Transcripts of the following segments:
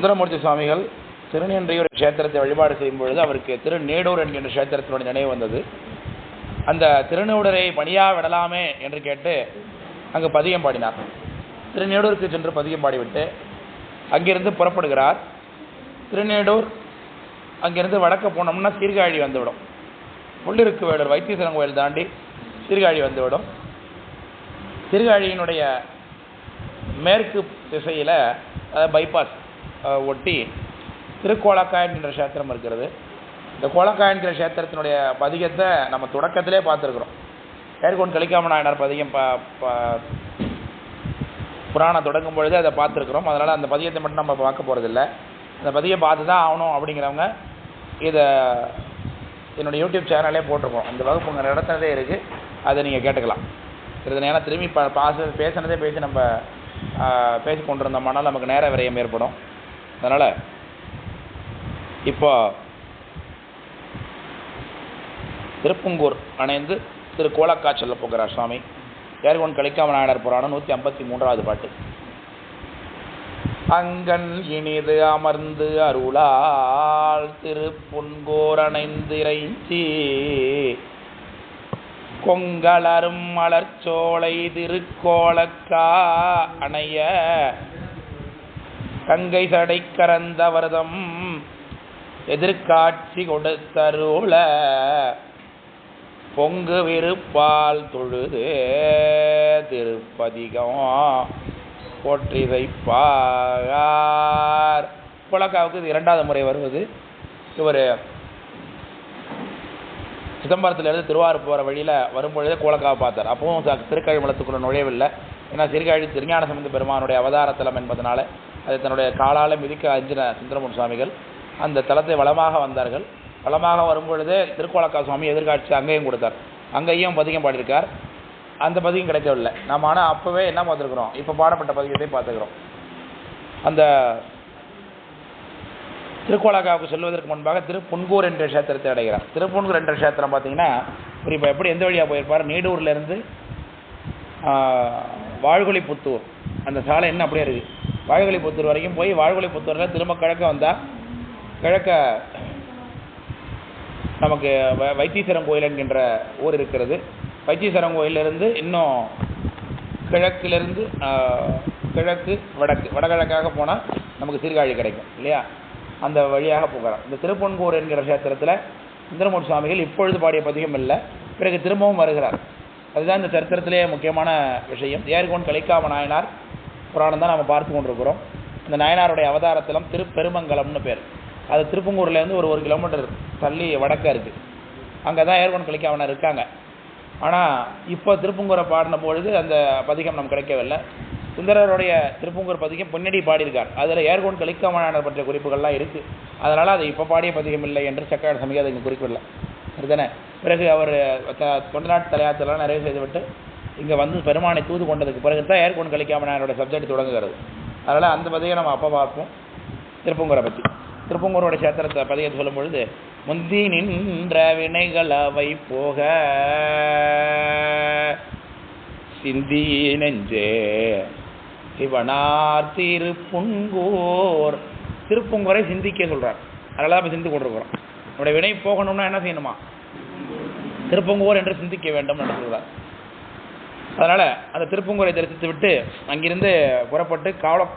சுந்தரமூர்த்தி சுவாமிகள் திருநென்றியூர் க்ஷேத்திரத்தை வழிபாடு செய்யும் பொழுது அவருக்கு திருநேடூர் என்கின்ற க்ஷேத்திரத்தினுடைய நினைவு வந்தது. அந்த திருநேடூரை பணியா விடலாமே என்று கேட்டு அங்கு பதியம் பாடினார். திருநேடூருக்கு சென்று பதியம் பாடிவிட்டு அங்கிருந்து புறப்படுகிறார். திருநேடூர் அங்கிருந்து வடக்க போனோம்னா சீர்காழி வந்துவிடும். உள்ளிருக்கு வேடூர் வைத்தீஸ்வரன் கோயில் தாண்டி சீர்காழி வந்துவிடும். சீர்காழியினுடைய மேற்கு திசையில் பைபாஸ் ஒட்டி திருக்கோலக்காய் என்கிற க்ஷேத்திரம் இருக்கிறது. இந்த கோலக்காய் என்கிற க்ஷேத்திரத்தினுடைய பதிகத்தை நம்ம தொடக்கத்திலே பார்த்துருக்குறோம். ஏற்கொண்டு கலிக்காம நாயனார் பதிகம் புராணம் தொடங்கும் பொழுது அதை பார்த்துருக்குறோம். அதனால் அந்த பதியத்தை மட்டும் நம்ம பார்க்க போகிறதில்ல. அந்த பதியை பார்த்து தான் ஆகணும் அப்படிங்கிறவங்க இதை என்னுடைய யூடியூப் சேனலே போட்டிருக்கோம். இந்த வகுப்பு உங்கள் இடத்துலதே இருக்குது, அதை நீங்கள் கேட்டுக்கலாம். சிறிது நேரம் திரும்பி பேசினதே பேசி நம்ம பேசி கொண்டிருந்தோம்னால் நமக்கு நேர விரயம் ஏற்படும். அதனால் இப்போ திருப்புங்கூர் அணைந்து திரு கோலக்கா சொல்ல போகிறார் சுவாமி. ஏர்கொன் கலிக்காம நாயனார் புராணம் 153வது பாட்டு. அங்கன் இனிது அமர்ந்து அருளால் திருப்புன்கோர் அணைந்திரைச்சி கொங்கலரும் மலர்ச்சோலை திருக்கோலக்கா அணைய கங்கை சடை கரந்தவர்தம் எதிர்காட்சி கொடுத்தருள பொங்கு விருப்பால் தொழுது திருப்பதிகம் போற்றிதைப்பார். கோலக்காவுக்கு இது 2வது முறை வருவது. இவர் சிதம்பரத்திலிருந்து திருவாரூர் போகிற வழியில் வரும்பொழுதே கோலக்காவை பார்த்தார். அப்பவும் திருக்கழிமலத்துக்குள்ள நுழையவில்லை. ஏன்னா சீர்காழி திருஞான சம்பந்த பெருமானுடைய அவதாரத்தலம் என்பதனால அதை தன்னுடைய காலால் மிதிக்க அஞ்சின சுந்தரமூர்த்தி சுவாமிகள் அந்த தலத்தை வளமாக வந்தார்கள். வளமாக வரும்பொழுதே திருக்கோலக்கா சுவாமி எதிர்காட்சி அங்கேயும் கொடுத்தார். அங்கேயும் பதிகம் பாடியிருக்கார். அந்த பதிகம் கிடைக்கவில்லை. நம்ம ஆனால் அப்போவே என்ன பார்த்துருக்குறோம், இப்போ பாடப்பட்ட பதிகத்தை பார்த்துக்கிறோம். அந்த திருக்கோலக்காவுக்கு செல்வதற்கு முன்பாக திருப்புன்கூர் என்ற க்ஷேத்திரத்தை அடைகிறார். திருப்புன்கூர் என்ற க்ஷேத்திரம் பார்த்தீங்கன்னா இப்போ எப்படி எந்த வழியாக போயிருப்பார், நீடூர்லேருந்து வாழ்கொழிப்புத்தூர் அந்த சாலை என்ன அப்படியே இருக்குது. வாழ்கொழிப்புத்தூர் வரைக்கும் போய் வாழ்கொழிப்புத்தூரில் திரும்ப கிழக்க வந்தால் கிழக்க நமக்கு வைத்தீஸ்வரன் கோயில் என்கின்ற ஊர் இருக்கிறது. வைத்தீஸ்வரன் கோயிலிருந்து இன்னும் கிழக்கிலிருந்து கிழக்கு வடகிழக்காக போனால் நமக்கு சீர்காழி கிடைக்கும் இல்லையா, அந்த வழியாக போகிறார். இந்த திருப்புன்கூர் என்கிற க்ஷேத்திரத்தில் சுந்தரமூர்த்தி சுவாமிகள் இப்பொழுது பாடிய பதிகம் இல்லை, பிறகு திரும்பவும் வருகிறார். அதுதான் இந்த சரித்திரத்திலே முக்கியமான விஷயம். ஏர்கொன் கலிக்காம நாயனார் புராணம் தான் நம்ம பார்த்து கொண்டிருக்கிறோம். இந்த நாயனாருடைய அவதாரத்தலம் திருப்பெருமங்கலம்னு பேர். அது திருப்பங்கூர்லேருந்து ஒரு 1 கிலோமீட்டர் தள்ளி வடக்க இருக்குது. அங்கே தான் ஏர்கொன் கலிக்காமனார் இருக்காங்க. ஆனால் இப்போ திருப்பங்கூரை பாடின பொழுது அந்த பதிகம் நமக்கு கிடைக்கவில்லை. சுந்தரருடைய திருப்பங்கூர் பதிகம் பொன்னடி பாடியிருக்கார். அதில் ஏர்கொன் கலிக்காமனார் பற்றிய குறிப்புகள்லாம் இருக்குது. அதனால் அது இப்போ பாடிய பதிகம் இல்லை என்று சக்கர சமயம் அதை இங்கே குறிப்பிடல அதுதானே. பிறகு அவர் தொண்டநாட்டு தலையாத்தெல்லாம் நிறைவு செய்துவிட்டு இங்கே வந்து பெருமானை தூது கொண்டதுக்கு பிறகு தான் ஏர்கொன் கலிக்காமனாரோட சப்ஜெக்ட் தொடங்குகிறது. அதனால் அந்த பதிகம் நம்ம அப்போ பார்ப்போம். திருப்பங்கூரை பற்றி திருப்பங்கூரோட சேத்திரத்தை பதிகத்தை சொல்லும் பொழுது முந்தி நின்ற வினைகள் அவை போக சிந்தி நெஞ்சே சிவனார் திருப்புன்கூர். திருப்புங்கூரை சிந்திக்க சொல்கிறார். அதனால தான் சிந்தி கொண்டிருக்கிறோம். நம்முடைய வினை போகணும்னா என்ன செய்யணுமா, திருப்பங்கூர் என்று சிந்திக்க வேண்டும் என்று சொல்கிறார். அதனால் அந்த திருப்பங்கூரை தரிசித்து விட்டு அங்கிருந்து புறப்பட்டு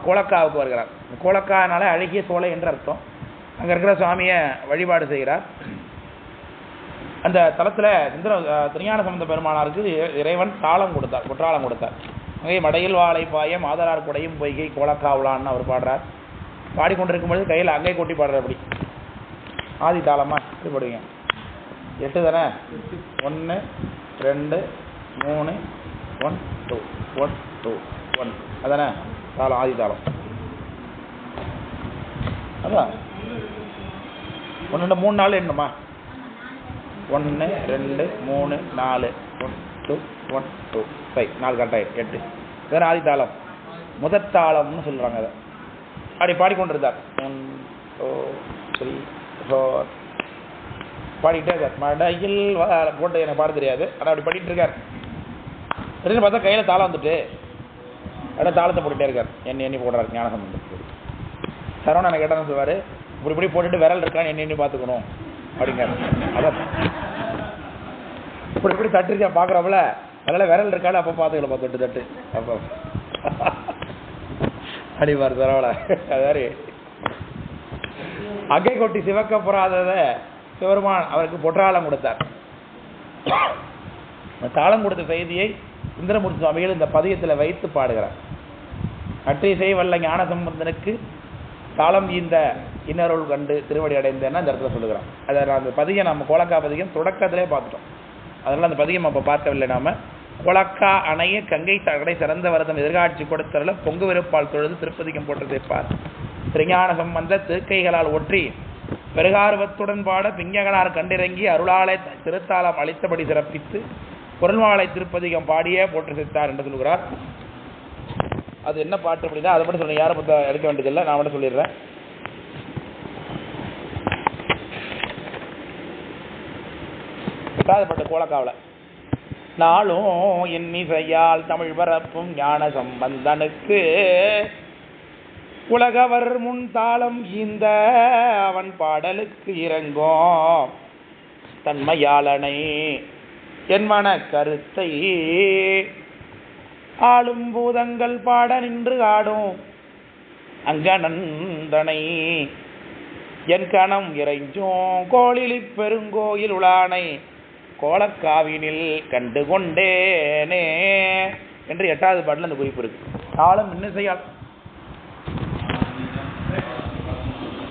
கோலக்காவுக்கு வருகிறார். கோலக்கானால அழகிய சோலை என்று அர்த்தம். அங்கே இருக்கிற சுவாமியை வழிபாடு செய்கிறார். அந்த தலத்தில் திருஞான சம்பந்த பெருமானாருக்கு இறைவன் தாளம் கொடுத்தார், குற்றாலம் கொடுத்தார். அங்கே மடையில் வாழை பாயம் ஆதரார் குடையும் பொய்கை கோலக்காவுலான்னு அவர் பாடுறார். பாடிக்கொண்டிருக்கும்பொழுது கையில் அங்கை கொட்டி பாடுறார். அப்படி ஆதி தாளமாக இப்படி போடுவீங்க. 8 தானே, 1 2 3 1 2 1 2 1 அதானே தாளம், ஆதி தாளம். அதான் 1 2 3 4 என்னம்மா, 1 2 3 4 1 2 1 2 5 4 கரெக்டாக 8. வேறு ஆதி தாளம் முதற் தாளம்னு சொல்கிறாங்க. அதை அப்படி பாடிக்கொண்டிருந்தார். 1 2 3 4 பாடிக்கிட்டே இருக்கார். மடையில் போட்டு எனக்கு பாட தெரியாது, ஆனால் அப்படி பாடிட்டு இருக்கார். திடீர்னு பார்த்தா கையில் தாளம் வந்துட்டு அப்படியே தாளத்தை போட்டுகிட்டே இருக்கார். எண்ணி போடுறாரு ஞானசம்பந்தம். சரவணனை கேட்டான்னு சொல்லுவார், இப்படி இப்படி போட்டுட்டு விரல் இருக்கான்னு என்ன பார்த்துக்கணும் அப்படிங்கிறாரு. அதான் இப்படி இப்படி தட்டுருச்சா பார்க்குறப்பல அதனால் விரல் இருக்கான்னு அப்போ பார்த்துக்கலாம், தொட்டு தட்டு அப்போ அடிப்பார் சரவணா. அதாவது அகை கொட்டி சிவக்க போறாதத சிவருமான் அவருக்கு பொற்றாளம் கொடுத்தார். தாளம் கொடுத்த செய்தியை சுந்தரமூர்த்தி சுவாமிகள் இந்த பதியத்தில் வைத்து பாடுகிறார். அற்றிசை வல்ல ஞான சம்பந்தனுக்கு தாளம் இந்த இன்னருள் கண்டு திருவடி அடைந்தேன்னா இந்த இடத்துல சொல்லுகிறான். அதை அந்த பதியம் நம்ம கோலக்கா பதியம் தொடக்கத்திலே பார்த்துட்டோம். அதனால அந்த பதியம் அப்போ பார்க்கவில்லை. நாம கோலக்கா அணைய கங்கை தகடை சிறந்த வரதம் எதிர்காட்சி கொடுத்தரல பொங்கு வெறுப்பால் தொழுது திருப்பதிகம் போட்டு சேர்ப்பார். திருஞான சம்பந்த திருக்கைகளால் ஒற்றி பெருகார்வத்துடன் பாட பிங்ககனார் கண்டிறங்கி அருளாலை திருத்தாளம் அளித்தபடி சிறப்பித்து பொருள்வாளை திருப்பதிகம் பாடியே போட்டு சேர்த்தார் என்று சொல்கிறார். அது என்ன பாட்டு அப்படின்னா அதை மட்டும் சொல்லுங்க, யாரை பற்றி எடுக்க வேண்டியதில்லை, நான் மட்டும் சொல்லிடுறேன். பாட்டு கோலக்காவில் நாளும் இன்னிசையால் தமிழ் பரப்பும் ஞான சம்பந்தனுக்கு உலகவர் முன் தாளம் இந்த அவன் பாடலுக்கு இறங்கும் தன்மையாளனை என் மன கருத்தை ஆளும் பூதங்கள் பாட நின்று ஆடும் அங்கனந்தனை என் கணம் இறைஞ்சும் கோளிலி பெருங்கோயில் உளானை கோலக்காவினில் கண்டு கொண்டேனே என்று 8வது பாட்டில் அந்த குறிப்பு இருக்கு. தாளம் இன்னிசையால்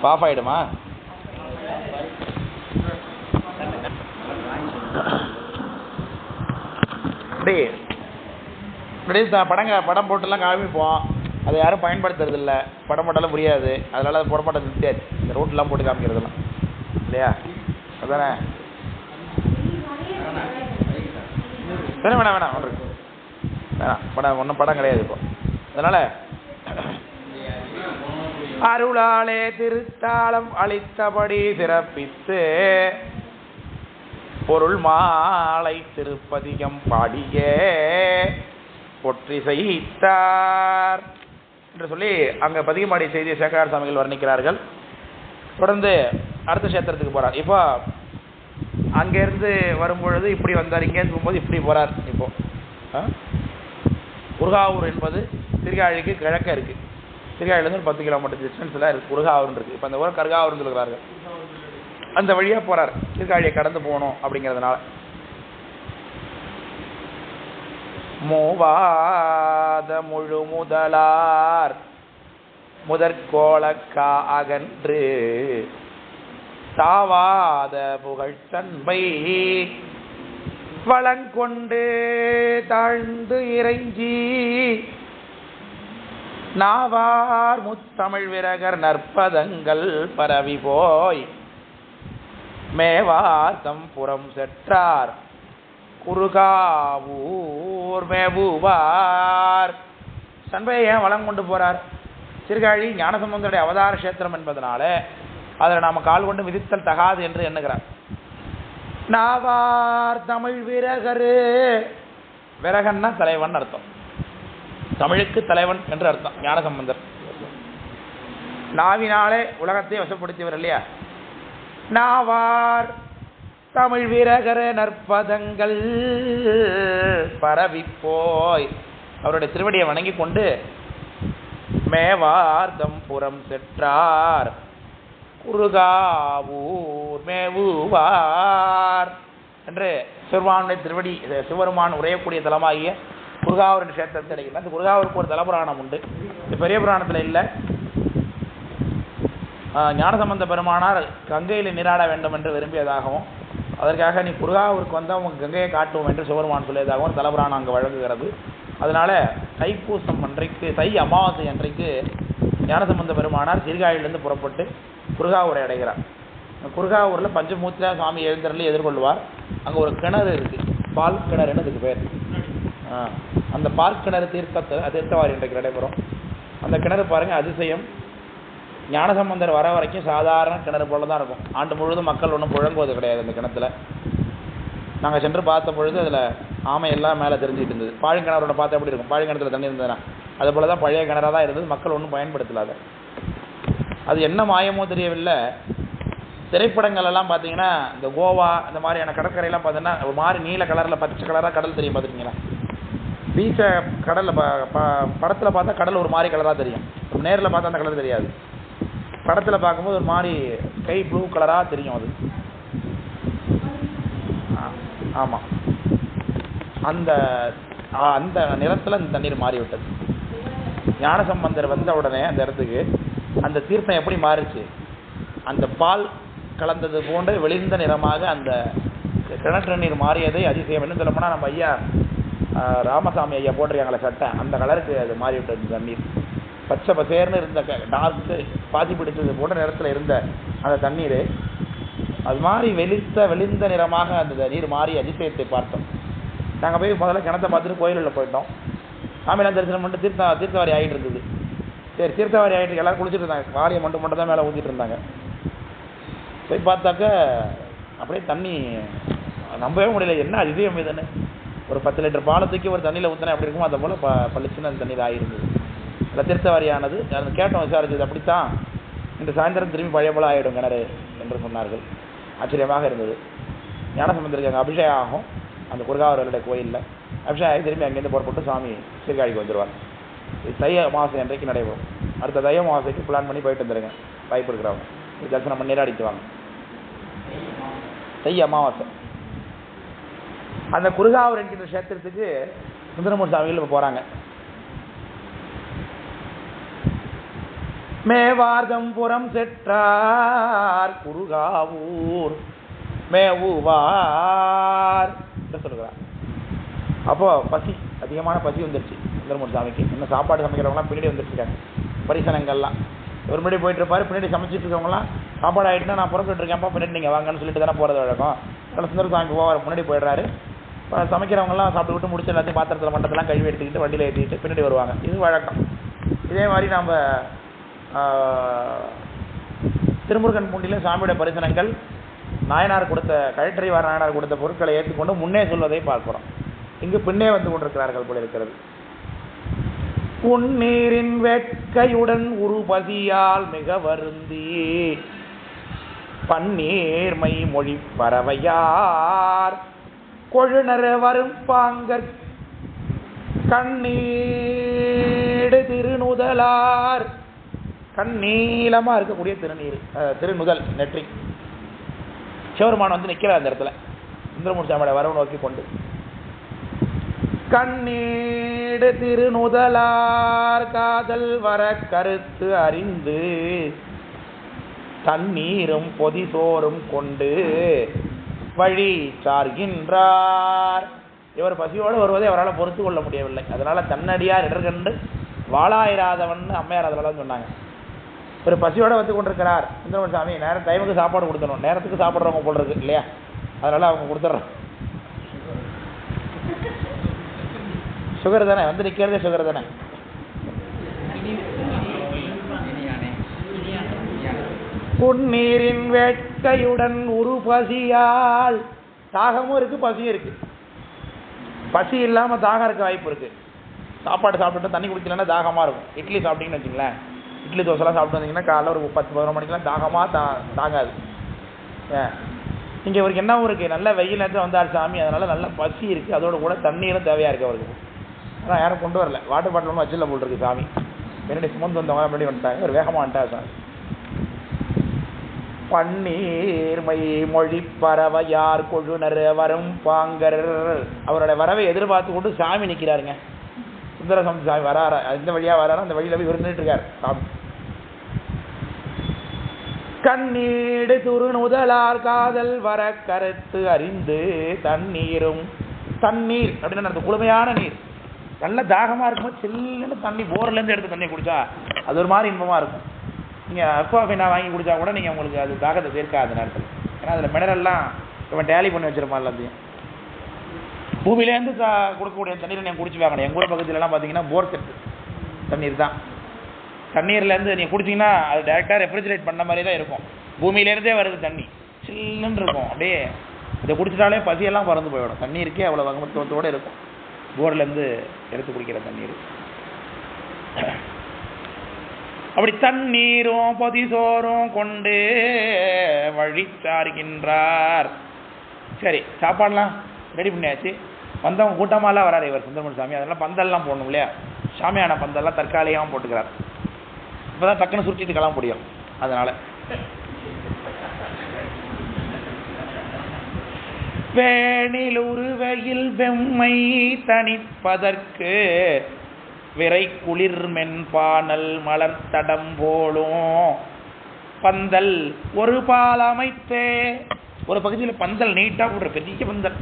பாஃப் ஆயிடுமா? படம் போட்டுலாம் காமிப்போம், அதை யாரும் பயன்படுத்துறது இல்லை, படம் போட்டாலும் புரியாது, அதனால அது போட மாட்டேன் நிறுத்தியாச்சு. இந்த ரோட்லாம் போட்டு காமிக்கிறதுலாம் இல்லையா? அதானே? வேணாம் வேணாம் வேணாம், படம் ஒன்றும் படம் கிடையாது இப்போ. அதனால அருளாலே திருத்தாளம் அளித்தபடி சிறப்பித்து பொருள் மாலை திருப்பதிகம் பாடியே பொற்றி செய்தார் என்று சொல்லி அங்கே பதிகமாடி செய்தியை சேக்கரார் சாமிகள் வர்ணிக்கிறார்கள். தொடர்ந்து அடுத்த கஷேத்திரத்துக்கு போறார். இப்போ அங்கேருந்து வரும்பொழுது இப்படி வந்தார், இங்கேருந்து போகும்போது இப்படி போறார். இப்போ குருகாவூர் என்பது சீர்காழிக்கு கிழக்க இருக்கு. சீர்காழிலேருந்து ஒரு 10 கிலோமீட்டர் டிஸ்டன்ஸில் இருக்கு குருகாவூர் இருக்கு. இப்போ அந்த ஊர் கருகாவூர்னு சொல்கிறார்கள். அந்த வழியாக போறார், சீர்காழியை கடந்து போகணும் அப்படிங்கிறதுனால. மூவாத முழு முதலார் முதற்கோலக்கா அகன்று தாவாத புகழ்த்தன்பை வளங்கொண்டு தாழ்ந்து இறைஞ்சி நாவார் முத்தமிழ் விரகர் நற்பதங்கள் பரவி போய் மேவாசம் புறம் செற்றார் குருகாவூர் மேவுவார். சண்பையை ஏன் வளம் கொண்டு போறார்? சீர்காழி ஞானசம்பந்தருடைய அவதார கஷேத்திரம் என்பதனால அதில் நாம கால் கொண்டு மிதித்தல் தகாது என்று எண்ணுகிறார். நாவார் தமிழ் விரகரு, விரகன்னா தலைவன் அர்த்தம், தமிழுக்கு தலைவன் என்று அர்த்தம். ஞானசம்பந்தர் நாவினாலே உலகத்தை வசப்படுத்தியவர் இல்லையா? நாவார் தமிழ் விரகர நற்பதங்கள் பரவி போய் அவருடைய திருவடியை வணங்கி கொண்டு மேவார்தம் புறம் செற்றார் குருகாவூர் மேவுவார் என்று சிவருமானுடைய திருவடி, சிவருமான் உரையக்கூடிய தலமாகிய குருகாவூர் கஷேத்திரத்தில் கிடைக்கிறது. அந்த குருகாவூருக்கு ஒரு தலபுராணம் உண்டு, இது பெரிய புராணத்தில் இல்லை. ஞானசம்பந்த பெருமானார் கங்கையில் நீராட வேண்டும் என்று விரும்பியதாகவும் அதற்காக நீ குருகாவூருக்கு வந்தால் உங்கள் கங்கையை காட்டுவோம் என்று சிவருமான் சொல்லியதாகவும் தலபுராணம் அங்கே வழங்குகிறது. அதனால தைப்பூசம் அன்றைக்கு, தை அமாவாசை அன்றைக்கு ஞானசம்பந்த பெருமானார் சீர்காழியிலிருந்து புறப்பட்டு குருகாவூரை அடைகிறார். குருகாவூரில் பஞ்சமூர்த்தியா சுவாமி எழுந்தருளி எதிர்கொள்வார். அங்கே ஒரு கிணறு இருக்கு, பால் கிணறுன்னு அதுக்கு பேர். அந்த பால் கிணறு தீர்த்தவாரி இன்றைக்கு நடைபெறும். அந்த கிணறு பாருங்க, அதிசயம். ஞானசம்பந்தர் வர வரைக்கும் சாதாரண கிணறு போல தான் இருக்கும். ஆண்டு முழுவதும் மக்கள் ஒன்றும் புழங்குவது கிடையாது அந்த கிணத்துல. நாங்கள் சென்று பார்த்த பொழுது அதில் ஆமை எல்லாம் மேலே தெரிஞ்சுட்டு இருந்தது. பாழிக்கிணறோட பார்த்து எப்படி இருக்கும்? பாழிக்கிணத்துல தண்ணி இருந்ததுன்னா அது போல தான் பழைய கிணறாக தான் இருந்தது. மக்கள் ஒன்றும் பயன்படுத்தலாத. அது என்ன மாயமோ தெரியவில்லை. திரைப்படங்கள் எல்லாம் பார்த்தீங்கன்னா இந்த கோவா இந்த மாதிரியான கடற்கரையெல்லாம் பார்த்தீங்கன்னா ஒரு மாதிரி நீல கலரில் பச்சை கலராக கடல் தெரியும் பார்த்துருக்கீங்களா? பீச்சை கடலில் படத்தில் பார்த்தா கடல் ஒரு மாதிரி கலராக தெரியும், நேரில் பார்த்தா அந்த கலர் தெரியாது. படத்தில் பார்க்கும்போது ஒரு மாதிரி ஸ்கை ப்ளூ கலராக தெரியும் அது. ஆமாம், அந்த அந்த நிறத்தில் இந்த தண்ணீர் மாறிவிட்டது. ஞானசம்பந்தர் வந்த உடனே அந்த இடத்துக்கு அந்த தீர்த்தம் எப்படி மாறிச்சு, அந்த பால் கலந்தது போன்று வெளிந்த நிறமாக அந்த கிணற்று நீர் மாறியதை அதிசயம். என்ன சொல்ல போனால் நம்ம ஐயா ராமசாமி ஐயா போட்டிருக்காங்களே சட்டை, அந்த கலருக்கு அது மாறிவிட்டது தண்ணீர். பச்சை பசேர்னு இருந்த டார்க்கு பாசி பிடித்தது போன்ற நிறத்தில் இருந்த அந்த தண்ணீர் அது மாதிரி வெளிந்த நிறமாக அந்த நீர் மாறி அதிசயத்தை பார்த்தோம். நாங்கள் போய் முதல்ல கிணத்தை பார்த்துட்டு கோயிலில் போயிட்டோம். சாமியெல்லாம் தரிசனம் பண்ணிட்டு தீர்த்தவாரி ஆகிட்டு இருந்தது. சரி, தீர்த்தவாரி ஆகிட்டு எல்லோரும் குளிச்சுட்டு இருந்தாங்க. வாரியை மட்டும் தான் மேலே ஊற்றிட்டு இருந்தாங்க. போய் பார்த்தாக்க அப்படியே தண்ணி நம்பவே முடியல, என்ன அதிசயம் இதுன்னு. ஒரு 10 லிட்டர் பாலத்துக்கு ஒரு தண்ணியில் ஊற்றினா எப்படி இருக்கும், அதை போல் பளிச்சுன்னு அந்த தண்ணீர் ஆகிருந்தது. இல்லை தீர்த்தவாரியானது அது கேட்டோம், விசாரிச்சது. அப்படித்தான் இந்த சாயந்தரம் திரும்பி பழைய போல ஆகிடும் கிணறு என்று சொன்னார்கள். ஆச்சரியமாக இருந்தது. ஞானசம்பந்தருக்கு அங்கே அபிஷேகம் ஆகும் அந்த குருகாவர்களுடைய கோயிலில். அபிஷேகம் ஆகி திரும்பி அங்கேருந்து புறப்பட்டு சாமி சீர்காழிக்கு வந்துடுவார். இது தை அமாவாசை அன்றைக்கு நடைபெறும். அடுத்த தை அமாவாசைக்கு பிளான் பண்ணி போயிட்டு வந்துடுங்க, வாய்ப்பு இருக்கிறவங்க தரிசனம் பண்ணி நீராடிக்குவாங்க. தை அமாவாசை அந்த குருகாவூர் என்கின்ற கஷேத்திரத்துக்கு சுந்தரமூர்த்தி சாமிகள் இப்போ போகிறாங்க. மேவார்தம் புறம் செற்றார் குருகாவூர் மேவுவார் என்று சொல்கிறார். அப்போ பசி, அதிகமான பசி வந்துருச்சு சுந்தரமூர்த்தி சாமிக்கு. இன்னும் சாப்பாடு சமைக்கிறவங்களாம் பின்னாடி வந்துருச்சுருக்காங்க, பரிசனங்கள்லாம். ஒரு முன்னாடி போயிட்டு இருப்பாரு, பின்னாடி சமைச்சிட்டு இருக்கவங்களாம் சாப்பாடு ஆகிட்டுனா நான் புறப்பட்டு இருக்கேன்ப்பா பின்னாடி நீங்கள் வாங்கன்னு சொல்லிட்டு தானே போகிறது வழக்கம். அதில் சுந்தர சாமி போவார், முன்னாடி போயிடுறாரு. சமைக்கிறவங்கலாம் சாப்பிட்டு விட்டு முடிச்சு எல்லாத்தையும் பாத்திரத்தில் மண்டத்தெல்லாம் கழுவி எடுத்துக்கிட்டு வண்டியில் ஏற்றிக்கிட்டு பின்னாடி வருவாங்க. இது வழக்கம். இதே மாதிரி நம்ம திருமுருகன் பூண்டியில் சாமியோட பரிசனங்கள் நாயனார் கொடுத்த கழற்றறிவார் நாயனார் கொடுத்த பொருட்களை ஏற்றுக்கொண்டு முன்னே சொல்வதை பார்க்கிறோம். இங்கு பின்னே வந்து கொண்டிருக்கிறார்கள் போல இருக்கிறது. உன்னீரின் வேட்கையுடன் உரு பசியால் மிக வருந்தி பன்னீர்மை மொழி பறவையார் கொழுநர் வரும் பாங்கற் கண்ணீடு திருநுதலார். கண்ணீளமா இருக்கக்கூடிய திருநுதல் நெற்றி. சிவருமான் வந்து நிற்கிறார் அந்த இடத்துல சுந்தரமூர்த்தி சாமியோட வரவு நோக்கி கொண்டு. கண்ணீடு திருநுதலார் காதல் வர கருத்து அறிந்து தண்ணீரும் பொதிசோறும் கொண்டு வழி சார்கின்றார். இவர் பசியோடு வருவதை அவரால் பொறுத்து கொள்ள முடியவில்லை. அதனால தன்னடியார் இடர்கண்டு வாழாயிராதவன் அம்மையார் அதெல்லாம் சொன்னாங்க. ஒரு பசியோட வந்து கொண்டிருக்கிறார் சுந்தரமூர்த்தி சாமி. நேரம் டைமுக்கு சாப்பாடு கொடுக்கணும், நேரத்துக்கு சாப்பிட்றவங்க போல் இருக்கு இல்லையா, அதனால அவங்க கொடுத்துட்றோம். சுகர் தானே வந்து நிற்கிறதே, சுகர் தானே. குன்னீரின் வேட்கையுடன் உரு பசியால், தாகமும் இருக்கு பசியும் இருக்கு. பசி இல்லாமல் தாகம் இருக்க வாய்ப்பு இருக்கு. சாப்பாடு சாப்பிட்டு தண்ணி குடிக்கலன்னா தாகமாக இருக்கும். இட்லி சாப்பிட்டீங்கன்னு வச்சுங்களேன், இட்லி தோசைலாம் சாப்பிட்டு வந்தீங்கன்னா காலைல ஒரு 10-11 மணிக்கெலாம் தாகமாக தாங்காது. இங்கே இவருக்கு என்னவும் இருக்குது, நல்ல வெயில் நேரத்தில் வந்தார் சாமி, அதனால் நல்ல பசி இருக்குது. அதோட கூட தண்ணீரும் தேவையாக இருக்குது அவருக்கு. ஆனால் யாரும் கொண்டு வரல, வாட்டர் பாட்டில் ஒன்றும் வச்சில்ல போல் இருக்குது சாமி. என்னுடைய சுமந்து வந்தவங்க முன்னாடி வந்துட்டாங்க, ஒரு வேகமாக வந்துட்டார் சாமி. பன்னீர்மை மொழி பறவையார் கொழுநர் வரும் பாங்கர். அவரோட வரவை எதிர்பார்த்து கொண்டு சாமி நிற்கிறாருங்க. சுந்தரசாமி சாமி வராரா, எந்த வழியாக வராரோ அந்த வழியில் போய் இருந்துட்டு இருக்கார் சாமி. கண்ணீடு துருநுதலார் காதல் வர கருத்து அறிந்து தண்ணீரும், தண்ணீர் அப்படின்னு அந்த குளுமையான நீர், நல்ல தாகமாக இருக்கும்போது சில்லுன்னு தண்ணி போர்லேருந்து எடுத்து தண்ணி குடித்தா அது ஒரு மாதிரி இன்பமாக இருக்கும். நீங்கள் அக்வாஃபினா வாங்கி குடித்தா கூட நீங்கள் உங்களுக்கு அது தாகத்தை தீர்க்காது நேரத்தில். ஏன்னா அதில் மினரெல்லாம் இவன் டேலி பண்ணி வச்சிருப்பான் எல்லாத்தையும். பூமியிலேருந்து கொடுக்கக்கூடிய தண்ணீரை நீங்கள் குடிச்சு வாங்கணும். எங்கள் ஊர் பக்கத்துலலாம் பார்த்தீங்கன்னா போர் செட்டு தண்ணீர் தான். தண்ணீர்லேருந்து நீங்கள் குடிச்சிங்கன்னா அது டேரெக்டாக ரெஃப்ரிஜரேட் பண்ண மாதிரி தான் இருக்கும். பூமியிலேருந்தே வருது தண்ணி, சில்லுன்னு இருக்கும். அப்படியே இதை குடிச்சிட்டாலே பசியெல்லாம் பறந்து போயிடும். தண்ணீருக்கே அவ்வளோ வகமத்துவத்தோடு இருக்கும் போர்லேருந்து எடுத்து குடிக்கிற தண்ணீர். அப்படி தண்ணீரும் பதிசோறும் கொண்டு வழித்தார்கின்றார். சரி, சாப்பாடுலாம் ரெடி பண்ணியாச்சு. வந்தவங்க கூட்டமாலாம் வராரு இவர் சுந்தரமூர்த்தி சாமி. அதெல்லாம் பந்தல்லாம் போடணும் இல்லையா? சாமியான பந்தல்லாம் தற்காலிகமாக போட்டுக்கிறார். இப்போதான் டக்குன்னு சுருட்டிட்டு கிளம்ப முடியும். அதனால வேணில் உருவையில் வெம்மை தணிப்பதற்கு விரை குளிர் மென்பானல் மலர்த்தடம் போலும் பந்தல் ஒரு பால் அமைத்தே. ஒரு பகுதியில் பந்தல் நீட்டாக போடுற பெரிய பந்தல்,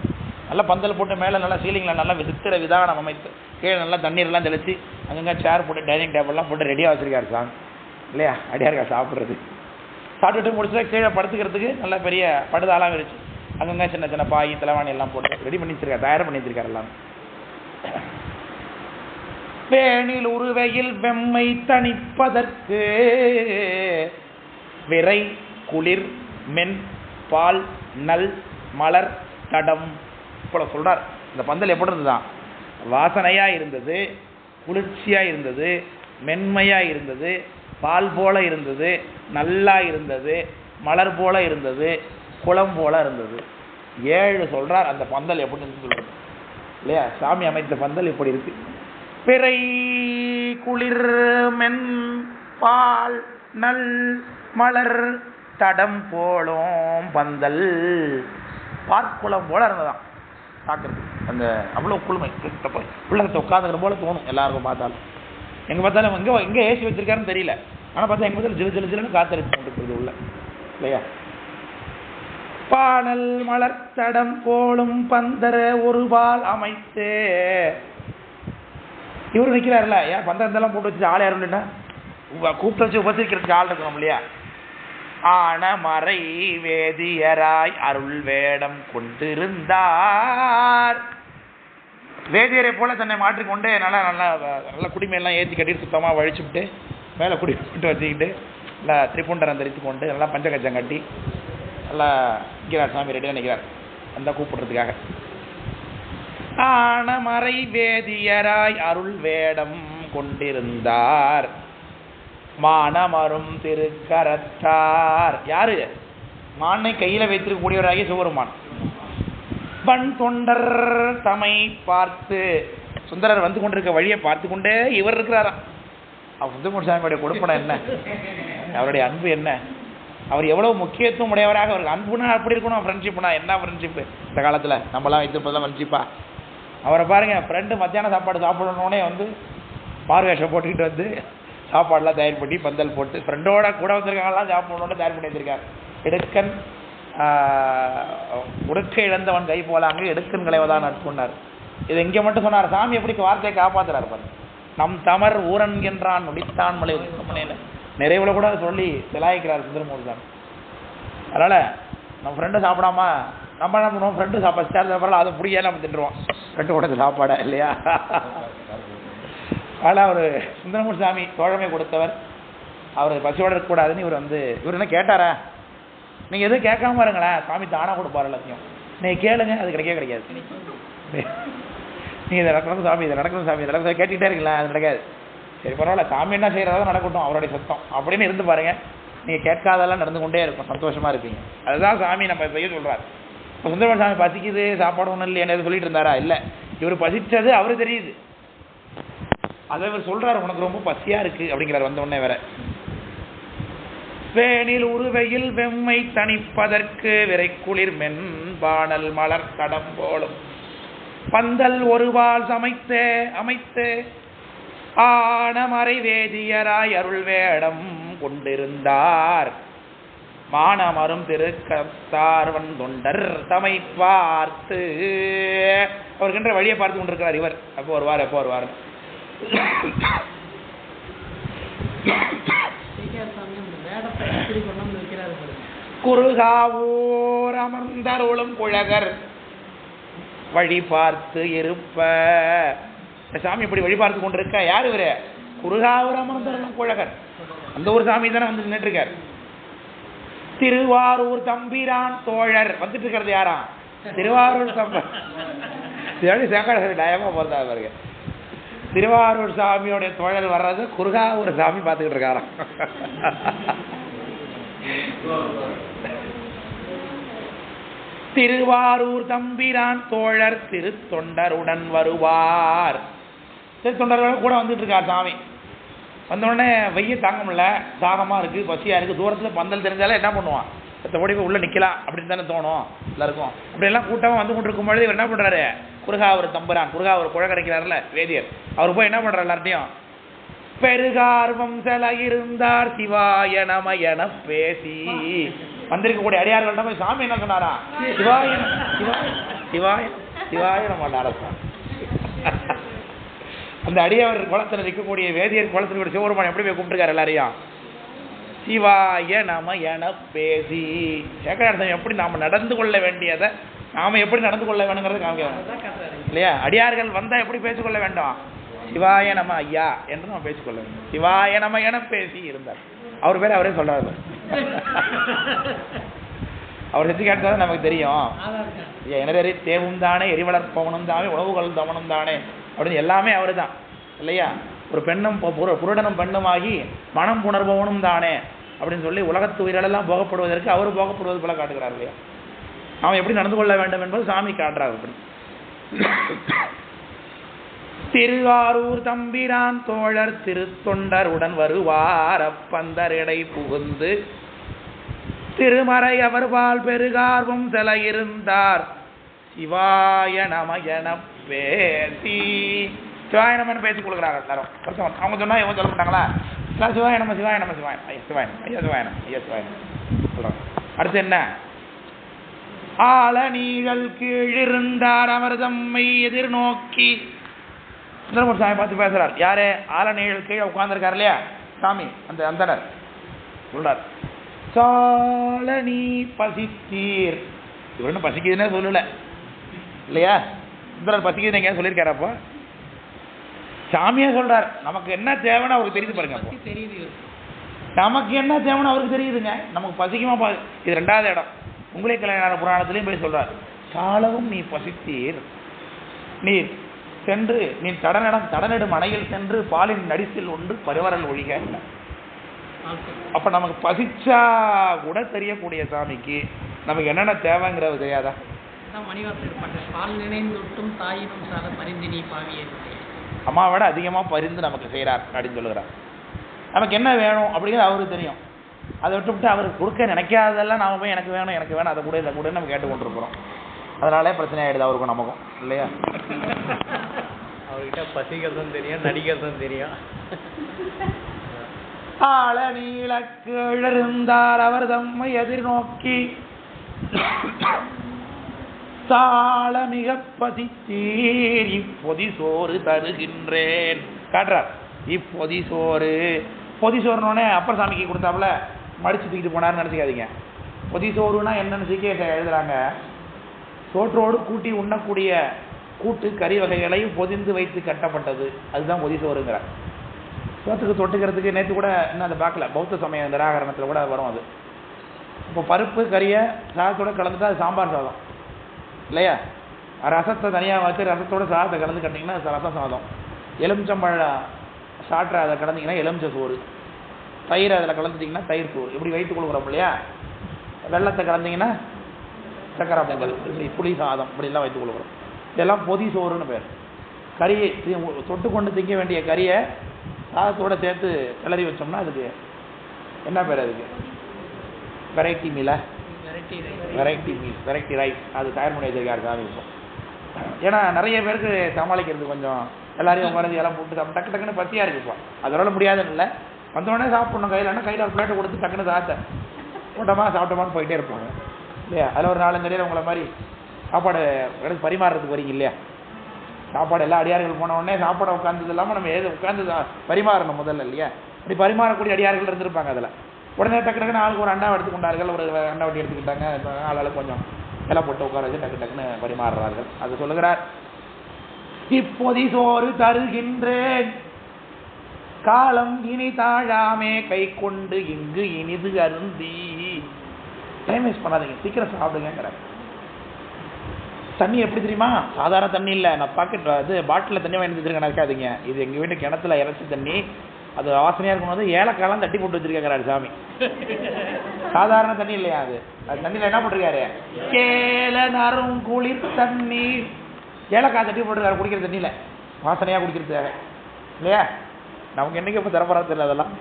நல்லா பந்தல் போட்டு மேலே நல்லா சீலிங்கில் நல்லா விசித்திர விதானம் அமைத்து கீழே நல்லா தண்ணீர்லாம் தெளித்து அங்கங்கே சேர் போட்டு டைனிங் டேபிள்லாம் போட்டு ரெடியாக வச்சுருக்காரு சாமி இல்லையா? அடியாருக்கா சாப்பிட்றது. சாப்பிட்டுட்டு முடிச்சா கீழே படுத்துக்கிறதுக்கு நல்லா பெரிய படுதாலாம் விரிச்சு அங்கங்கே சின்ன சின்ன பாய் தலைவாணி எல்லாம் போட்டு ரெடி பண்ணி வச்சிருக்காரு, தயார் பண்ணி வச்சிருக்காரு எல்லாம். வேணில் உருவையில் வெம்மை தணிப்பதற்கு விரை குளிர் மென் பால் நல் மலர் தடம் போல சொல்றார். இந்த பந்தல் எப்படி இருந்ததுதான்? வாசனையா இருந்தது, குளிர்ச்சியா இருந்தது, மென்மையா இருந்தது, பால் போல இருந்தது, நல்லா இருந்தது, மலர் போல இருந்தது, குளம் போல இருந்தது. 7 சொல்றார். அந்த பந்தல் எப்படி சொல்றது இல்லையா? சாமி அமைத்த பந்தல் இப்படி இருக்கு. பிறை குளிர் மென் பால் நல் மலர் தடம் போலும் பந்தல் பார்க்குளம் போல இருந்ததான் பார்க்கறது. அந்த அவ்வளோ குளுமை உள்ளத்தை உட்காந்துக்கிற போல தோணும் எல்லாருக்கும் பார்த்தாலும். எங்கே பார்த்தாலும் எங்கே ஏசி வச்சிருக்காருன்னு தெரியல, ஆனால் பார்த்தா எங்கே பார்த்தாலும் ஜிலு ஜிலு ஜிலுன்னு காத்தடிச்சு கொண்டிருக்கிறது உள்ள இல்லையா? பானல் மலர்த்தடம் போலும் பந்தர ஒரு பால் அமைத்து. இவரு நிற்கிறாருல்ல, ஏன் பந்தரத்தெல்லாம் போட்டு வச்சு ஆள் யாருன்னா கூப்பிட்டு வச்சு உபசரிக்கிறதுக்கு ஆள் இருக்கணும் இல்லையா? ஆன மறை வேதியராய் அருள் வேடம் கொண்டிருந்தார். வேதியரை போல தன்னை மாற்றிக்கொண்டு நல்லா நல்லா நல்லா குடிமையெல்லாம் ஏற்றி கட்டிட்டு சுத்தமாக வழிச்சுவிட்டு மேலே குடி விட்டு வச்சுக்கிட்டு நல்லா திரிபுண்டரம் தரித்து கொண்டு நல்லா பஞ்சகச்சம் கட்டி நல்லா நிற்கிறார் சாமி. ரெடியாக நிற்கிறார் அந்த கூப்பிடுறதுக்காக. ஆன மறை வேதியராய் அருள் வேடம் கொண்டிருந்தார் மானமரும் திருக்கரத்தார். யாரு? மானை கையில வைத்திருக்கக்கூடியவராகிய சிவபெருமான். வன் தொண்டர் தமை பார்த்து, சுந்தரர் வந்து கொண்டிருக்க வழியை பார்த்து கொண்டே இவர் இருக்கிறாராம். அவர் சுந்தரமூர்த்தி சாமியுடைய கொடுப்பனம் என்ன, அவருடைய அன்பு என்ன, அவர் எவ்வளவு முக்கியத்துவம் உடையவராக. அவருக்கு அன்புனா அப்படி இருக்கணும். ஃப்ரெண்ட்ஷிப்னா என்ன ஃப்ரெண்ட்ஷிப்பு இந்த காலத்தில் நம்மளாம் வைத்திருப்பதான் ஃப்ரெண்ட்ஷிப்பா. அவரை பாருங்க, ஃப்ரெண்டு மத்தியான சாப்பாடு சாப்பிடணுன்னே வந்து மார்வேஷம் போட்டுக்கிட்டு வந்து சாப்பாடெல்லாம் தயார் பண்ணி பந்தல் போட்டு ஃப்ரெண்டோட கூட வந்திருக்காங்கலாம் சாப்பிடணுன்னு தயார் பண்ணி வச்சிருக்காரு. எடுக்கன் உடுக்க இழந்தவன் கை போலாங்க எடுக்கன் களைவதான் நட்புன்னார். இது இங்கே மட்டும் சொன்னார். சாமி எப்படி வார்த்தையை காப்பாற்றுறாரு பாருங்க. நம் தமர் ஊரன்கின்றான் நொடித்தான் மலை உத்தமனையில் நிறைவுல கூட சொல்லி சிலாய்க்கிறார் சுந்தரமூர்த்தி சாமி. அதனால் நம்ம ஃப்ரெண்டு சாப்பிடாம நம்ம என்ன பண்ணுவோம்? ஃப்ரெண்டு சாப்பிட அதை பிடிக்காத நம்ம திட்டுருவோம் ஃப்ரெண்டு கூட சாப்பாடை இல்லையா? ஆனால் அவர் சுந்தரமூர்த்தி சாமி தோழமை கொடுத்தவர். அவர் பசியோடு இருக்கக்கூடாதுன்னு இவர் வந்து இவர் என்ன கேட்டாரா? நீங்கள் எதுவும் கேட்காம இருங்களேன், சாமி தானாக கொடுப்பார் எல்லாத்தையும். நீங்கள் கேளுங்க, அது கிடைக்கவே கிடைக்காது. நீங்கள் இதை நடக்கணும் சாமி, இதை நடக்கணும் சாமி, இதை நடக்க கேட்டுக்கிட்டே இருக்கலாம், அது நடக்காது. சரி பரவாயில்ல, சாமி என்ன செய்கிறதா நடக்கட்டும், அவருடைய சத்தம் அப்படின்னு இருந்து பாருங்க. நீங்கள் கேட்காதெல்லாம் நடந்து கொண்டே இருக்கும், சந்தோஷமாக இருப்பீங்க. அதுதான் சாமி நம்ம செய்ய சொல்கிறார். இப்போ சுந்தரமூர்த்தி சாமி பசிக்குது சாப்பாடு ஒன்றும் இல்லை என்ன சொல்லிட்டு இருந்தாரா? இல்லை, இவர் பசிச்சது அவரு தெரியுது. அதை இவர் சொல்றாரு, உனக்கு ரொம்ப பசியா இருக்கு அப்படிங்கிறார். வந்த உடனே வேற வேனில் உருவையில் வெம்மை தணிப்பதற்கு விரை குளிர் மென்பானல் மலர் தடம் போலும் பந்தல் ஒருவாள் அமைத்து ஆனமறை வேதியராய் அருள் வேடம் கொண்டிருந்தார் மானமரும் திருக்கத்தார் வன் தொண்டர் தமை பார்த்து. அவர்கின்ற வழியை பார்த்து கொண்டிருக்கிறார் இவர். எப்போ வருவார் குறுகாவூர் அமர்ந்தருளும் குழகர் வழி பார்த்து இருப்ப. சாமி இப்படி வழி பார்த்து கொண்டிருக்க யார் இவரு? குறுகாவூர் அமர்ந்தருளும் குழகர். அந்த ஒரு சாமி தானே வந்து நின்றுட்டு இருக்கார். திருவாரூர் தம்பிரான் தோழர் வந்துட்டு இருக்கிறது யாரா? திருவாரூர் தம்பி சேங்கடா டயமா போறதா பாருங்க. திருவாரூர் சாமியோடைய தோழர் வர்றது குருகாவூர் சாமி பார்த்துக்கிட்டு இருக்காராம். திருவாரூர் தம்பிரான் தோழர் திருத்தொண்டருடன் வருவார். திருத்தொண்டர்கள் கூட வந்துட்டு இருக்கார் சாமி. வந்தோடனே வெய்ய தாங்க முடியல, தாகமாக இருக்குது, பசியாக இருக்குது. தூரத்தில் பந்தல் தெரிஞ்சாலே என்ன பண்ணுவான், ஓடி போய் உள்ளே நிற்கலாம் அப்படின்னு தானே தோணும் எல்லாருக்கும். அப்படியெல்லாம் கூட்டமாக வந்து கொண்டு இருக்கும் பொழுது இவர் என்ன பண்ணுறாரு, குருகாவூர் தம்புரான், குருகாவூர் குழ கிடைக்கிறார்ல வேதியர், அவர் போய் என்ன பண்ணுறாரு எல்லார்ட்டையும் பெருகார்வம் செல இருந்தார் சிவாய நம என பேசி வந்திருக்கக்கூடிய அடியார்கள்ட்ட போய் சாமி என்ன சொன்னாரா, சிவாய சிவாய சிவாய நம்ம அரசாங்க. அந்த அடியவர் குளத்தில் இருக்கக்கூடிய வேதியர் குளத்தில் சிவபெருமான் எப்படி போய் கூப்பிட்டுருக்காரு எல்லாரையும், சிவாய நம என பேசி. சேக்கரார்த்தம் எப்படி நாம் நடந்து கொள்ள வேண்டியதை நாம் எப்படி நடந்து கொள்ள வேணுங்கிறது காமிக்க இல்லையா. அடியார்கள் வந்தால் எப்படி பேசிக்கொள்ள வேண்டும், சிவாய நம ஐயா என்று நம்ம பேசிக்கொள்ள வேண்டும். சிவாய நம என பேசி இருந்தார். அவர் பேர் அவரே சொல்றாரு. அவர் செஞ்சு கேட்டதான் நமக்கு தெரியும். எனவே தேவும் தானே, எரிவளர்ப்பவனும் தானே, உணவுகள் தவனும் தானே அப்படின்னு எல்லாமே அவரு தான் இல்லையா. ஒரு பெண்ணும் புருடனும் பெண்ணுமாகி மனம் புணர்பவனும் தானே அப்படின்னு சொல்லி உலகத்து உயிரெல்லாம் போகப்படுவதற்கு அவர் போகப்படுவது போல காட்டுகிறார் இல்லையா. அவன் எப்படி நடந்து கொள்ள வேண்டும் என்பது சாமி காட்டுறார். அப்படி திருவாரூர் தம்பிரான் தோழர் திருத்தொண்டருடன் வருவார் அப்பந்தரிடை புகுந்து திருமறை அவர்பால் பெருகார்வம் செல இருந்தார் சிவாய நம என பேசி. சிவாய நமன்னு பேசிக் கொடுக்குறாங்க எல்லாரும். அவங்க சொன்னா இவங்க சொல்ல மாட்டாங்களா, சிவாய நம்ம சிவாய நம்ம சிவாய ஐயா சிவாய ஐயா சிவாயனம் ஐயா சிவாயனம் சொல்றாங்க. அடுத்து என்ன, ஆல நீழல் கீழிருந்தார் அவர் தம்மை எதிர்நோக்கி. சுந்தரமூர்த்தி சாமி பார்த்து பேசுறார். யாரு, ஆல நீழல் கீழே உட்கார்ந்துருக்காரு இல்லையா சாமி, அந்த அந்தனர் சொல்றார், சால நீ பசித்தீர். இவர் ஒன்றும் பசிக்குதுன்னே சொல்லல இல்லையா, சுந்தரர் பசிக்குதுன்னு எங்கேயாவது சொல்லியிருக்காரு. அப்போ சாமியா சொல்றார், நமக்கு என்ன தேவைன்னு அவருக்கு தெரியுது பாருங்க. அப்போ நமக்கு என்ன தேவைன்னு அவருக்கு தெரியுதுங்க. நமக்கு பசிக்குமா, இது ரெண்டாவது இடம். உங்களே கல்யாண புராணத்திலையும் போய் சொல்றார், சாலவும் நீ பசித்தீர், நீ சென்று நீ தடநெடும் அணையில் சென்று பாலின் நடிசில் ஒன்று பரிவரல் ஒழிக. அப்ப நமக்கு பசிச்சா கூட தெரியக்கூடிய சாமிக்கு நமக்கு என்னென்ன தேவைங்கிறது தெரியாதா. அம்மாவோட அதிகமா பரிந்து நமக்கு செய்யறார் அப்படின்னு சொல்லுகிறார். நமக்கு என்ன வேணும் அப்படிங்கிறது அவருக்கு தெரியும். அதை விட்டு அவருக்கு கொடுக்க நினைக்காததெல்லாம் நாம போய் எனக்கு வேணும் எனக்கு வேணும் அதை கூட இதை கூட நம்ம கேட்டுக்கொண்டிருக்கிறோம். அதனாலே பிரச்சனை ஆயிடுது அவருக்கும் நமக்கும் இல்லையா. அவர்கிட்ட பசிக்கிறதும் தெரியும், நடிக்கிறதும் தெரியும். ஆள நீளக்கிழந்தார் அவர் தம்மை எதிர்நோக்கி சால மிக பசித்தீர் இப்பொதி சோறு தருகின்றேன் காட்டுறார். இப்பொதி சோறு, பொதி சோறுனோடனே அப்பர் சாமிக்கு கொடுத்தாப்புல மடிச்சு தூக்கிட்டு போனார்னு நினைச்சுக்காதீங்க. பொதி சோறுனா என்னன்னு சீக்கிரம் எழுதுறாங்க, சோற்றோடு கூட்டி உண்ணக்கூடிய கூட்டு கறி வகைகளையும் பொதிந்து வைத்து கட்டப்பட்டது, அதுதான் பொதி சோறுங்கிறார். சோத்துக்கு தொட்டுக்கிறதுக்கு நேற்று கூட இன்னும் அந்த பேக்கில் பௌத்த சமய நிராகரணத்தில் கூட வரும் அது. இப்போ பருப்பு கறியை சாதத்தோடு கலந்துட்டா அது சாம்பார் சாதம் இல்லையா. ரசத்தை தனியாக வச்சு ரசத்தோட சாதத்தை கலந்து கட்டிங்கன்னா ரசம் சாதம். எலுமிச்சம்பழ சாற்றை அதை கலந்திங்கன்னா எலுமிச்சை சோறு, தயிர் அதில் கலந்துட்டிங்கன்னா தயிர் சோறு. இப்படி வைத்து கொடுக்குறோம் இல்லையா. வெள்ளத்தை கலந்திங்கன்னா சக்கரை பொங்கல், இப்படி புளி சாதம் இப்படிலாம் வைத்து கொடுக்குறோம். இதெல்லாம் பொதி சோறுன்னு பேர். கறியை தொட்டு கொண்டு திங்க வேண்டிய கறியை சாதத்தோடு சேர்த்து கிளறி வச்சோம்னா அதுக்கு என்ன பேர், அதுக்கு வெரைட்டி மீலா, வெரைட்டி மீல், வெரைட்டி ரைஸ். அது தயார் பண்ணி வச்சிருக்காரு சாமி. இப்போ ஏன்னா நிறைய பேருக்கு சமாளிக்கிறது கொஞ்சம் எல்லாரையும் உட்காந்து எல்லாம் போட்டு டக்கு டக்குன்னு பசியாக இருக்குது. இப்போ அதோட முடியாதுன்னு இல்லை, வந்தோடனே சாப்பிட்ணும். கையில் ஒரு பிளேட்டை கொடுத்து டக்குன்னு சாத்த கூட்டமாக சாப்பிட்டோமான்னு போயிட்டே இருப்பாங்க இல்லையா. அதில் ஒரு 4 அடியில் உங்களை மாதிரி சாப்பாடு பரிமாறுறதுக்கு வரீங்க இல்லையா. சாப்பாடு எல்லா அடியார்கள் போன உடனே சாப்பாடை உட்காந்தது இல்லாமல் நம்ம எது உட்காந்து பரிமாறணும் முதல்ல இல்லையா. இப்படி பரிமாறக்கூடிய அடியார்கள் இருந்திருப்பாங்க. அதில் உடனே டக்கு டக்குன்னு ஆளுக்கு ஒரு அண்டா எடுத்து கொண்டார்கள், ஒரு அண்டா வட்டி எடுத்துக்கிட்டாங்க. ஆளாளுக்கு கொஞ்சம் எல்லாம் போட்டு உட்கார வச்சு டக்கு டக்குன்னு பரிமாறுறார்கள். அது சொல்லுகிறார், இப்பொதி சோறு தருகின்றேன் காலம் இனி தாழாமே கை கொண்டு இங்கு இனிது அருந்தி. டைம் வேஸ்ட் பண்ணாதீங்க, சீக்கிரம் சாப்பிடுங்கிறார். தண்ணி எப்படி தெரியுமா? சாதாரண தண்ணி இல்லை, நான் பாக்கெட் இது பாட்டிலில் தண்ணி வாங்கி வச்சுருக்கேன், நினைக்காதீங்க. இது எங்கள் வீட்டு கிணத்துல இறச்சி தண்ணி, அது வாசனையாக இருக்கும்போது ஏலக்காயெல்லாம் தட்டி போட்டு வச்சிருக்காரு சாமி. சாதாரண தண்ணி இல்லையா அது? அது தண்ணியில் என்ன போட்டிருக்காரு? கேல நரும் குளிர் தண்ணீர், ஏலக்காய் தட்டி போட்டிருக்காரு குடிக்கிற தண்ணியில், வாசனையாக குடிக்கிறதுக்காக இல்லையா? நமக்கு என்னைக்கு இப்போ தரப்படாது தெரியல அதெல்லாம்.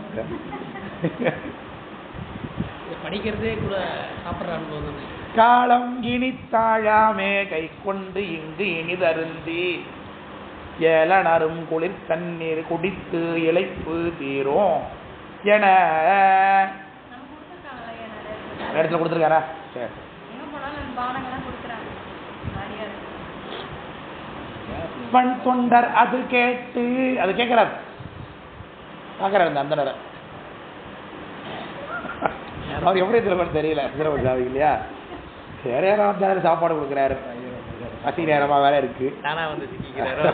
படிக்கிறதே கூட சாப்பிட்ற அனுபவம் தானே. காலம் இனித்தாழாமே கை கொண்டு இங்கு இனிதருந்தி ஏலனரும் குளிர் தண்ணீர் குடித்து இளைப்பு தீரும் என இடத்துல கொடுத்துருக்காரா? சரி, பண் தொண்டர் அது கேட்டு, அது கேட்கிறார் பார்க்கறாரு அந்த நேரம். அவர் எப்படி திரும்ப தெரியல திரும்ப இல்லையா? வேற யாரும் வந்தாரு, சாப்பாடு கொடுக்குறாரு, பசி நேரமா வேற இருக்கு, தானா வந்து சிக்கிக்கிறாரோ.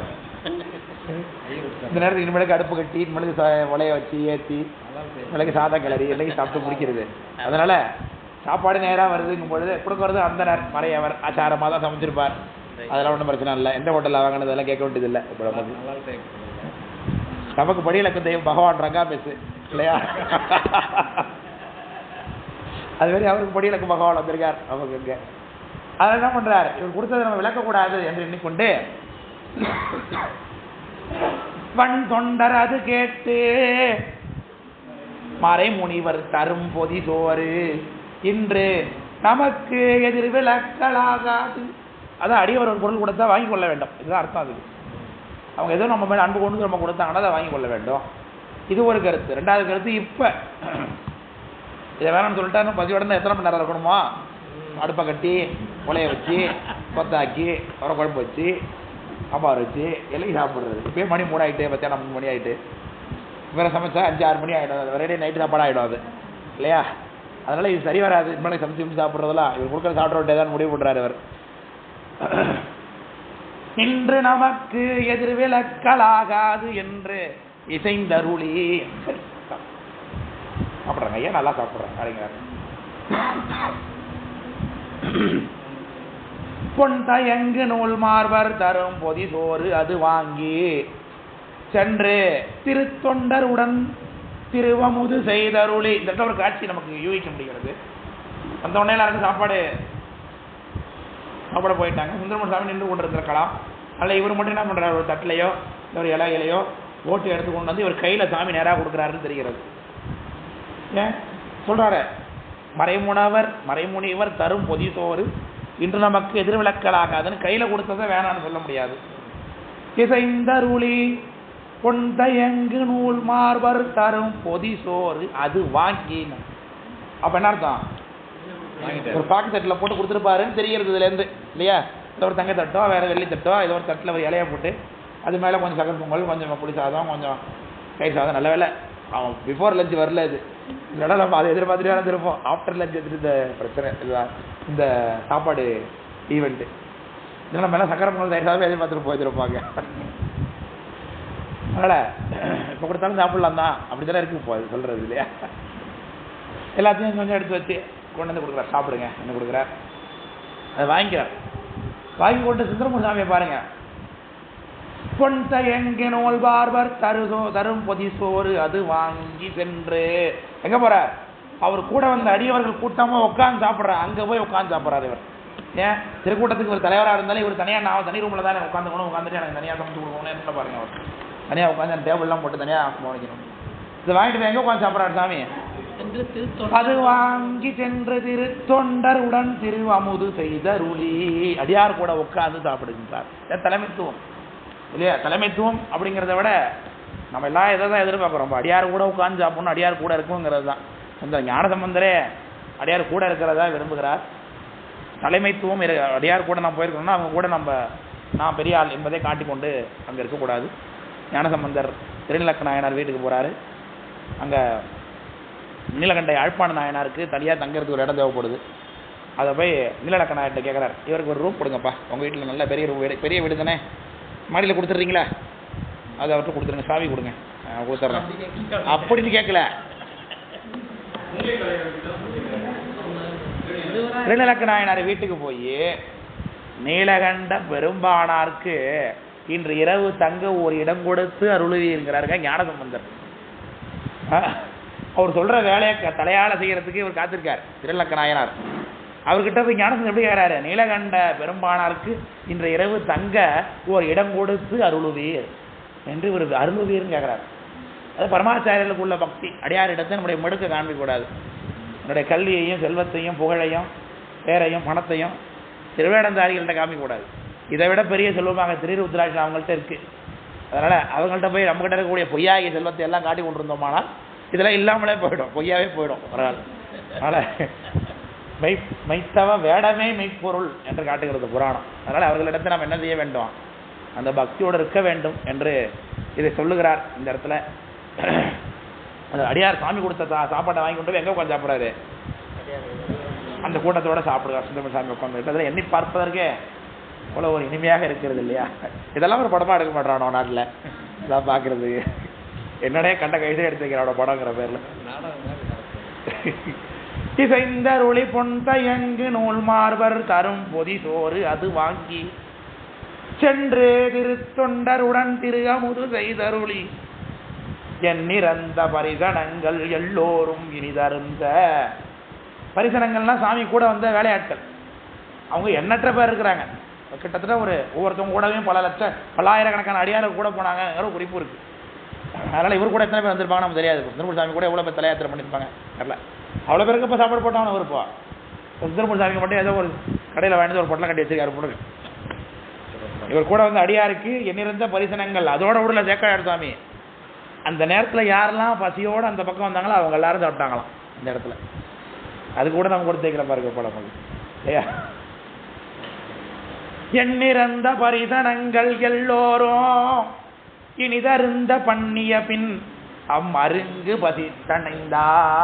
இந்த நேரத்துக்கு இனிமேலுக்கு அடுப்பு கட்டி இனிமேலுக்கு உலைய வச்சு ஏற்றி இன்றைக்கு சாதம் கிளறி இன்றைக்கு சாப்பிட்டு முடிக்கிறது. அதனால சாப்பாடு நேராக வருதுங்கும் பொழுது கொடுக்கறது அந்த நேரம் மறையவர் ஆச்சாரமாக தான் சமைச்சிருப்பார். அதெல்லாம் ஒன்றும் பிரச்சனை இல்லை. எந்த ஹோட்டலில் வாங்கினதெல்லாம் கேட்க வேண்டியதில்லை. இப்போ நமக்கு படியிலக்கு தெய்வம் பகவான் ரங்கா பேசு இல்லையா? அது மாதிரி அவருக்கு படியிலக்கு பகவான் வந்திருக்கார் நமக்கு இங்கே. அதை என்ன பண்றார்? இவர் கொடுத்ததை நம்ம விளக்கக்கூடாது என்று எண்ணிக்கொண்டு பண் தொண்டர் அது கேட்டு மறைமுனிவர் தரும் பொதி சோறு இன்று நமக்கு எதிர் விளக்கலாகாது. அதான் அடியவர் ஒரு பொருள் கொடுத்தா வாங்கி கொள்ள வேண்டும், இதுதான் அர்த்தம். அதுக்கு அவங்க ஏதோ நம்ம மேலே அன்பு கொண்டு நம்ம கொடுத்தாங்கன்னா அதை வாங்கி கொள்ள வேண்டும். இது ஒரு கருத்து. ரெண்டாவது கருத்து, இப்போ இதை வேணாம்னு சொல்லிட்டா இன்னும் பசி உடனே எத்தனை மணி நேரம் இருக்கணுமா? அடுப்பை கட்டி உலைய வச்சு கொத்தாக்கி வர குழம்பு வச்சு சாம்பார் வச்சு எல்லாம் சாப்பிட்றது. இப்போயே மணி 3 ஆகிட்டு, மத்தியானம் 3 மணி ஆகிட்டு, வேறு சமைச்சா 5-6 மணி ஆகிடும். அது ரெடி நைட்டு சாப்பாடு ஆகிடும் அது இல்லையா? அதனால் இது சரி வராது. இனிமேல் சமைச்சு சாப்பிட்றதெல்லாம் இவர் கொடுக்குற சாப்பிட வேண்டியதான் முடிவு பண்ணுறாரு இவர். இன்று நமக்கு எதிர் விளக்கலாகாது என்று இசைந்தருளி சாப்பிட்றாங்க. ஐயா நல்லா சாப்பிட்றாங்க அப்படிங்கிறார். பொன் தயங்கு நூல் மார்பர் தரும் பொதி சோறு அது வாங்கி சென்று திருத்தொண்டருடன் திருவமுது செய்தருளி. இந்த ஒரு காட்சி நமக்கு யூகிக்க முடிகிறது. அந்த உடனே எல்லாருக்கும் சாப்பாடு போயிட்டாங்க. சுந்தரமூர்த்தி சாமி நின்று கொண்டு இருந்திருக்கலாம். அதில் இவர் மட்டும் என்ன பண்ணுறாரு? ஒரு தட்டிலையோ ஒரு இலையிலையோ ஓட்டு எடுத்து கொண்டு வந்து இவர் கையில் சாமி நேராக கொடுக்குறாருன்னு தெரிகிறது. ஏன் சொல்கிறாரு? மறைமுனிவர் தரும் பொதி சோறு இன்று நமக்கு எதிர்விளக்கலாகாதுன்னு கையில் கொடுத்ததை வேணான்னு சொல்ல முடியாது. இசைந்தருளி பொன் தயங்கு நூல் மார்பர் தரும் பொதி சோறு அது வாங்கின. அப்போ என்ன அர்த்தம்? ஒரு பாக்கு தட்டில் போட்டு கொடுத்துருப்பாருன்னு தெரிகிறது இதுலேருந்து இல்லையா? இல்லை ஒரு தங்க தட்டோ வேறு வெள்ளி தட்டோ ஏதோ ஒரு தட்டில் ஒரு இலையை போட்டு அது மேலே கொஞ்சம் சக்கரை பொங்கல், கொஞ்சம் புளி சாதம், கொஞ்சம் தயிர் சாதம். நல்ல வேலை அவன் பிஃபோர் லஞ்ச் வரல. இது இல்லைனா நம்ம அதை எதிர்பார்த்துட்டு இருந்திருப்போம். ஆஃப்டர் லஞ்ச் எடுத்துட்டு இந்த பிரச்சனை இல்லை, இந்த சாப்பாடு ஈவெண்ட்டு இல்லை நம்ம எல்லாம் சக்கரை பொங்கல் தயிர் சாதம் எதிர்பார்த்துட்டு போயிருப்பாங்க. அதனால் இப்போ கொடுத்தாலும் சாப்பிட்லாம் தான், அப்படி தானே இருக்கு இப்போ அது சொல்கிறது இல்லையா? எல்லாத்தையும் கொஞ்சம் எடுத்து வச்சு கொண்டு வந்து கொடுக்குறார். சாப்பிடுங்க என்ன கொடுக்குறார், அதை வாங்கிக்கிறார். வாங்கி கொண்டு சுந்தரமூர்த்தி சாமியை பாருங்க. பொன் தயங்கு நூல் பார்பர் தரும் பொதி சோறு அது வாங்கி சென்று எங்க போறார்? அவர் கூட வந்த அடியவர்கள் கூட்டமா உட்காந்து சாப்பிட்றாரு. அங்கே போய் உட்காந்து சாப்பிட்றாரு இவர். ஏன்? திருக்கூட்டத்துக்கு ஒரு தலைவராக இருந்தாலும் இவர் தனியாக நான் தனி ரூமில் தானே உட்காந்துக்கணும், உட்காந்துட்டு எனக்கு தனியாக சமைச்சு கொடுக்கணும் என்ன பாருங்க. அவர் தனியாக உட்காந்து அந்த டேபிள்லாம் போட்டு தனியாக கவனிக்கணும். இதை வாங்கிட்டு எங்கே உட்காந்து சாப்பிட்றாரு சாமி? அது வாங்கி சென்று திருத்தொண்டருடன் திருவமுது செய்தருளி. அடியார் கூட உட்காந்து சாப்பிடுகின்றார். தலைமைத்துவம் இல்லையா? தலைமைத்துவம் அப்படிங்கிறத விட நம்ம எல்லாம் எதை தான் எதிர்பார்க்குறோம்? அடியார் கூட உட்காந்து சாப்பிடணும், அடியார் கூட இருக்குங்கிறது தான். இந்த ஞானசம்பந்தரே அடியார் கூட இருக்கிறதா விரும்புகிறார். தலைமைத்துவம் அடியார் கூட நான் போயிருக்கணும்னா அவங்க கூட நான் பெரிய ஆள் என்பதை காட்டிக்கொண்டு அங்கே இருக்கக்கூடாது. ஞானசம்பந்தர் திருநிலக்க நாயனார் வீட்டுக்கு போகிறாரு. அங்கே நீலகண்ட யாழ்ப்பாண நாயனாருக்கு தனியாக தங்கிறதுக்கு ஒரு இடம் தேவைப்படுது. அதை போய் நீலலக்க நாயர்கிட்ட கேட்குறாரு, இவருக்கு ஒரு ரூம் கொடுங்கப்பா, உங்கள் வீட்டில் நல்ல பெரிய வீடு, பெரிய வீடு தானே, மாடியில் கொடுத்துட்றீங்களா? அதை அவர்கிட்ட கொடுத்துருங்க, சாவி கொடுங்க, கொடுத்துட்றேன் அப்படின்னு கேட்கல. திருநிலக்க நாயனார் வீட்டுக்கு போய் நீலகண்ட பெரும்பானார்க்கு இன்று இரவு தங்க ஒரு இடம் கொடுத்து அருளுவீங்கிறாருங்க ஞானசம்பந்தர். அவர் சொல்ற வேலையை தலையால செய்யறதுக்கு இவர் காத்திருக்கார் திருநக்க நாயனார். அவர்கிட்ட போய் ஞானசம்பந்தர் எப்படி கேட்கிறாரு, நீலகண்ட பெரும்பானார்க்கு இன்று இரவு தங்க ஒரு இடம் கொடுத்து அருளுவீர் என்று இவர் அருளுவீர்னு கேட்கிறார். அது பரமாச்சாரியர்களுக்கு உள்ள பக்தி. அடியாரிடத்தை நம்முடைய மெடுக்க காண்பிக்க கூடாது. என்னுடைய கல்வியையும் செல்வத்தையும் புகழையும் பேரையும் பணத்தையும் திருவேடந்தாரிகள்கிட்ட காமிக்க கூடாது. இதை விட பெரிய செல்வமாக திருருத்ராட்சம் அவங்கள்ட்ட இருக்கு. அதனால அவங்கள்ட்ட போய் நம்மகிட்ட இருக்கக்கூடிய பொய்யாகிய செல்வத்தை எல்லாம் காட்டி கொண்டிருந்தோமானால் இதெல்லாம் இல்லாமலே போயிடும், பொய்யாவே போயிடும். அதனால மெய்த்தவ வேடமே மெய்ப்பொருள் என்று காட்டுகிறது புராணம். அதனால அவர்களிடத்தை நாம் என்ன செய்ய வேண்டும், அந்த பக்தியோடு இருக்க வேண்டும் என்று இதை சொல்லுகிறார் இந்த இடத்துல. அந்த அடியார் சாமி கொடுத்த சாப்பாட்டை வாங்கி கொண்டு போய் எங்கே உட்காந்து சாப்பிடாரு, அந்த கூட்டத்தோட சாப்பிடுவார். சுந்தரமூர்த்தி சாமி உட்காந்து அதில் எண்ணி பார்ப்பதற்கே அவ்வளோ ஒரு இனிமையாக இருக்கிறது இல்லையா. இதெல்லாம் ஒரு படமாக எடுக்க மாட்டானோ நாட்டில், இதான் பார்க்கறது என்னடே கண்ட கைதே எடுத்து வைக்கிறானோட படங்கிற பேரில். இசைந்தருளி பொன் தயங்கு நூல் மார்பர் தரும் பொதி சோறு அது வாங்கி சென்று திருத்தொண்டருடன் திரு அமுது செய்தருளி எண்ணிறந்த பரிசனங்கள் எல்லோரும் இனிதருந்த. பரிசனங்கள்லாம் சாமி கூட வந்த வேலையாட்கள், அவங்க எண்ணற்ற பேர் இருக்கிறாங்க. கிட்டத்தட்ட ஒவ்வொருத்தவங்க கூடவே பல்லாயிரக்கணக்கான அடியார்கள் கூட போனாங்கிற ஒரு குறிப்பு இருக்கு. அதனால இவர் கூட எத்தனை பேர் வந்திருப்பாங்க நமக்கு தெரியாது. சுந்தரமூர்த்தி சாமி கூட எவ்வளோ பேர் தலையாத்திரை பண்ணியிருப்பாங்க தெரியல. அவ்வளோ பேருக்கு இப்போ சாப்பாடு போட்டாலும் இருப்பா. சுந்தரமூர்த்தி சாமிக்கு மட்டும் ஏதோ ஒரு கடையில் வாங்கிட்டு ஒரு பொட்டலம் கட்டி வச்சிருக்காரு பொண்ணு. இவர் கூட வந்து அடியாருக்கு எண்ணிருந்த பரிசனங்கள் அதோட விடல சேக்காடு சாமி. அந்த நேரத்தில் யாரெல்லாம் பசியோடு அந்த பக்கம் வந்தாங்களோ அவங்க எல்லாரும் சாப்பிட்டாங்களாம் இந்த இடத்துல. அது கூட நம்ம கொடுத்து வைக்கிற பாருங்க படம் இல்லையா. எண்ணிறந்த பரிசனங்கள் எல்லோரும் இனிதருந்த பண்ணிய பின் அம்மருங்கு பதித்தணைந்தார்.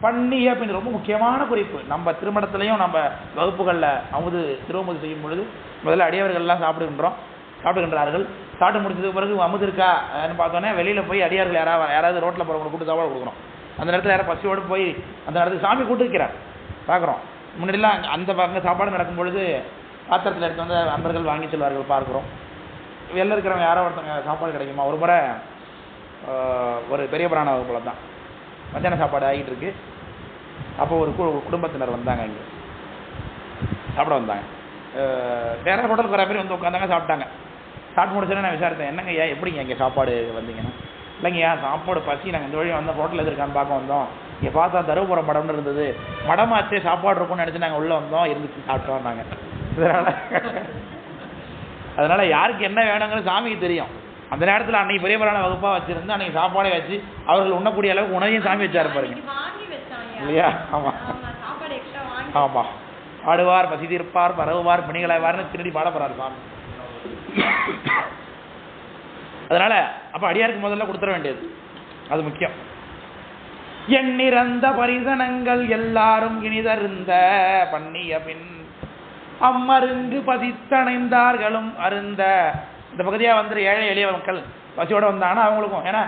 பண்ணிய பின் ரொம்ப முக்கியமான குறிப்பு. நம்ம திருமணத்திலையும் நம்ம வகுப்புகளில் அமுது திருவமுது செய்யும் பொழுது முதல்ல அடியவர்கள்லாம் சாப்பிடுகின்றார்கள். சாப்பிட்டு முடிச்சதுக்கு பிறகு அமுது இருக்கா பார்த்தோன்னே வெளியில் போய் அடியார்கள் யாராவது ரோட்டில் போகிறவங்களை கூட்டு சாப்பாடு கொடுக்கணும். அந்த நேரத்தில் யாராவது பசியோடு போய் அந்த நேரத்துக்கு சாமி கூட்டு வைக்கிறார் பார்க்குறோம். முன்னாடிலாம் அந்த அங்கே சாப்பாடு நடக்கும் பொழுது பாத்திரத்தில் எடுத்து வந்து அன்பர்கள் வாங்கி செல்வார்கள் பார்க்குறோம். வெளில இருக்கிறவங்க யாரோ ஒருத்தவங்க சாப்பாடு கிடைக்குமா. ஒரு முறை ஒரு பெரிய புராண வகுப்புல தான் மத்தியான சாப்பாடு ஆகிட்டு இருக்கு. அப்போ ஒரு குடும்பத்தினர் வந்தாங்க, இங்கே சாப்பிட வந்தாங்க. வேற ஹோட்டலுக்கு வர பேர் வந்து உட்காந்தாங்க, சாப்பிட்டாங்க. சாப்பிட்டு முடிச்சோன்னே நான் விசாரித்தேன், என்னங்க ஐயா எப்படிங்க இங்கே சாப்பாடு வந்தீங்கன்னா, இல்லைங்கய்யா சாப்பாடு பசி நாங்கள் இந்த வழி வந்தால் ஹோட்டலில் எதிர்க்கான்னு பார்க்க வந்தோம். இங்கே பார்த்தா தருமபுரம் மடம்னு இருந்தது, மடமாச்சே சாப்பாடு இருக்கும்னு நினச்சி நாங்கள் உள்ளே வந்தோம், இருந்துச்சு சாப்பிட்டோம் நாங்கள். அதனால யாருக்கு என்ன வேணுங்கிறது சாமிக்கு தெரியும். அந்த நேரத்தில் அன்னைக்கு பெரிய புராண வகுப்பாக வச்சிருந்து அன்னைக்கு சாப்பாடே வச்சு அவர்கள் உண்ணக்கூடிய அளவுக்கு உணவையும் சாமி வச்சாரு பாருங்க இல்லையா. ஆமாம் ஆமாம். ஆடுவார் பசி தீர்ப்பார் பரவுவார் பணிகளாவார்னு திருடி பாடப்படுறாரு சாமி. அதனால அப்ப அடியாருக்கு முதல்ல கொடுத்துட வேண்டியது அது முக்கியம். எண்ணிறந்த பரிசனங்கள் எல்லாரும் இனிதருந்த பண்ணிய பின் அம்மருங்கு பதித்தணைந்தார்களும் அருந்த. இந்த பகுதியாக வந்து ஏழை எளிய மக்கள் பசியோடு வந்தாங்கன்னா அவங்களுக்கும், ஏன்னா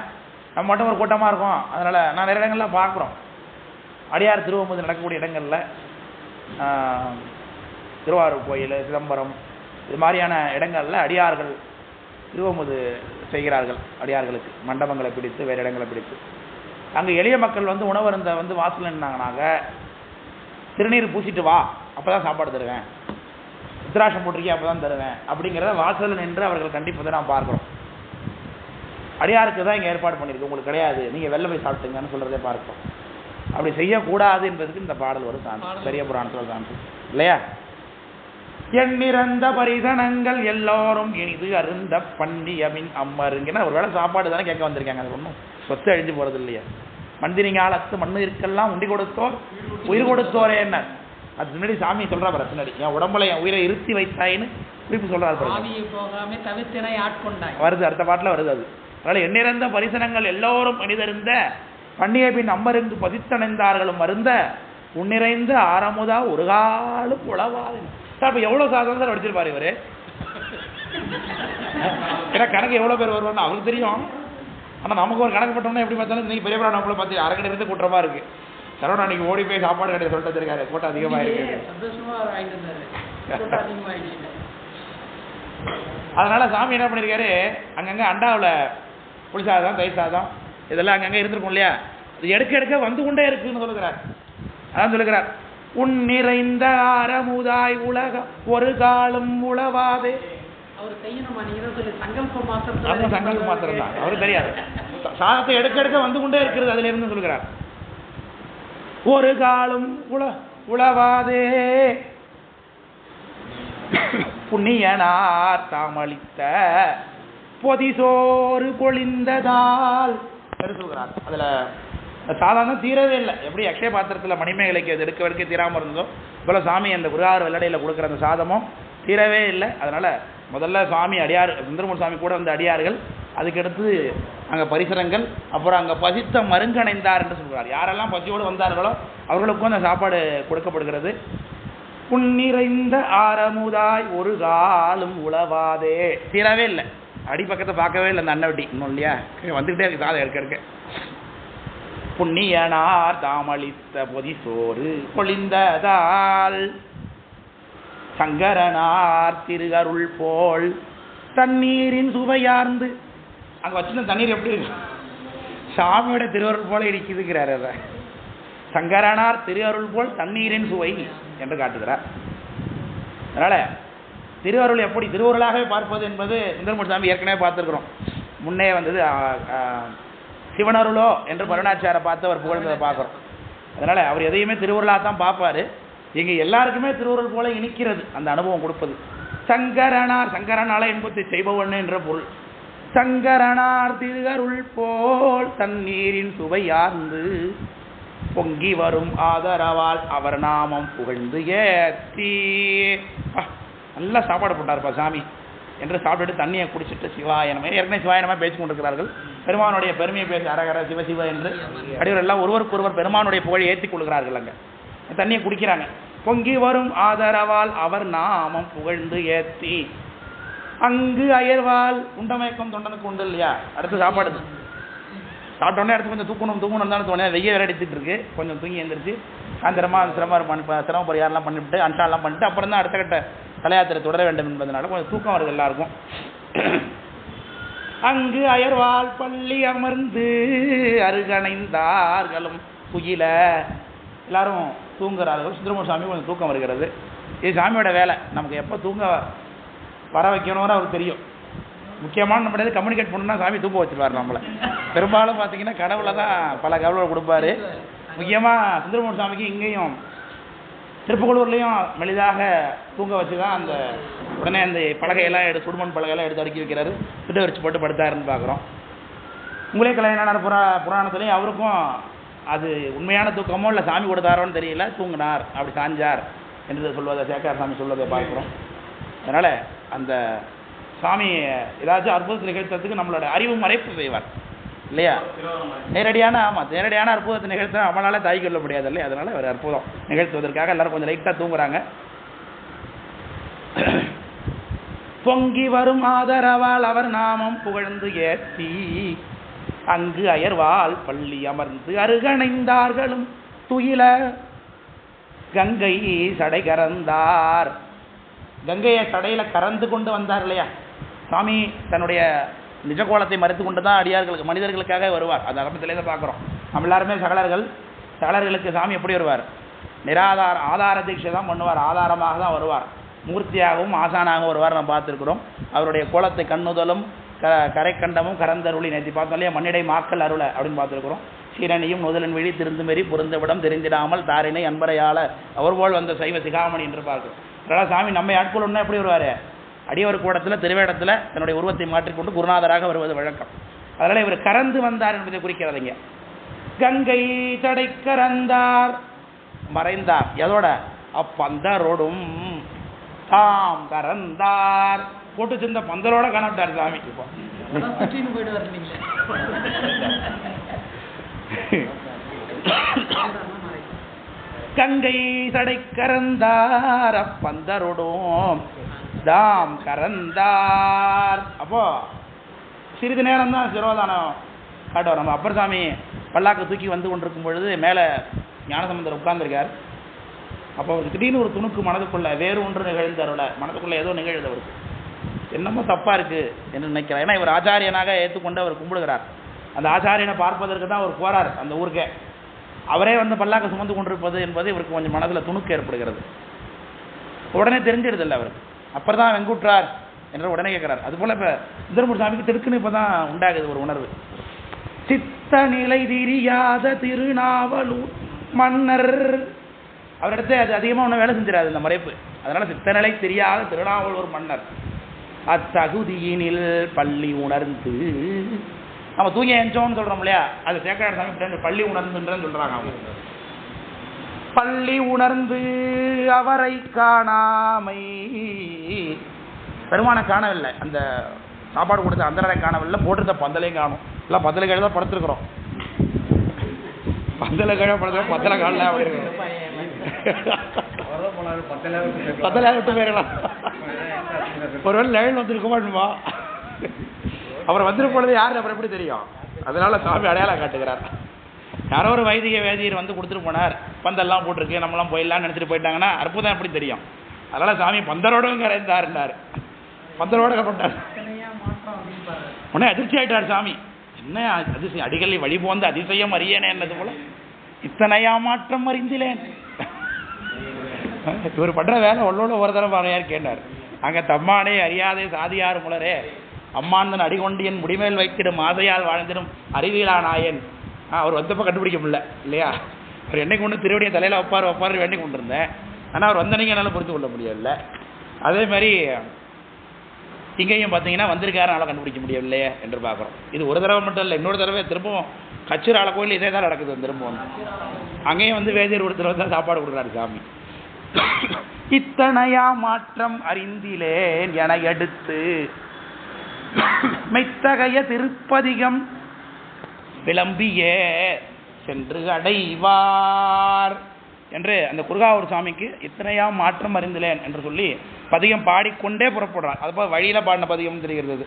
நம்ம மட்டும் ஒரு கூட்டமாக இருக்கும். அதனால் நான் நிறைய இடங்கள்லாம் பார்க்குறோம். அடியார் திருவமுது நடக்கக்கூடிய இடங்களில் திருவாரூர் கோயில், சிதம்பரம், இது மாதிரியான இடங்களில் அடியார்கள் திருவமுது செய்கிறார்கள். அடியார்களுக்கு மண்டபங்களை பிடித்து வேறு இடங்களை பிடித்து அங்கே எளிய மக்கள் வந்து உணவருந்த வந்து வாசல் நின்னாங்கனாங்க, திருநீர் பூசிட்டு வா அப்போ தான் சாப்பாடு தருவேன், உத்திராட்சம் போட்டிருக்கேன் அப்போ தான் தருவேன் அப்படிங்கிறத வாசலில் நின்று அவர்கள் கண்டிப்பதை நான் பார்க்குறோம். அடியாருக்கு தான் இங்கே ஏற்பாடு பண்ணியிருக்கு, உங்களுக்கு கிடையாது, நீங்கள் வெளில போய் சாப்பிட்டுங்கன்னு சொல்கிறதே பார்க்கிறோம். அப்படி செய்யக்கூடாது என்பதுக்கு இந்த பாடல் ஒரு சான்று, பெரிய புராணத்தில் சான்று இல்லையா. எண்ணிறந்த பரிசனங்கள் எல்லோரும் இனிது அருந்த பண்ணிய மின் அம்மருங்கன்னா ஒரு வேளை சாப்பாடு தானே கேட்க வந்திருக்காங்க. அது ஒன்றும் சொத்து அழிஞ்சு போகிறது இல்லையா. மந்திரிங்காலத்து மண்ணு இருக்கெல்லாம் உண்டி கொடுத்தோர் உயிர் கொடுத்தோரே என்ன, அது முன்னாடி சாமி சொல்றா பாரு, பின்னாடி என் உடம்புல என் உயிரை இருத்தி வைத்தாயின்னு குறிப்பு சொல்றாரு வருது, அடுத்த பாட்டில் வருது அது. அதனால எண்ணிறந்த பரிசனங்கள் எல்லோரும் மனிதருந்த பண்ணிய பின் அம்மருந்து பதித்தணைந்தார்களும் மருந்த உன்னிறைந்து ஆரமுதா ஒரு காலம் உழவாது. சார் இப்போ எவ்வளோ சாதனம் சார் அடிச்சிருப்பாரு இவரு, ஏன்னா கணக்கு எவ்வளோ பேர் வருவான்னு அவருக்கு தெரியும். ஆனால் நமக்கு ஒரு கணக்கு பட்டோம்னா எப்படி பார்த்தாலும் இன்னைக்கு பெரிய பிராணம் நம்மளை பார்த்து அரைக்கடை இருந்து கூட்டுறமா இருக்கு. சரவணா அன்னைக்கு ஓடி போய் சாப்பாடு கடையை சொல்லிட்டு வச்சிருக்காரு, கூட்டம் அதிகமாக இருக்கு. அதனால சாமி என்ன பண்ணியிருக்காரு, அங்கங்கே அண்டாவில் புளி சாதம் தயிர் சாதம் இதெல்லாம் அங்கங்கே இருந்திருக்கும் இல்லையா, அது எடுக்க எடுக்க வந்து கொண்டே இருக்குன்னு சொல்லுகிறார். அதான் சொல்லுகிறார், உன் நிறைந்த அறமுதாய் உலகம் ஒரு காலம் உழவாதே. சங்கல்ப மாத்திரம் தான், அவருக்கு தெரியாது. சாதத்தை எடுக்க எடுக்க வந்து கொண்டே இருக்கிறது அதுல இருந்து சொல்லுகிறார். ஒரு காலம் உழவாதே புண்ணியனார் தாமளித்த பொதிசோறு பொழிந்ததால் சொல்கிறார். அதுல சாதாரண தீரவே இல்லை. எப்படி அக்ஷய பாத்திரத்தில் மணிமேகலைக்கு அது எடுக்க எடுக்க தீராமல் இருந்தோ போல சாமி அந்த குருவார் வெள்ளடையில் கொடுக்குற அந்த சாதமும் தீரவே இல்லை. அதனால முதல்ல சுவாமி அடியார் சுந்தரமூர்த்தி சாமி கூட வந்த அடியார்கள், அதுக்கடுத்து அங்கே பரிசரங்கள், அப்புறம் அங்கே பசித்த மருங்கணைந்தார் என்று சொல்கிறார். யாரெல்லாம் பசியோடு வந்தார்களோ அவர்களுக்கும் அந்த சாப்பாடு கொடுக்கப்படுகிறது. புன்னிறைந்த ஆரமுதாய் ஒரு காலும் உழவாதே, தீரவே இல்லை. அடிப்பக்கத்தை பார்க்கவே இல்லை அந்த அன்னவட்டி இன்னும் இல்லையா, வந்துக்கிட்டே இருக்கு சாதம் எடுக்க எடுக்க. புண்ணியனார் தாமளித்த பொதிசோறு பொழிந்ததால் சங்கரனார் திருஅருள் போல் தண்ணீரின் சுவையார்ந்து. அங்கே வச்சுருந்த தண்ணீர் எப்படி இருக்கு, சாமியோட திருஅருள் போல இடிக்குதுங்கிறார். அதை சங்கரனார் திருஅருள் போல் தண்ணீரின் சுவை என்று காட்டுகிறார். அதனால திருவருள் எப்படி திருவருளாகவே பார்ப்பது என்பது சுந்தரமூர்த்தி சாமி ஏற்கனவே பார்த்துருக்கிறோம். முன்னே வந்தது சிவனருளோ என்று பருணாச்சாரை பார்த்து அவர் புகழ்ந்ததை பார்க்குறோம். அதனால அவர் எதையுமே திருவருளாக தான் பார்ப்பாரு. இங்கே எல்லாருக்குமே திருவருள் போல இனிக்கிறது அந்த அனுபவம் கொடுப்பது. சங்கரனார், சங்கரனால என்பதை செய்பவன் என்ற பொருள். சங்கரனார் திருஅருள் போல் தண்ணீரின் சுவையார்ந்து பொங்கி வரும் ஆதரவால் அவர் நாமம் புகழ்ந்து ஏத்தி. நல்லா சாப்பாடு போட்டார்ப்பா சாமி என்று சாப்பிட்டுட்டு தண்ணியை குடிச்சிட்டு சிவாயனமே, ஏற்கனவே சிவாயனமாக பேச்சு கொண்டிருக்கிறார்கள். பெருமானுடைய பெருமையை பேசி அரகர சிவசிவ என்று அடிவர் எல்லாம் ஒருவருக்கு ஒருவர் பெருமானுடைய புகழை ஏற்றி கொள்கிறார்கள். அங்கே தண்ணியை குடிக்கிறாங்க. பொங்கி வரும் ஆதரவால் அவர் நாமம் புகழ்ந்து ஏத்தி அங்கு அயர்வால் உண்டமயக்கம் தொண்டனுக்கு உண்டு இல்லையா. அடுத்து சாப்பாடு சாப்பிட்டோன்னே அடுத்து கொஞ்சம் தூக்கணும் தான் தோணே. வெய்ய வேற அடிச்சுட்டு இருக்கு, கொஞ்சம் தூங்கி எழுந்திரிச்சு சாயந்தரமாக சிரம பரிகாரம்லாம் பண்ணிவிட்டு அன்றாலாம் பண்ணிட்டு அப்புறம் தான் அடுத்த கட்ட தலையாத்திரை தொடர வேண்டும் என்பதனால கொஞ்சம் தூக்கம் வருது எல்லாருக்கும். அங்கு அயர்வால் பள்ளி அமர்ந்து அருகணைந்தார்களும் குயில எல்லாரும் தூங்குகிறார்கள். சுந்தரமூர்த்தி சாமி கொஞ்சம் தூக்கம் வருகிறது. இது சாமியோட வேலை. நமக்கு எப்போ தூங்க வர வைக்கணும்னு அவருக்கு தெரியும். முக்கியமான நம்ம கம்யூனிகேட் பண்ணணும்னா சாமி தூக்க வச்சுருவார் நம்மளை. பெரும்பாலும் பார்த்தீங்கன்னா கடவுளை தான் பல கடவுளை கொடுப்பாரு. முக்கியமாக சுந்தரமூர்த்தி சாமிக்கு இங்கேயும் திருப்புகலூர்லேயும் மெளிதாக தூங்க வச்சு தான் அந்த உடனே அந்த பலகையெல்லாம் சுடுமண் பலகையெல்லாம் எடுத்து அடுக்கி வைக்கிறாரு. சுட்டு வச்சு போட்டு படுத்தாருன்னு பார்க்குறோம். உங்களே கலைஞனான புராணத்துலேயும் அவருக்கும் அது உண்மையான தூக்கமோ இல்லை சாமி கொடுத்தாரோன்னு தெரியல, தூங்கினார் அப்படி சாஞ்சார் என்று சொல்வதை சேக்கார் சாமி சொல்வதை பார்க்குறோம். அதனால் அந்த சாமி ஏதாச்சும் அற்புதத்தை நிகழ்த்துறதுக்கு நம்மளோட அறிவு மறைப்பு செய்வார் இல்லையா. நேரடியான அற்புதத்தை நிகழ்த்த நம்மளால தாய் கொள்ள முடியாது இல்லையா. அதனால ஒரு அற்புதம் நிகழ்த்துவதற்காக எல்லாரும் கொஞ்சம் லைட்டாக தூங்குறாங்க. பொங்கி வரும் ஆதரவால் அவர் நாமம் புகழ்ந்து ஏத்தி அங்கு அயர்வால் பள்ளி அமர்ந்து அருகணைந்தார்களும் துயில கங்கை சடை கறந்தார். கங்கையை சடையில கறந்து கொண்டு வந்தார் இல்லையா. சாமி தன்னுடைய நிஜ கோலத்தை மறைத்து கொண்டு தான் அடியார்களுக்கு மனிதர்களுக்காக வருவார். அது ஆரம்பத்திலேயே பார்க்குறோம். நம்ம எல்லாருமே சகலர்களுக்கு சாமி எப்படி வருவார், ஆதார தீட்சை தான் பண்ணுவார். ஆதாரமாக தான் வருவார். மூர்த்தியாகவும் ஆசானாகவும் வருவார். நம்ம பார்த்துருக்குறோம். அவருடைய கோலத்தை கண்ணுதலும் கரைக்கண்டமும் கரந்தருளி நேற்று பார்த்தோம் இல்லையா. மண்ணிடை மாக்கள் அருளை அப்படின்னு பார்த்துருக்குறோம். சீரணியும் நுதலன் விழி திருந்துமெறி பொருந்தவிடம் தெரிந்திடாமல் தாரினை அன்பரையாள அவர் போல் வந்த சைவ சிகாமணி என்று பார்க்கிறோம். அதனால் சாமி நம்மை ஆட்கொள்ளணும்னா எப்படி வருவார், அடியவர் கூடத்தில் திருவேடத்தில் தன்னுடைய உருவத்தை மாற்றிக்கொண்டு குருநாதராக வருவது வழக்கம். அதனால் இவர் கறந்து வந்தார் என்பதை குறிக்கிறதுங்க. கங்கை தடை கறந்தார், மறைந்தார். எதோட அப்பந்தரோடும் தாம் கறந்தார். போட்டு சிந்த பந்தரோட காணப்பட்டார் சாமி. கங்கை தடை கறந்தார் அப்பந்தரோடும் தாம் கறந்தார். அப்போ சிறிது நேரம் தான் சிரோதானம் காட்டுவார். நம்ம அப்பர் சாமி பல்லாக்கு தூக்கி வந்து கொண்டிருக்கும் பொழுது மேலே ஞானசம்பந்தர் உட்கார்ந்துருக்கார். அப்போ அவருக்கு திடீர்னு ஒரு துணுக்கு மனதுக்குள்ள வேறு ஒன்று நிகழ்ந்தருள, மனதுக்குள்ள ஏதோ நிகழ்ந்து அவருக்கு என்னமோ தப்பா இருக்கு என்று நினைக்கிறார். ஏன்னா இவர் ஆச்சாரியனாக ஏற்றுக்கொண்டு அவர் கும்பிடுகிறார். அந்த ஆச்சாரியனை பார்ப்பதற்கு தான் அவர் போறார் அந்த ஊருக்கே. அவரே வந்து பல்லாக்க சுமந்து கொண்டிருப்பது என்பது இவருக்கு கொஞ்சம் மனதில் துணுக்கு ஏற்படுகிறது. உடனே தெரிஞ்சிடுது இல்லை அவருக்கு. அப்புறம் தான் வெங்குற்றார் என்று உடனே கேட்கிறார். அதுபோல இப்போ சுந்தரமூர்த்தி சாமிக்கு திடுக்குன்னு இப்போ தான் உண்டாகுது ஒரு உணர்வு. சித்த நிலை திரியாத திருநாவலூர் மன்னர், அவரிடத்தை அது அதிகமாக ஒன்றும் வேலை செஞ்சிடாது இந்த மறைப்பு. அதனால சித்தநிலை தெரியாத திருநாவலூர் மன்னர் அத்தகுதியினில் பள்ளி உணர்ந்து, நம்ம தூங்கி எஞ்சோன்னு சொல்றோம் இல்லையா, அது சேக்கரார் சாமி பள்ளி உணர்ந்துன்றன்னு சொல்றாங்க. அவங்க பள்ளி உணர்ந்து அவரை காணாமை, பெருமானை காணவில்லை, அந்த சாப்பாடு கொடுத்த அந்தரை காணவில்லை, போட்டிருந்த பந்தலையும் காணும். எல்லாம் பந்தலை கீழே தான் படுத்துருக்குறோம். பந்தலை கீழே படுத்துறோம், பந்தலை காணல அப்படின்னு பந்தலை விட்டு போயிடலாம். ஒருவேளை லைன் வந்துருக்குமா, அவர் வந்துட்டு போனது யாரு அப்புறம் எப்படி தெரியும்? அதனால சாமி அடையாளம் காட்டுகிறார். யாரோ ஒரு வைதிக வேதியர் வந்து கொடுத்துட்டு போனார், பந்தெல்லாம் போட்டிருக்கு, நம்மளாம் போயிடலாம்னு நினச்சிட்டு போயிட்டாங்கன்னா அற்புதம் எப்படி தெரியும்? அதனால சாமி பந்தரோடும் கரைந்தாருன்னாரு, பந்தரோட கப்பட்டார். உடனே அதிர்ச்சி ஆயிட்டார் சாமி. என்ன அதிசயம், அடிகளை வழி போந்த அதிசயம் அறியேனே என்னது போல இத்தனையா மாற்றம் அறிந்திலேன். இவர் பண்ற வேலை உள்ளோட ஒரு தடவை யார் கேட்டார். அங்க தம்மானே அறியாதே சாதியார் முளரே அம்மாந்தன் அடிகொண்டியன் முடிமேல் வைத்திடும் ஆசையால் வாழ்ந்திடும் அறிவியலா நாயன். அவர் வந்தப்போ கண்டுபிடிக்க முடியல இல்லையா? அவர் என்னை கொண்டு திருவடியை தலையில் வைப்பார் வேண்டி கொண்டு இருந்தேன். ஆனால் அவர் வந்தனைக்கு என்னால் புரிந்து கொள்ள முடியல. அதே மாதிரி இங்கேயும் பார்த்தீங்கன்னா வந்திருக்காரு கண்டுபிடிக்க முடியவில்லையே என்று பார்க்குறோம். இது ஒரு தடவை மட்டும் இல்லை, இன்னொரு தடவை திரும்பவும் கச்சூரால கோயில் இதே தான் நடக்குது. திரும்பவும் அங்கேயும் வந்து வேதியர் ஒருத்தர் தான் சாப்பாடு கொடுக்குறாரு சாமி. இத்தனையா மாற்றம் அறிந்திலேன் என எடுத்து மெத்தகைய திருப்பதிகம் விளம்பியே சென்று அடைவார் என்று அந்த குருகாவூர் சாமிக்கு இத்தனையா மாற்றம் அறிந்திலேன் என்று சொல்லி பதிகம் பாடிக்கொண்டே புறப்படுறார். அதுபோல் வழியில பாடின பதிகம் தெரிகிறது.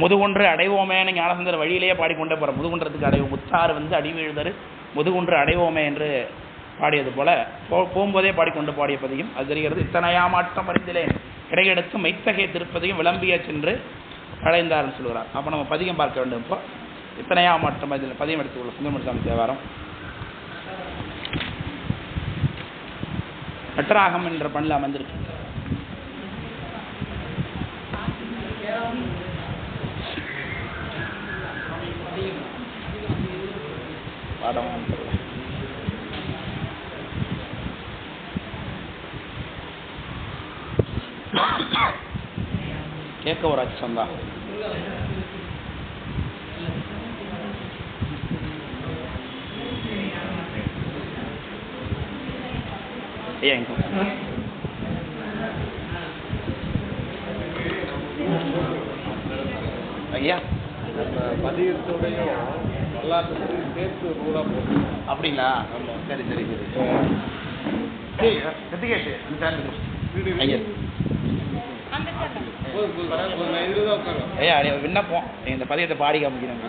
முதுகுன்று அடைவோமே ஞானசுந்தர் வழியிலேயே பாடிக்கொண்டே போற. முதுகுன்றத்துக்கு அடைவோம், முத்தாறு வந்து அடிவீழ்தரு முதுகுன்று அடைவோமே என்று பாடியது போல போகும்போதே பாடிக்கொண்டு பாடிய பதிகம் அது தெரிகிறது. இத்தனையா மாற்றம் அறிந்திலேன் இடையெடுத்து மெய்த்தகை திருப்பதியும் விளம்பிய சென்று அடைந்தார்னு சொல்கிறார். அப்போ நம்ம பதிகம் பார்க்க வேண்டும். இப்போ இத்தனையா மாற்றம் இதில் பதியம் எடுத்துக்கொள்ள சுந்தரமூர்த்தி சாமி தேவாரம் நட்டராகம் என்ற பண்ணில் அமர்ந்திருக்கு. பாடம் கேட்க ஒரு அச்சம் தான். ஐயா பதிகத்தோடையும் எல்லாத்துக்கும் சேர்த்து ரூலா போட்டு அப்படிங்களா? சரி சரி சரி ஐயா ஐயா விண்ணப்பம் இந்த பதியத்தை பாடி காமிக்கிறேன்.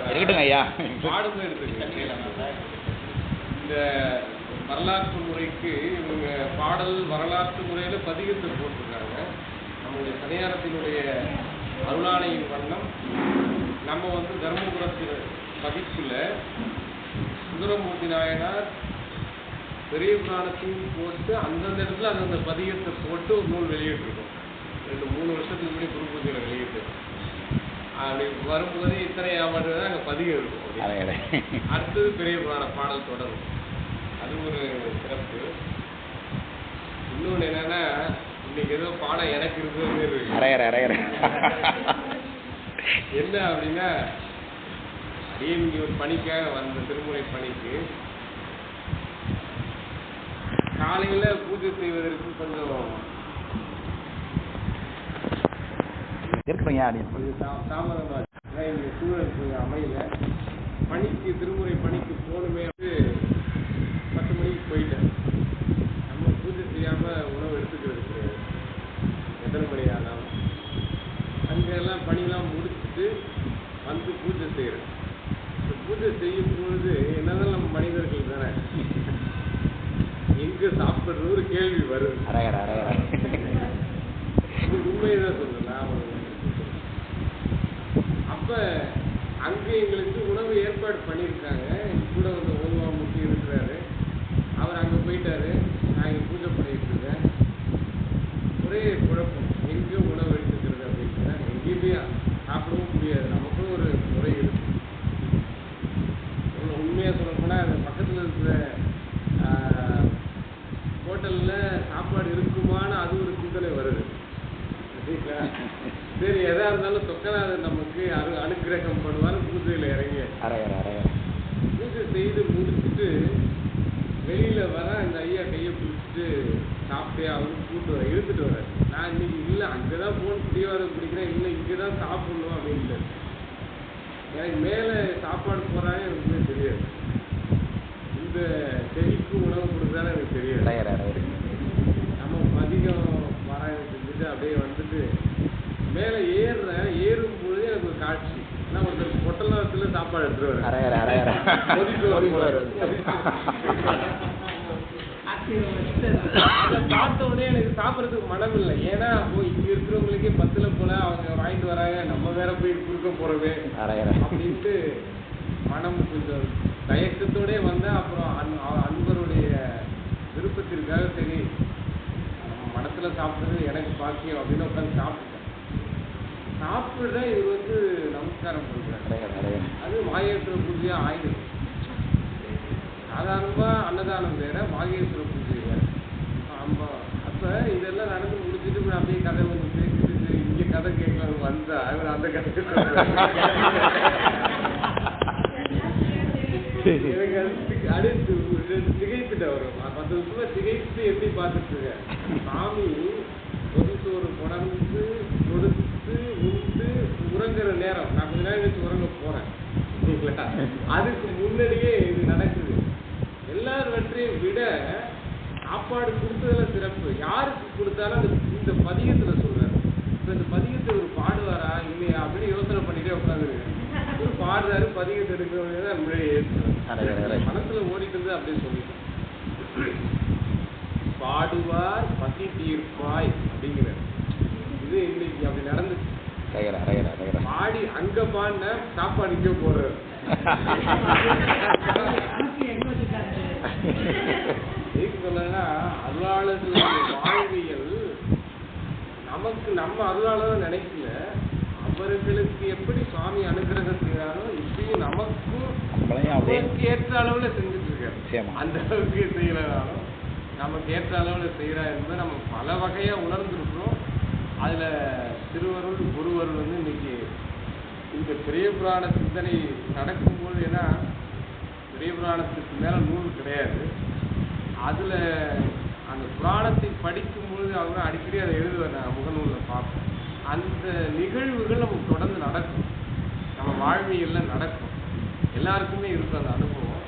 இருக்கட்டுங்க ஐயா. இந்த வரலாற்று முறைக்கு இவங்க பாடல் வரலாற்று முறையில பதிகத்தை போட்டிருக்காங்க. நம்முடைய சன்னியாரத்தினுடைய அருளாணையின் வண்ணம் நம்ம வந்து தர்மபுரத்தில் பதிப்புல சுந்தரமூர்த்தி நாயனார் பெரிய புராணத்தையும் போட்டு அந்தந்த இடத்துல அந்தந்த பதிகத்தை போட்டு ஒரு நூல் வெளியிட்டிருக்கோம். 2-3 வருஷத்துக்கு முன்னாடி குரு பூஜையில வெளியிட்டு அப்படி வரும்போது இத்தனை ஆமாட்டு அங்கே பதிகம் இருக்கும். அடுத்தது பெரிய புராண பாடல் தொடரும். அது ஒரு சிறப்பு. இன்னொன்று என்னன்னா, இன்னைக்கு ஏதோ பாடம் எனக்கு இருக்கிறது என்ன அப்படின்னா, அப்படியே இங்கே ஒரு பணிக்காக வந்த திருமுறை பணிக்கு காலையில் பூஜை செய்வதற்கு கொஞ்சம் தாமதமாக இங்கே சூழலுக்கு அமையல. பணிக்கு திருமுறை பணிக்கு போகணுமே வந்து 10 மணிக்கு போயிட்டேன். நம்ம பூஜை செய்யாமல் உணவு எடுத்துக்கிறது கிடையாது. எத்தனை மணி ஆனாலும் அங்கே எல்லாம் பணிலாம் முடிச்சுட்டு வந்து பூஜை செய்கிறேன். இந்த பூஜை செய்யும் பொழுது என்னதான் நம்ம மனிதர்கள் தானே, எங்கே சாப்பிட்றது ஒரு கேள்வி வருது. உண்மையதான் சொல்லலாம். அப்போ அங்கே எங்களுக்கு உணவு ஏற்பாடு பண்ணியிருக்காங்க. கூட வந்து ஓதுவாமூர்த்தி இருக்கிறாரு, அவர் அங்கே போயிட்டாரு, நான் இங்கே பூஜை பண்ணிட்டு இருக்கேன். ஒரே குழப்பம், எங்கே உணவு எடுத்துக்கிறது அப்படின்னா எங்கேயுமே சாப்பிடவும் முடியாது. நமக்கும் ஒரு முறை இருக்கு. உண்மையாக சொல்லப்போனால் அந்த பக்கத்தில் இருக்கிற ஹோட்டலில் சாப்பாடு இருக்குமான்னு அது ஒரு சிந்தனை வருது. சரிங்களா? சரி, எதா இருந்தாலும் தொக்கநாதர் நமக்கு அனுக்கிரகம் பண்ணுவார். பூஜையில் இறங்கி பூஜை செய்து முடிச்சுட்டு வெளியில் வர இந்த ஐயா கையை பிடிச்சிட்டு சாப்பிட்டே அவரு கூட்டு வர இழுத்துட்டு வர்றாரு. நான் இன்னைக்கு இல்லை அங்கே தான் ஃபோன் பிடிவாதம் பிடிக்கிறேன், இல்லை இங்கே தான் சாப்பிடணும் அப்படின்ட்டு. எனக்கு மேலே சாப்பாடு போகிறாங்க எனக்கு தெரியாது. இந்த செடிக்கு உணவு கொடுக்குறான்னு எனக்கு தெரியாது. நம்ம அதிகம் பாராயணம் செஞ்சுட்டு அப்படியே வந்துட்டு மேலே ஏறும்பொழுது எனக்கு ஒரு காட்சி. ஏன்னா ஒருத்தர் பொட்டலத்தில் சாப்பாடு எடுத்துட்டு அதை பார்த்த உடனே எனக்கு சாப்பிட்றதுக்கு மனம் இல்லை. ஏன்னா இங்கே இருக்கிறவங்களுக்கே 10 போல அவங்க வாங்கிட்டு வராங்க, நம்ம வேற போய் கொடுக்க போறோமே அப்படின்ட்டு மனம் கொஞ்சம் தயக்கத்தோடே வந்தேன். அப்புறம் அன்பருடைய விருப்பத்திற்காக சரி நம்ம மனத்தில் சாப்பிட்றது எனக்கு பாக்கியம் அப்படின்னு உட்காந்து சாப்பிட்டேன். சாப்பிட்றேன், இவர் வந்து நமஸ்காரம் பண்ணுறாரு. அது மாகேஸ்வர பூஜையாக ஆயிடுது. சாதாரணமாக அன்னதானம் வேற, மாகேஸ்வர பூஜை வேற. ஆமாம். அப்போ இதெல்லாம் நடந்து முடிச்சுட்டு இப்போ அப்படியே கதை வந்து பேசிட்டு சரி இங்கே கதை கேட்கலாம் வந்தா அவர் அந்த கதை எனக்கு அடுத்து திகைப்பிட்ட வரும். 10 வருஷமா திகைப்பு எப்படி பார்த்துட்டு இருக்கேன். சாமி பொதுச்சோறு கொடந்து கொடுத்து உண்டு உறங்குற நேரம், நான் கொஞ்ச நேரம் கழிச்சு உறங்க போறேன். சரிங்களா? அதுக்கு முன்னாடியே இது நடக்குது. எல்லாவற்றையும் விட சாப்பாடு கொடுத்ததுல சிறப்பு. யாருக்கு கொடுத்தாலும் அந்த இந்த பதிகத்துல சொல்றாரு. இப்போ இந்த பதிகத்தை ஒரு பாடுவாரா இல்லையா அப்படின்னு யோசனை பண்ணிட்டே உட்காந்துருக்கேன். ஒரு பாடுறாரு, பதிகத்தை எடுக்கிறவங்க தான் முன்னாடி ஏற்றுறாரு. மனசுல ஓடிட்டு இருந்து அப்படியே சொல்லிட்டு பாடுவார் பசி தீர்ப்பாய் அப்படிங்கிறார். இது இன்னைக்கு அப்படி நடந்துச்சு. பாடி அங்க பாடின சாப்பாடு இங்கே போடுறாரு. சொல்லனா அருளாளர்களுடைய வாழ்வியல் நமக்கு நம்ம அருளாளர் நினைக்கல, அவர்களுக்கு எப்படி சுவாமி அனுகிரகம் செய்யறாரோ இப்பயும் நமக்கும் ஏற்ற அளவுல செஞ்சுட்டு இருக்காரு. அந்த அளவுக்கு செய்யறதாலும் நமக்கு ஏற்ற அளவுல செய்யறா என்பதை நம்ம பல வகையா உணர்ந்துருக்கிறோம். அதுல திருவருள் குருவருள் வந்து இன்னைக்கு இந்த பெரிய புராண சிந்தனை நடக்கும்போது, ஏன்னா பெரிய புராணத்துக்கு மேல நூல் கிடையாது. அதுல அந்த புராணத்தை படிக்கும்போது அவங்க அடிக்கடி அதை எழுதுவார். நான் முகநூலில் பார்ப்பேன். அந்த நிகழ்வுகள் நமக்கு தொடர்ந்து நடக்கும், நம்ம வாழ்வியல்ல நடக்கும். எல்லாருக்குமே இருக்கும் அந்த அனுபவம்.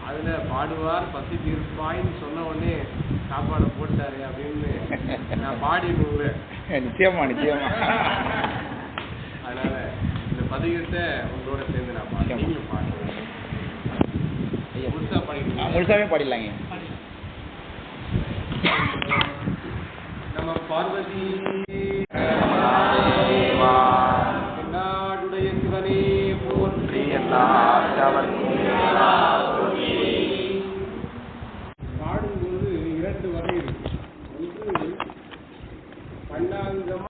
அதுல பாடுவார் பசி தீர்ப்பாயின்னு சொன்ன உடனே சாப்பாடை போட்டாரு அப்படின்னு நான் பாடிடுவேன். நிச்சயமா நிச்சயமா. அதனால இந்த பதிகத்தை உங்களோட சேர்ந்து நான் பாடுறேன். நீங்களும் பாடுறேன். முழுசா பாடிட்டு முழுசாவே பாடிடலாங்க. நம்ம பார்வதி நாடுடைய சிவனே போற்றி. பாடும்போது 2 வகை இருக்கு. ஒன்று பன்னாங்கமா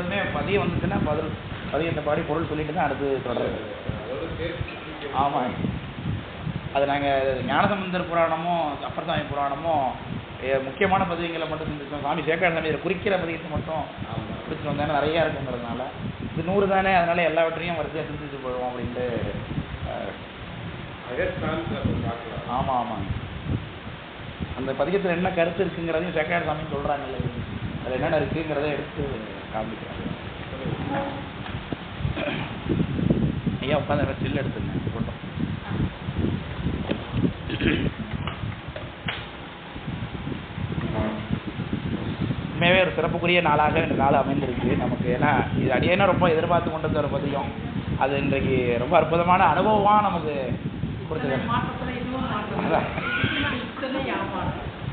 எப்பொழுதுமே பதியம் வந்துச்சுன்னா பதியத்தை பாடி பொருள் சொல்லிட்டு தான் அடுத்து தொடர்றது. ஆமாம், அது நாங்கள் ஞானசம்பந்தர் புராணமும் அப்பர்சாமி புராணமும் முக்கியமான பதியங்களை மட்டும் செஞ்சுருக்கோம். சாமி சேக்காடு சாமி இதில் குறிக்கிற பதியத்தை மட்டும் பிடிச்சிட்டு வந்தாங்க, நிறையா இருக்குங்கிறதுனால. இது 100 தானே, அதனால எல்லாவற்றையும் வரிசையாக சிந்திச்சு போடுவோம் அப்படின்ட்டு. ஆமாம் ஆமாங்க, அந்த பதிகத்தில் என்ன கருத்து இருக்குங்கிறதையும் சேக்காடு சாமின்னு சொல்கிறாங்கல்ல, அதில் என்னென்ன இருக்குங்கிறத எடுத்து காமிக்கிறாங்க. ஐயா உட்காந்து சில்லு எடுத்துங்க கொண்டோம். உண்மையாகவே ஒரு சிறப்புக்குரிய நாளாக இந்த நாள் அமைந்திருக்கு நமக்கு. ஏன்னா இது அடியேனா ரொம்ப எதிர்பார்த்து கொண்டது ஒரு பதியம். அது இன்றைக்கு ரொம்ப அற்புதமான அனுபவமாக நமக்கு கொடுத்துருக்காங்க.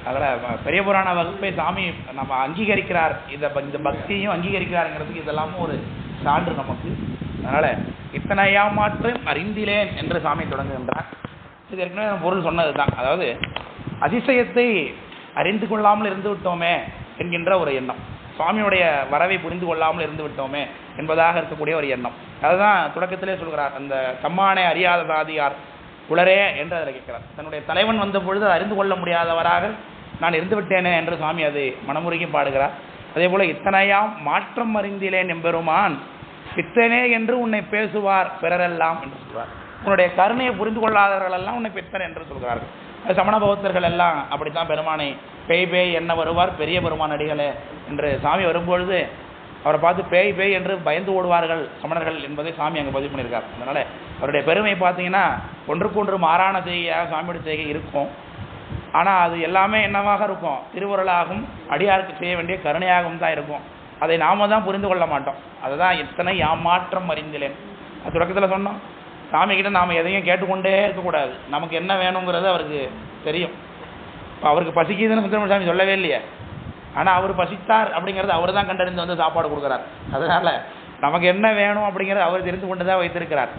அதில் பெரிய புராண வகுப்பை சாமி நம்ம அங்கீகரிக்கிறார், இந்த பக்தியையும் அங்கீகரிக்கிறாருங்கிறதுக்கு இதெல்லாமும் ஒரு சான்று நமக்கு. அதனால் இத்தனை ஏமாற்றம் அறிந்திலேன் என்று சாமி தொடங்குகின்றார். இது ஏற்கனவே பொருள் சொன்னது தான். அதாவது அதிசயத்தை அறிந்து கொள்ளாமல் இருந்து விட்டோமே என்கின்ற ஒரு எண்ணம், சுவாமியுடைய வரவை புரிந்து கொள்ளாமல் இருந்து விட்டோமே என்பதாக இருக்கக்கூடிய ஒரு எண்ணம். அதுதான் தொடக்கத்திலே சொல்கிறார், அந்த கம்மானை அறியாத சாதியார் உளரே என்று அதில் கேட்கிறார். தன்னுடைய தலைவன் வந்த பொழுது அறிந்து கொள்ள முடியாதவராக நான் இருந்து விட்டேனே என்று சுவாமி அதை மனமுருகி பாடுகிறார். அதே போல இத்தனையாம் மாற்றம் அறிந்திலேன் எம்பெருமான் பித்தனே என்று உன்னை பேசுவார் பிறரெல்லாம் என்று சொல்கிறார். உன்னுடைய கருணையை புரிந்து கொள்ளாதவர்கள் எல்லாம் உன்னை பித்தன் என்று சொல்கிறார்கள். அது சமண பௌத்தர்கள் எல்லாம் அப்படித்தான் பெருமானை பேய் பேய் என்ன வருவார் பெரிய பெருமான் அடிகளே என்று சாமி வரும்பொழுது அவரை பார்த்து பேய் பேய் என்று பயந்து ஓடுவார்கள் சமணர்கள் என்பதை சாமி அங்கே பதிவு பண்ணியிருக்கார். அதனால் அவருடைய பெருமை பார்த்தீங்கன்னா ஒன்றுக்கொன்று மாறான செய்கையாக சாமியோட செய்கை இருக்கும். ஆனால் அது எல்லாமே என்னவாக இருக்கும், திருவுருளாகும் அடியாருக்கு செய்ய வேண்டிய கருணையாகவும் தான் இருக்கும். அதை நாம தான் புரிந்து கொள்ள மாட்டோம். அதுதான் இத்தனை ஏமாற்றம் அறிந்திலேன். அது தொடக்கத்தில் சொன்னோம், சாமிக்கிட்ட நாம் எதையும் கேட்டுக்கொண்டே இருக்கக்கூடாது. நமக்கு என்ன வேணுங்கிறது அவருக்கு தெரியும். இப்போ அவருக்கு பசிக்குதுன்னு சுந்தரமூர்த்தி சாமி சொல்லவே இல்லையே, ஆனால் அவர் பசித்தார் அப்படிங்கிறது அவர் தான் கண்டறிந்து வந்து சாப்பாடு கொடுக்குறார். அதனால் நமக்கு என்ன வேணும் அப்படிங்கிறது அவர் தெரிந்து கொண்டு தான் வைத்திருக்கிறார்.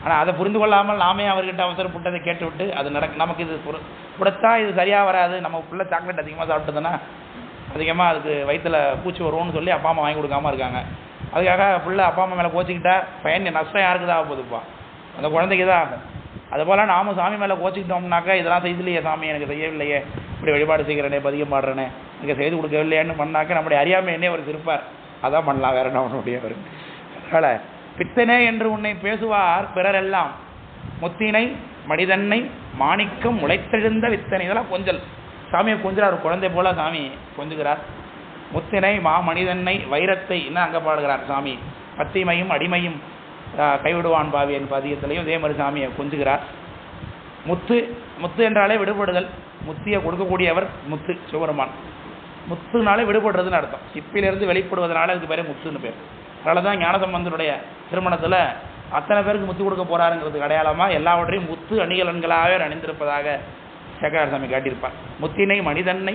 ஆனால் அதை புரிந்து கொள்ளாமல் நாமே அவர்கிட்ட அவசரப்பட்டதை கேட்டுவிட்டு அது நமக்கு இது கொடுத்தா இது சரியாக வராது, நம்ம பிள்ளை சாக்லேட் அதிகமாக சாப்பிட்டதுன்னா அதிகமாக அதுக்கு வயிற்றில் பூச்சி வருவோம்னு சொல்லி அப்பா அம்மா வாங்கி கொடுக்காமல் இருக்காங்க. அதுக்காக பிள்ளை அப்பா அம்மா மேலே கோச்சிக்கிட்டா பயன் நஷ்டம் யாருக்கு தான் ஆக போகுதுப்பா, அந்த குழந்தைக்கு தான் ஆகும். அதுபோல் நாமும் சாமி மேலே கோச்சிக்கிட்டோம்னாக்கா இதெல்லாம் செய்யலையே சாமி எனக்கு செய்யவில்லையே, இப்படி வழிபாடு செய்கிறேனே பதிகம் பாடுறேனே எனக்கு செய்து கொடுக்கவில்லையேன்னு பண்ணாக்க நம்முடைய அறியாமைன்னே அவர் இருப்பார். அதான் பண்ணலாம், வேற என்ன பண்ண முடியாது. அதனால் பித்தனே என்று உன்னை பேசுவார் பிறரெல்லாம் முத்தினை மனிதன்னை மாணிக்கம் உழைத்தெழுந்த வித்தனை. இதெல்லாம் கொஞ்சல் சாமியை கொஞ்சிறார், குழந்தை போல சாமி கொஞ்சுகிறார். முத்தினை மனிதன்னை வைரத்தை இன்னும் அங்கே பாடுகிறார் சாமி. பத்திமையும் அடிமையும் கைவிடுவான் பாவியன் பதியத்திலையும் இதே மாதிரி சாமியை கொஞ்சுகிறார். முத்து முத்து என்றாலே விடுபடுதல், முத்தியை கொடுக்கக்கூடியவர் முத்து சிவபெருமான். முத்துனாலே விடுபடுறதுன்னு அர்த்தம், சிப்பிலிருந்து வெளிப்படுவதனால அதுக்கு பேர் முத்துன்னு பேர். அதனால தான் ஞானசம்பந்தருடைய திருமணத்தில் அத்தனை பேருக்கு முத்து கொடுக்க போகிறாருங்கிறதுக்கு அடையாளமாக எல்லாவற்றையும் முத்து அணிகலன்களாகவே அணிந்திருப்பதாக சேக்கரார் சாமி காட்டியிருப்பார். முத்தினை மனிதன்னை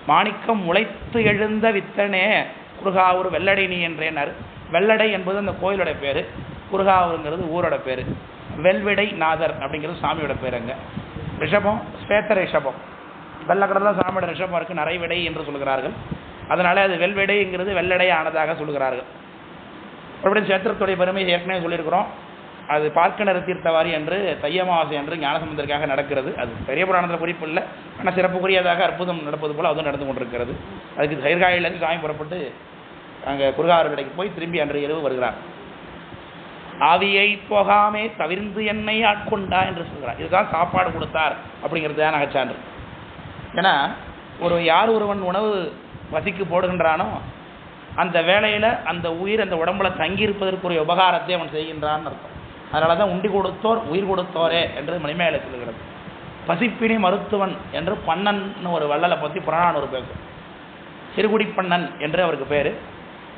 மாணிக்கம் முளைத்து எழுந்த வித்தனே குருகாவூர் வெள்ளடை நீ என்றேனர். வெள்ளடை என்பது அந்த கோயிலோட பேர், குருகாவூருங்கிறது ஊரோட பேர். வெல்விடை நாதர் அப்படிங்கிறது சாமியோட பேர். அங்கே ரிஷபம் ஸ்வேத்த ரிஷபம், வெள்ளக்கடலாம் சாமியோட ரிஷபம் இருக்குது, நிறைவிடை என்று சொல்கிறார்கள். அதனால அது வெல்விடைங்கிறது வெள்ளடை ஆனதாக சொல்கிறார்கள். மறுபடியும் சேத்திரத்துடைய பெருமை ஏற்கனவே சொல்லியிருக்கிறோம். அது பார்க்கணர் தீர்த்தவாரி என்று தையமாவாசை என்று ஞானசம்பந்தருக்காக நடக்கிறது. அது பெரிய புராணத்தில் குறிப்பு இல்லை, ஆனால் சிறப்புக்குரியதாக அற்புதம் நடப்பது போல் அதுவும் நடந்து கொண்டிருக்கிறது. அதுக்கு சைர்காழியிலேருந்து சாமி புறப்பட்டு அங்கே குருகாவூர்கடைக்கு போய் திரும்பி அன்றைய இரவு வருகிறார். ஆவியை போகாமே தவிர்ந்து என்னை ஆட்கொண்டா என்று சொல்கிறார். இதுதான் சாப்பாடு கொடுத்தார் அப்படிங்கிறது தான் நகைச்சான்று. ஏன்னா யார் ஒருவன் உணவு வசிக்கு போடுகின்றானோ அந்த வேளையில் அந்த உயிர் அந்த உடம்புல தங்கியிருப்பதற்குரிய உபகாரத்தை அவன் செய்கின்றான்னு அர்த்தம். அதனால தான் உண்டி கொடுத்தோர் உயிர் கொடுத்தோரே என்று மணிமேகலை சொல்லுகிறது. பசிப்பினி மருத்துவன் என்று பண்ணன் ஒரு வள்ளலை பற்றி புறநானூறு பேசும். சிறுகுடி பண்ணன் என்று அவருக்கு பேர்.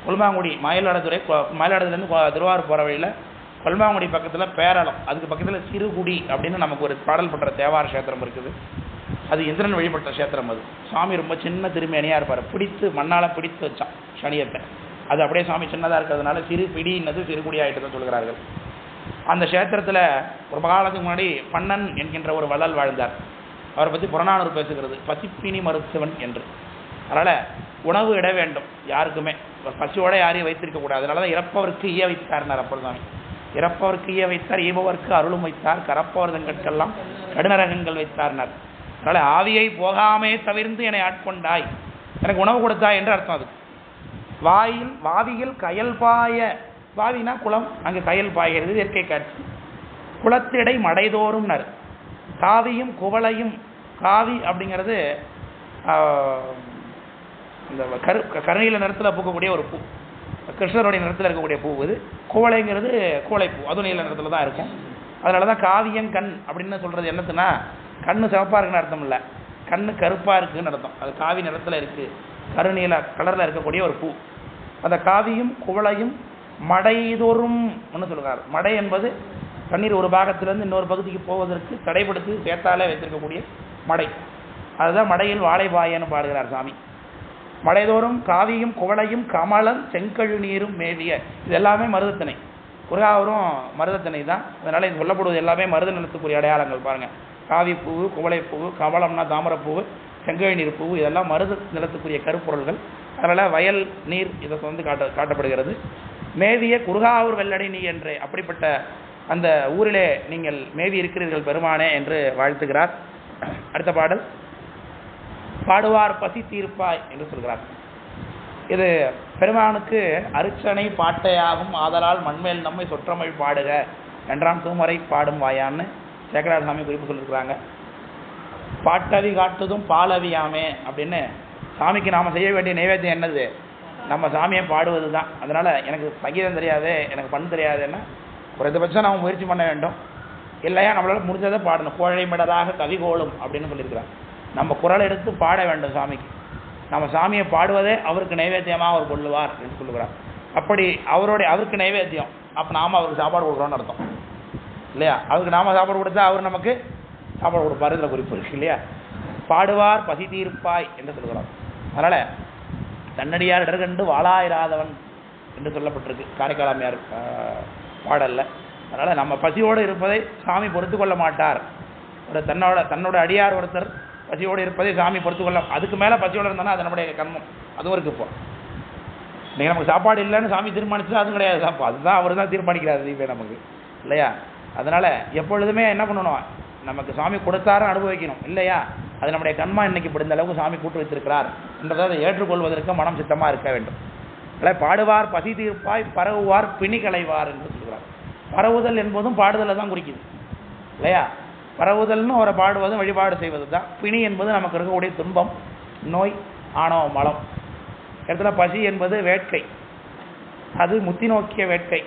கொல்மாங்குடி மயிலாடுதுறையிலேருந்து திருவாரூர் போகிற வழியில் கொல்மாங்குடி பக்கத்தில் பேரளம், அதுக்கு பக்கத்தில் சிறுகுடி அப்படின்னு நமக்கு ஒரு பாடல் பண்ற தேவார கஷேத்திரம் இருக்குது. அது இந்திரன் வழிபட்ட கஷேத்திரம். அது சாமி ரொம்ப சின்ன திருமேனியாக இருப்பார், பிடித்து மண்ணால் பிடித்து வச்சான் சனியத்தை. அது அப்படியே சாமி சின்னதாக இருக்கிறதுனால சிறு பிடின்னது சிறுகுடி ஆகிட்டு சொல்கிறார்கள். அந்த கஷேத்திரத்தில் ஒரு காலத்துக்கு முன்னாடி பண்ணன் என்கின்ற ஒரு வள்ளல் வாழ்ந்தார். அவரை பற்றி புறநானூறு பேசுகிறது, பசிப்பினி மருத்துவன் என்று. அதனால் உணவு இட வேண்டும் யாருக்குமே, பசியோட யாரையும் வைத்திருக்கக்கூடாது. அதனால தான் இறப்பவருக்கு ஈய வைத்தார்னார் அப்பர் சாமி. இறப்பவருக்கு ஈய வைத்தார், ஈபவருக்கு அருளும் வைத்தார், கரப்பவர் தங்கட்கெல்லாம் கடுநரகங்கள் வைத்தார்னார். அதனால் ஆவியை போகாமே தவிர்த்து என்னை ஆட்கொண்டாய், எனக்கு உணவு கொடுத்தாய் என்று அர்த்தம். அது வாவியில் கயல் பாய, வாவினா குளம், அங்கே கயல் பாய்கிறது, இயற்கை காட்சி. குளத்திடை மடைதோறும்னர், காவியும் குவளையும், காவி அப்படிங்கிறது இந்த கருநீல நிறத்தில் பூக்கக்கூடிய ஒரு பூ, கிருஷ்ணருடைய நிறத்தில் இருக்கக்கூடிய பூ. இது குவளைங்கிறது குவளைப்பூ, அதுவும் நீல நிறத்தில் தான் இருக்கும். அதனால தான் காவியம் கண் அப்படின்னு சொல்கிறது என்னத்துனா, கண்ணு சிவப்பாக இருக்குன்னு அர்த்தம் இல்லை, கண்ணு கருப்பாக இருக்குன்னு அர்த்தம். அது காவி நிறத்தில் இருக்குது, கருநீல கலரில் இருக்கக்கூடிய ஒரு பூ. அந்த காவியும் குவளையும் மடைதோறும் ஒன்று சொல்கிறார். மடை என்பது தண்ணீர் ஒரு பாகத்திலிருந்து இன்னொரு பகுதிக்கு போவதற்கு தடைப்படுத்தி சேத்தாலே வைத்திருக்கக்கூடிய மடை, அதுதான் மடையில் வாழைபாயன்னு பாடுகிறார் சாமி. மடைதோறும் காவியும் குவளையும் கமலம் செங்கழு நீரும் மேவிய, இது எல்லாமே மருதத்திணை. குருகாவரும் மருதத்திணை தான். அதனால் இது சொல்லப்படுவது எல்லாமே மருத நிலத்துக்குரிய அடையாளங்கள். பாருங்கள், காவிப்பூவு, குவளைப்பூவு, கமலம்னா தாமரப்பூவு, செங்கழு நீர் பூவு, இதெல்லாம் மருத நிலத்துக்குரிய கருப்பொருள்கள். அதனால் வயல் நீர் இதை வந்து காட்டப்படுகிறது. மேவிய குருகாவூர் வெள்ளடை நீ என்றே, அப்படிப்பட்ட அந்த ஊரிலே நீங்கள் மேவி இருக்கிறீர்கள் பெருமானே என்று வாழ்த்துகிறார். அடுத்த பாடல், பாடுவார் பசி தீர்ப்பாய் என்று சொல்கிறார். இது பெருமானுக்கு அருச்சனை பாட்டையாகும், ஆதலால் மண்மேல் நம்மை சொற்றமிழ் பாடுக என்றான் தூமரை பாடும் வாயான்னு சேக்கரார் சாமி குறிப்பு சொல்லியிருக்கிறாங்க. பாட்டவி காட்டுதும் பாலவியாமே அப்படின்னு, சாமிக்கு நாம் செய்ய வேண்டிய நைவேத்தியம் என்னது? நம்ம சாமியை பாடுவது தான். அதனால் எனக்கு சங்கீதம் தெரியாது, எனக்கு பண்ண தெரியாதுன்னா குறைந்தபட்சம் நாம் முயற்சி பண்ண வேண்டும். இல்லையா நம்மளால் முடிஞ்சதை பாடணும். கோழைமிடராக கவிகோளும் அப்படின்னு சொல்லியிருக்கிறார். நம்ம குரல் எடுத்து பாட வேண்டும் சாமிக்கு. நம்ம சாமியை பாடுவதே அவருக்கு நைவேத்தியமாக அவர் கொள்ளுவார் என்று சொல்லுகிறார். அப்படி அவருக்கு நைவேத்தியம், அப்போ நாம் அவருக்கு சாப்பாடு கொடுக்குறோன்னு அர்த்தம் இல்லையா? அவருக்கு நாம் சாப்பாடு கொடுத்தா அவர் நமக்கு சாப்பாடு கொடுப்பார், இதில் குறிப்பு இருக்கு இல்லையா? பாடுவார் பசி தீர்ப்பாய் என்று சொல்கிறார். அதனால் தன்னடியார் இடர்கண்டு வாழாயிராதவன் என்று சொல்லப்பட்டிருக்கு காரைக்காலாமையார் பாடலில். அதனால் நம்ம பசியோடு இருப்பதை சாமி பொறுத்து கொள்ள மாட்டார். ஒரு தன்னோட அடியார் ஒருத்தர் பசியோடு இருப்பதை சாமி பொறுத்து கொள்ள, அதுக்கு மேலே பசியோடு இருந்தானா அது நம்முடைய கர்மம், அதுவும் இருக்குது. இப்போ நீங்கள் நமக்கு சாப்பாடு இல்லைன்னு சாமி தீர்மானிச்சா அதுவும் கிடையாது தான், அதுதான் அவர் தான் தீர்மானிக்கிறார் இப்போ நமக்கு இல்லையா? அதனால் எப்பொழுதுமே என்ன பண்ணணும், நமக்கு சாமி கொடுத்தாரும் அனுபவிக்கணும் இல்லையா? அது நம்முடைய கண்மா இன்னைக்கு இப்படி இந்த அளவுக்கு சாமி கூட்டு வைத்திருக்கிறார் என்றதை அதை ஏற்றுக்கொள்வதற்கு மனம் சித்தமாக இருக்க வேண்டும். அதில் பாடுவார் பசி தீர்ப்பாய் பரவுவார் பிணி களைவார் என்று சொல்கிறார். பரவுதல் என்பதும் பாடுதலை தான் குறிக்குது இல்லையா? பரவுதல்னு அவரை பாடுவதும் வழிபாடு செய்வது தான். பிணி என்பது நமக்கு இருக்கக்கூடிய துன்பம், நோய், ஆணவ மலம். இடத்துல பசி என்பது வேட்கை, அது முத்தி நோக்கிய வேட்கை.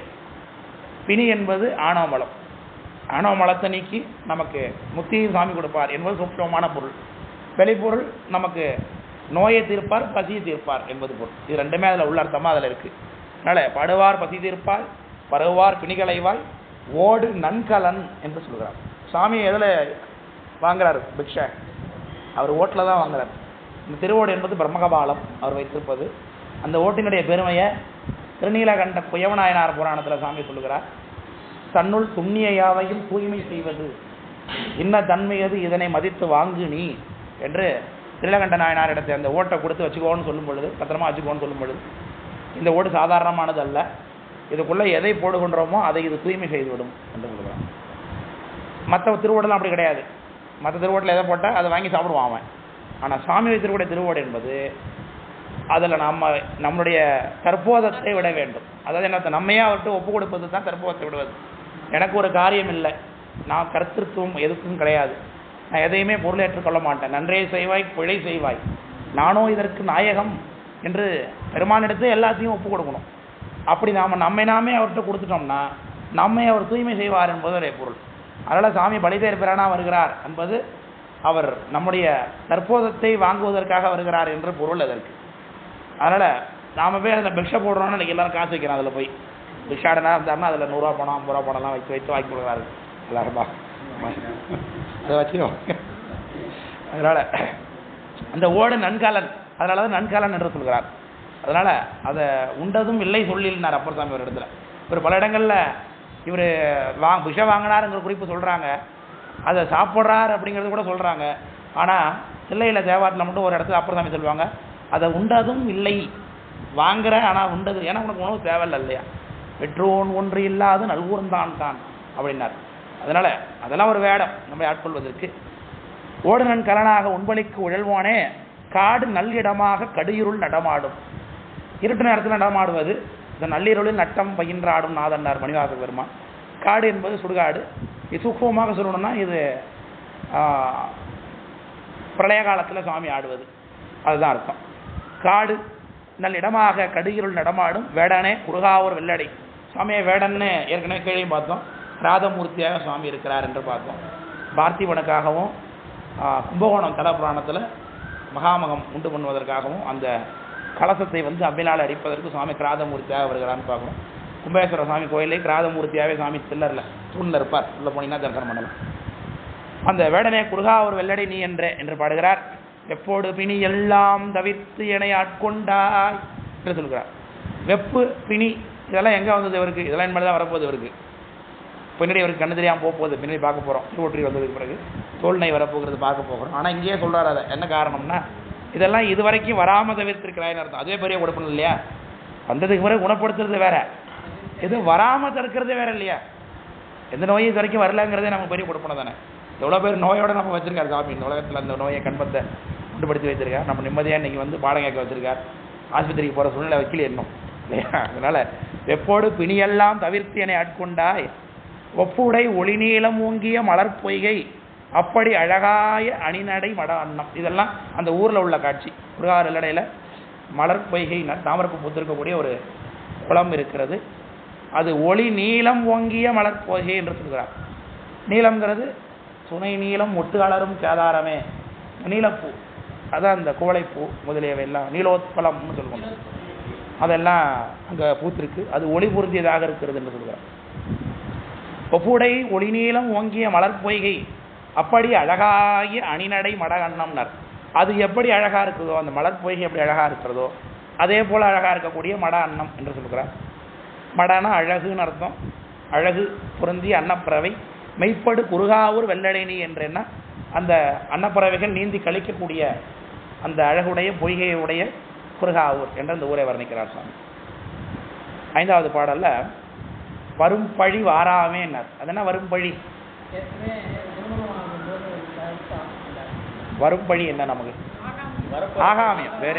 பிணி என்பது ஆணவ மலம். ஆணவ மலத்தை நீக்கி நமக்கு முத்தியும் சாமி கொடுப்பார் என்பது சூட்சமான பொருள். வெளிப்பொருள் நமக்கு நோயை தீர்ப்பார், பசியை தீர்ப்பார் என்பது பொருள். இது ரெண்டுமே அதில் உள்ள அர்த்தமாக அதில் இருக்குது. அதனால் பாடுவார் பசி தீர்ப்பார் பரவுவார் பிணிகளைவாய் ஓடு நன்கலன் என்று சொல்கிறார். சாமி எதில் வாங்குறாரு பிக்ஷை? அவர் ஓட்டில் தான் வாங்குறார். இந்த திருவோடு என்பது பிரம்மகபாலம் அவர் வைத்திருப்பது. அந்த ஓட்டினுடைய பெருமையை திருநீலகண்ட குயவநாயனார் புராணத்தில் சாமி சொல்லுகிறார். தன்னுள் துண்ணிய யாவையும் தூய்மை செய்வது இன்ன தன்மையது, இதனை மதித்து வாங்கு நீ என்று திருநீலகண்ட நாயனார் இடத்தை அந்த ஓட்டை கொடுத்து வச்சுக்கோன்னு சொல்லும் பொழுது, பத்திரமா வச்சுக்கோன்னு சொல்லும் பொழுது, இந்த ஓடு சாதாரணமானது அல்ல, இதுக்குள்ளே எதை போடுகின்றோமோ அதை இது தூய்மை செய்துவிடும் என்று சொல்லுகிறான். மற்ற திருவோடெல்லாம் அப்படி கிடையாது. மற்ற திருவோட்டில் எதை போட்டால் அதை வாங்கி சாப்பிடுவான் அவன். ஆனால் சாமி வைத்திருக்கூடிய திருவோடு என்பது அதில் நம்மளுடைய தற்போதத்தை விட வேண்டும். அதாவது என்ன, நம்மையே அவர்கிட்ட ஒப்பு கொடுப்பது தான் தற்போதத்தை விடுவது. எனக்கு ஒரு காரியம் இல்லை, நான் கருத்திருத்துவம் எதுக்கும் கிடையாது, நான் எதையுமே பொருளேற்றுக்கொள்ள மாட்டேன், நன்றே செய்வாய் பிழை செய்வாய், நானும் இதற்கு நாயகம் என்று பெருமானிடத்து எல்லாத்தையும் ஒப்பு கொடுக்கணும். அப்படி நாமே அவர்கிட்ட கொடுத்துட்டோம்னா நம்மை அவர் தூய்மை செய்வார் என்பது பொருள். அதனால் சாமி பலிதேர் பிரானா வருகிறார் என்பது அவர் நம்முடைய தற்போதத்தை வாங்குவதற்காக வருகிறார் என்று பொருள் அதற்கு. அதனால் நாம் போய் அதில் பிக்ஷை போடுறோம்னு இன்றைக்கி எல்லோரும் காசு வைக்கிறோம். அதில் போய் பிக்ஷாடனா இருந்தாருன்னா அதில் 100 ரூபா பணம் 50 ரூபா பணம்லாம் வைத்து வாங்கி கொடுக்குறாரு எல்லாருமா, அதை வச்சுக்கோ. அதனால் அந்த ஓடு நன்காலன், அதனால தான் நன்காலன் என்று சொல்கிறார். அதனால் அதை உண்டதும் இல்லை சொல்லினார் அப்பர் சாமி ஒரு இடத்துல. ஒரு பல இடங்களில் இவர் பிஷை வாங்கினாருங்கிற குறிப்பு சொல்கிறாங்க, அதை சாப்பிட்றார் அப்படிங்கிறது கூட சொல்கிறாங்க. ஆனால் தில்லையில் தேவாரத்தில் மட்டும் ஒரு இடத்துல அப்பர் சாமி சொல்லுவாங்க, அதை உண்டதும் இல்லை, வாங்குற ஆனால் உண்டது, ஏன்னா உனக்கு உணவு தேவையில்லை இல்லையா, பெற்றோன் ஒன்று இல்லாது நல்கூர்ந்தான் தான் அப்படின்னார். அதனால் அதெல்லாம் ஒரு வேடம் நம்மை ஆட்கொள்வதற்கு. ஓடுநன் கலனாக உண்பலிக்கு உழல்வானே காடு நல்லிடமாக கடியிருள் நடமாடும். இருட்டு நேரத்தில் நடமாடுவது இந்த நள்ளிருளில் நட்டம் பயின்றாடும் நாதன்னார் மணிவாச பெருமான். காடு என்பது சுடுகாடு. இது சூக்மமாக சொல்லணும்னா இது பிரளய காலத்தில் சுவாமி ஆடுவது, அதுதான் அர்த்தம். காடு நல்லிடமாக கடியிருள் நடமாடும் வேடனே குருகாவூர் வெள்ளடை. சுவாமியை வேடன்னு ஏற்கனவே கேள்வியும் பார்த்தோம். ராதமூர்த்தியாக சுவாமி இருக்கிறார் என்று பார்த்தோம். பார்த்திபனுக்காகவும் கும்பகோணம் தலபுராணத்தில் மகாமகம் உண்டு பண்ணுவதற்காகவும் அந்த கலசத்தை அம்பினால் அடிப்பதற்கு சுவாமி கிராதமூர்த்தியாக வருகிறான்னு பார்க்கணும். கும்பேஸ்வர சுவாமி கோயிலே கிராதமூர்த்தியாகவே சுவாமி தில்லரில் தூணில் இருப்பார். உள்ள போனீங்கன்னா தரிசனம் பண்ணலாம். அந்த வேடனே குருகா ஒரு வெள்ளடை நீ என்று பாடுகிறார். வெப்போடு பிணி எல்லாம் தவிர்த்து என்னை ஆட்கொண்டாய் என்று சொல்கிறார். வெப்பு பிணி இதெல்லாம் எங்கே வந்தது இவருக்கு? இதெல்லாம் என்பது தான் வரப்போகுது இவருக்கு. பின்னாடி இவருக்கு கண்ணு தெரியாமல் போகுது. பின்னாடி பார்க்க போகிறோம். திருவொற்றி வந்ததுக்கு பிறகு தோல்நை வரப்போகிறது பார்க்க போகிறோம். ஆனால் இங்கேயே சொல்கிறார். அதை என்ன காரணம்னா இதெல்லாம் இது வரைக்கும் வராமல் தவிர்த்திருக்கிறாய்னு அர்த்தம். அதுவே பெரிய குணப்படும் இல்லையா? வந்ததுக்கு பிறகு குணப்படுத்துறது வேற, இது வராமல் தடுக்கிறதே வேற இல்லையா? எந்த நோயும் இது வரைக்கும் வரலங்கிறதே நமக்கு பெரிய கொடுப்பணும் தானே. எவ்வளோ பேர் நோயோட நம்ம வச்சிருக்காரு சாமி. இந்த உலகத்தில் அந்த நோயை கண்பத்தை உண்டுபடுத்தி வைத்திருக்கார். நம்ம நிம்மதியாக இன்றைக்கி பாடம் கேட்க வச்சிருக்கார். ஆஸ்பத்திரிக்கு போகிற சூழ்நிலை வைக்கல இன்னும் இல்லையா? அதனால் வெப்போடு பிணியெல்லாம் தவிர்த்து என்னை ஆட்கொண்டாய் ஒப்புடை ஒளிநீளம் ஓங்கிய மலர் பொய்கை அப்படி அழகாய அணிநடை மட அன்னம். இதெல்லாம் அந்த ஊரில் உள்ள காட்சி. முருகார் இல்லடையில் மலர் பொய்கை தாமரப்பு பூத்திருக்கக்கூடிய ஒரு குளம் இருக்கிறது. அது ஒளி நீளம் ஓங்கிய மலர் பொய்கை என்று சொல்கிறார். நீளம்ங்கிறது சுனை நீளம் ஒட்டு அலரும் கேதாரமே, நீலப்பூ, அதான் அந்த குவளைப்பூ முதலியவை எல்லாம் நீலோத்பலம்னு சொல்லுவாங்க. அதெல்லாம் அங்கே பூத்திருக்கு. அது ஒளி பொருந்தியதாக இருக்கிறது என்று சொல்கிறார். ஒப்புடை ஒளி நீளம் ஓங்கிய மலர் பொய்கை அப்படி அழகாகிய அணிநடை மட அன்னம்னார். அது எப்படி அழகாக இருக்குதோ, அந்த மலர் பொய்கை எப்படி அழகாக இருக்கிறதோ அதே போல் அழகாக இருக்கக்கூடிய மட அன்னம் என்று சொல்கிறார். மடனா அழகுன்னு அர்த்தம். அழகு பொருந்திய அன்னப்பறவை மெய்ப்படு குருகாவூர் வெள்ளடைனி என்றேன்னா அந்த அன்னப்பறவைகள் நீந்தி கழிக்கக்கூடிய அந்த அழகுடைய பொய்கையுடைய குருகாவூர் என்ற அந்த ஊரை வர்ணிக்கிறார் சுவாமி. 5வது பாடல்ல வரும் பழி வாராமே என்னார். அது என்ன வரும் பழி? வரும் பழி என்ன நமக்கு? ஆகாமியம். வேற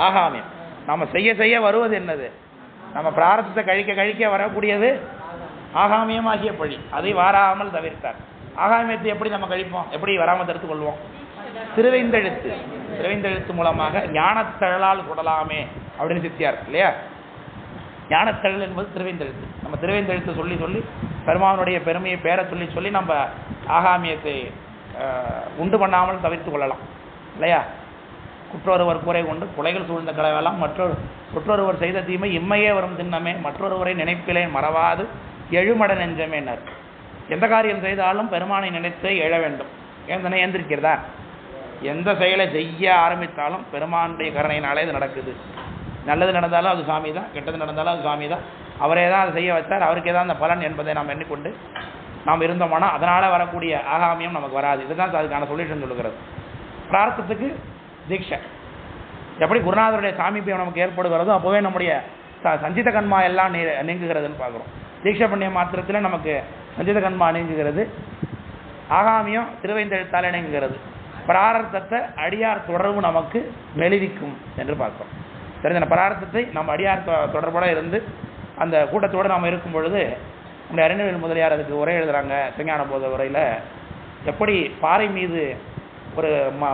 ஆகாமியம். நம்ம செய்ய செய்ய வருவது என்னது? நம்ம பிராரத்தத்தை கழிக்க கழிக்க வரக்கூடியது ஆகாமியமாகிய பழி. அதை வாராமல் தவிர்த்தார். ஆகாமியத்தை எப்படி நம்ம கழிப்போம்? எப்படி வராமல் தடுத்துக் கொள்வோம்? திருவைந்தெழுத்து. திருவைந்தெழுத்து மூலமாக ஞானத்தழலால் கொடலாமே அப்படின்னு சித்தியார் இல்லையா? ஞானத்தழல் என்பது திருவைந்தெழுத்து. நம்ம திருவைந்தெழுத்து சொல்லி சொல்லி பெருமானுடைய பெருமையை பேர சொல்லி சொல்லி நம்ம ஆகாமியத்தை உண்டு பண்ணாமல் தவிர்த்து கொள்ளலாம் இல்லையா? குற்றொருவர் குறை கொண்டு குலைகள் சூழ்ந்த கலவெல்லாம் குற்றொருவர் செய்த தீமை இம்மையே வரும் திண்ணமே மற்றொருவரை நினைப்பிலேன் மறவாது எழுமட நெஞ்சமேனர். எந்த காரியம் செய்தாலும் பெருமானை நினைத்து எழ வேண்டும். ஏன் ஏந்திருக்கிறதா? எந்த செயலை செய்ய ஆரம்பித்தாலும் பெருமானுடைய கருணையினாலே இது நடக்குது. நல்லது நடந்தாலும் அது சாமி தான், கெட்டது நடந்தாலும் அது சாமி தான். அவரே தான் அதை செய்ய வச்சார், அவருக்கே தான் அந்த பலன் என்பதை நாம் எண்ணிக்கொண்டு நாம் இருந்தோம்னா அதனால் வரக்கூடிய ஆகாமியம் நமக்கு வராது. இதுதான் அதுக்கான சொல்யூஷன் சொல்லுகிறது. பிரார்த்தத்துக்கு தீட்சை. எப்படி குருநாதருடைய சாமீபியம் நமக்கு ஏற்படுகிறதோ அப்போவே நம்முடைய சஞ்சித கண்மா எல்லாம் நீங்குகிறதுன்னு பார்க்குறோம். தீட்சை பண்ணிய மாத்திரத்தில் நமக்கு சஞ்சித கண்மா நீங்குகிறது. ஆகாமியம் திருவைந்தெழுத்தால் நீங்குகிறது. பிரார்த்தத்தை அடியார் தொடர்பு நமக்கு மெளிவிக்கும் என்று பார்க்கிறோம். தெரிஞ்ச பிரார்த்தத்தை நம்ம அடியார் தொடர்போட இருந்து அந்த கூட்டத்தோடு நாம் இருக்கும் பொழுது நம்முடைய அறிஞர்கள் முதலியார் அதுக்கு உரை எழுதுகிறாங்க. சிஞான போத உரையில் எப்படி பாறை மீது ஒரு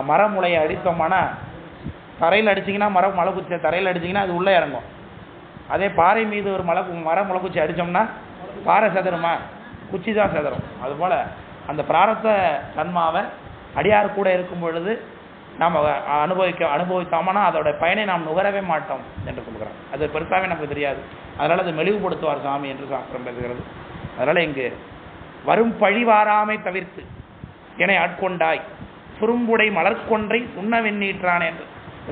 மரமுளையை அடித்தோம்னா தரையில் அடிச்சிங்கன்னா மரம் மலைக்குச்சி தரையில் அடிச்சிங்கன்னா அது உள்ளே இறங்கும். அதே பாறை மீது ஒரு மரம் முளைக்குச்சி அடித்தோம்னா பாறை செதறுமா? குச்சி தான் செதறும். அதுபோல் அந்த பிராரத்த தன்மாவை அடியார் கூட இருக்கும் பொழுது நாம் அனுபவித்தோம்னா அதோட பயனை நாம் நுகரவே மாட்டோம் என்று சொல்கிறோம். அது பெருசாகவே நமக்கு தெரியாது. அதனால் அது மெளிவுபடுத்துவார் சாமி என்று சாஸ்திரம் பேசுகிறது. அதனால் இங்கு வரும் பழி வாராமை தவிர்த்து என்னை ஆட்கொண்டாய் சுரும்புடை மலர்கொன்றை சுண்ண வெந்நீற்றான் என்று.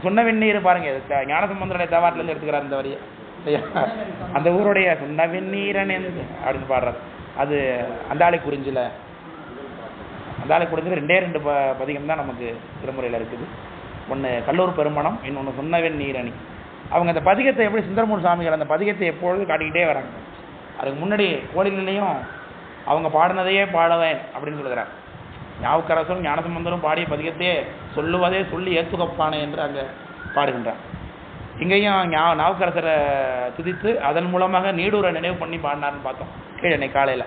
சுண்ண வெந்நீர் பாருங்க, ஞானசம்பந்தருடைய தேவாரத்திலேருந்து எடுத்துக்கிறார் இந்த வரியை. அந்த ஊருடைய சுண்ண வெந்நீரன் என்று அப்படின்னு பாடுறாரு. அது அந்தாளி குறிஞ்சில் 2 பதிகம் தான் நமக்கு திருமுறையில் இருக்குது. ஒன்று கல்லூர் பெருமணம், இன்னொன்று சொன்னவன் நீரணி. அவங்க அந்த பதிகத்தை எப்படி சுந்தரமூர் சுவாமிகள் அந்த பதிகத்தை எப்பொழுதும் காட்டிக்கிட்டே வராங்க. அதுக்கு முன்னாடி கோயில்கள்லையும் அவங்க பாடினதையே பாடுவேன் அப்படின்னு சொல்லுகிறார். ஞாவுக்கரசரும் ஞானசம்பந்தரும் பாடிய பதிகத்தையே சொல்லுவதே சொல்லி ஏத்துக்கப்பானே என்று அங்கே பாடுகின்றார். இங்கேயும் நாவுக்கரசரை துதித்து அதன் மூலமாக நீடூரை நினைவு பண்ணி பாடினார்னு பார்த்தோம் கீழே இன்னைக்கு காலையில்.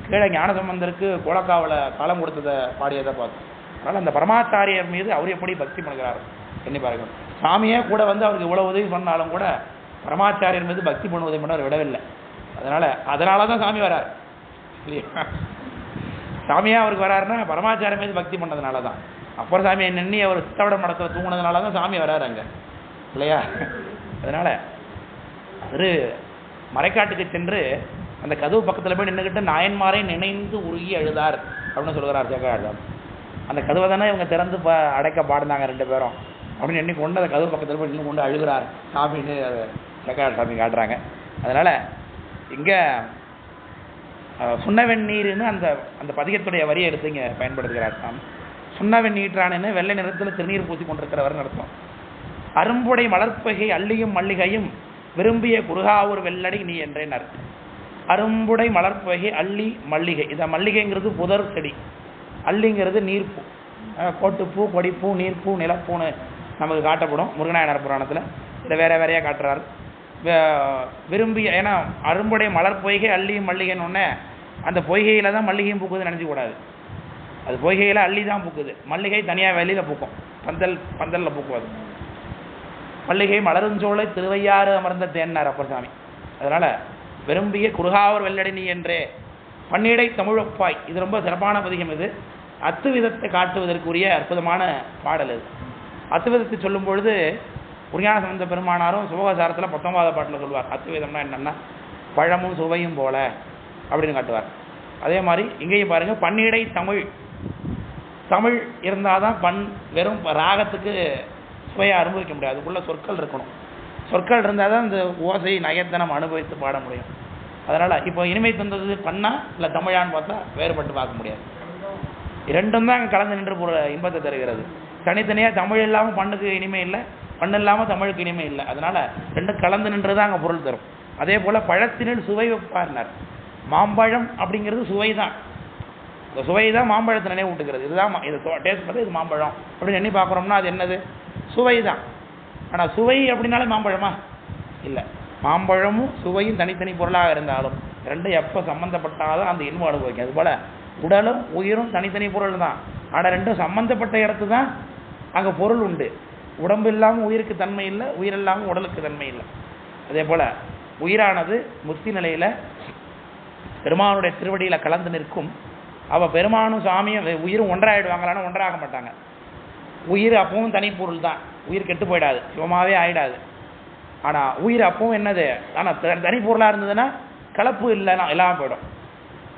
கீழே ஞானசம்பந்தருக்கு கோலக்காவல காலம் கொடுத்ததை பாடியதை பார்த்தோம். அதனால் அந்த பரமாச்சாரியர் மீது அவர் எப்படி பக்தி பண்ணுகிறார் எண்ணி பாருங்கள். சாமியே கூட வந்து அவருக்கு இவ்வளோ உதவி பண்ணாலும் கூட பரமாச்சாரியர் மீது பக்தி பண்ணுவதை மட்டும் அவர் விடவில்லை. அதனால தான் சாமி வரார் இல்லையா? சாமியாக அவருக்கு வராருன்னா பரமாச்சாரியர் மீது பக்தி பண்ணதுனால தான். அப்புறம் சாமியை நின்று அவர் சித்தவட மடத்தில் தூங்கினதுனால தான் சாமி வராரு அங்கே இல்லையா? அதனால் ஒரு மறைக்காட்டுக்கு சென்று அந்த கதவு பக்கத்தில் போய் நின்றுக்கிட்டு நாயன்மாரை நினைந்து உருகி அழுதார் அப்படின்னு சொல்கிறார் சேக்கராஜாமி. அந்த கதவை தானே இவங்க திறந்து அடைக்க பாடினாங்க 2 பேரும் அப்படின்னு எண்ணி கொண்டு அந்த கதவு பக்கத்தில் போய் நின்று கொண்டு அழுகிறார் சாமின்னு அதை சேக்கராஜாமி காட்டுறாங்க. அதனால் இங்கே சுண்ணவெண்ணீர்னு அந்த பதிகத்துடைய வரியை எடுத்து இங்கே பயன்படுத்துகிறார் சாமி. சுண்ணவெண்ணீற்றானு வெள்ளை நிறத்தில் திருநீர் பூசி கொண்டிருக்கிறவர் நடத்தும். அரும்புடை மலர்ப்பகை அள்ளியும் மல்லிகையும் விரும்பிய குருகாவூர் வெள்ளடி நீ என்றேனர். அரும்புடை மலர்ப்பகை அள்ளி மல்லிகை. இதை மல்லிகைங்கிறது புதர் செடி, அள்ளிங்கிறது நீர்ப்பூ, கோட்டுப்பூ, கொடிப்பூ, நீர்ப்பூ, நிலப்பூன்னு நமக்கு காட்டப்படும் முருகநாயனார் புராணத்தில். இதை வேறையாக காட்டுறாரு. விரும்பிய ஏன்னா அரும்புடை மலர் பொய்கை அள்ளியும் மல்லிகைன்னு ஒன்று அந்த பொய்கையில் தான் மல்லிகையும் பூக்குதுன்னு நினச்சிக்கூடாது. அது பொய்கையில் அள்ளி தான் பூக்குது, மல்லிகை தனியாக வெளியில் பூக்கும், பந்தலில் பூக்குவது. மல்லிகை மலருஞ்சோலை திருவையாறு அமர்ந்த தேன்னார் அப்பர் சாமி. அதனால் விரும்பிய குருகாவர் வெள்ளடி நீ என்றே பன்னிடை தமிழொப்பாய். இது ரொம்ப சிறப்பான பதிகம். இது அத்துவிதத்தை காட்டுவதற்குரிய அற்புதமான பாடல். இது அத்துவிதத்தை சொல்லும் பொழுது ஞான சம்பந்த பெருமானாரும் சுபகாசாரத்தில் 19வது பாட்டில் சொல்லுவார். அத்துவிதம்னா என்னென்னா பழமும் சுவையும் போல அப்படின்னு காட்டுவார். அதே மாதிரி இங்கேயும் பாருங்கள், பன்னிடை தமிழ் இருந்தால் தான் வெறும் ராகத்துக்கு சுவையை அனுபவிக்க முடியாது. அதுக்குள்ள சொற்கள் இருக்கணும். சொற்கள் இருந்தால் தான் இந்த ஓசை நயத்தை நம்ம அனுபவித்து பாட முடியும். அதனால் இப்போ இனிமை தந்தது பண்ணா இல்லை தமிழான்னு பார்த்தா வேறுபட்டு பார்க்க முடியாது. இரண்டும் தான் அங்கே கலந்து நின்று இன்பத்தை தருகிறது. தனித்தனியாக தமிழ் இல்லாமல் பண்ணுக்கு இனிமை இல்லை, பண்ணு இல்லாமல் தமிழுக்கு இனிமை இல்லை. அதனால் ரெண்டும் கலந்து நின்று தான் அங்கே பொருள் தரும். அதே போல் பழத்தினில் சுவை வைப்பார்னார். மாம்பழம் அப்படிங்கிறது சுவை தான். இந்த சுவை தான் மாம்பழத்தை நினைவு விட்டுக்கிறது. இதுதான் இதை டேஸ்ட் பண்ணி இது மாம்பழம் அப்படின்னு எண்ணி பார்க்குறோம்னா அது என்னது? சுவை தான். ஆனால் சுவை அப்படின்னாலே மாம்பழமா இல்லை. மாம்பழமும் சுவையும் தனித்தனி பொருளாக இருந்தாலும் ரெண்டும் எப்போ சம்மந்தப்பட்டாலும் அந்த இன்பம் அனுபவிக்கும். அதுபோல் உடலும் உயிரும் தனித்தனி பொருள் தான். ஆனால் ரெண்டும் சம்மந்தப்பட்ட இடத்து தான் அங்கே பொருள் உண்டு. உடம்பு இல்லாமல் உயிருக்கு தன்மை இல்லை, உயிர் இல்லாமல் உடலுக்கு தன்மை இல்லை. அதே போல் உயிரானது முக்தி நிலையில் பெருமானுடைய திருவடியில் கலந்து நிற்கும். அவள் பெருமானும் சாமியும் உயிரும் ஒன்றாயிடுவாங்களான்னு ஒன்றாக மாட்டாங்க. உயிர் அப்பவும் தனி பொருள் தான். உயிர் கெட்டு போயிடாது, சிவமாகவே ஆகிடாது. ஆனால் உயிர் அப்பவும் என்னது? ஆனால் தனி பொருளாக இருந்ததுன்னா கலப்பு இல்லாமல் போயிடும்.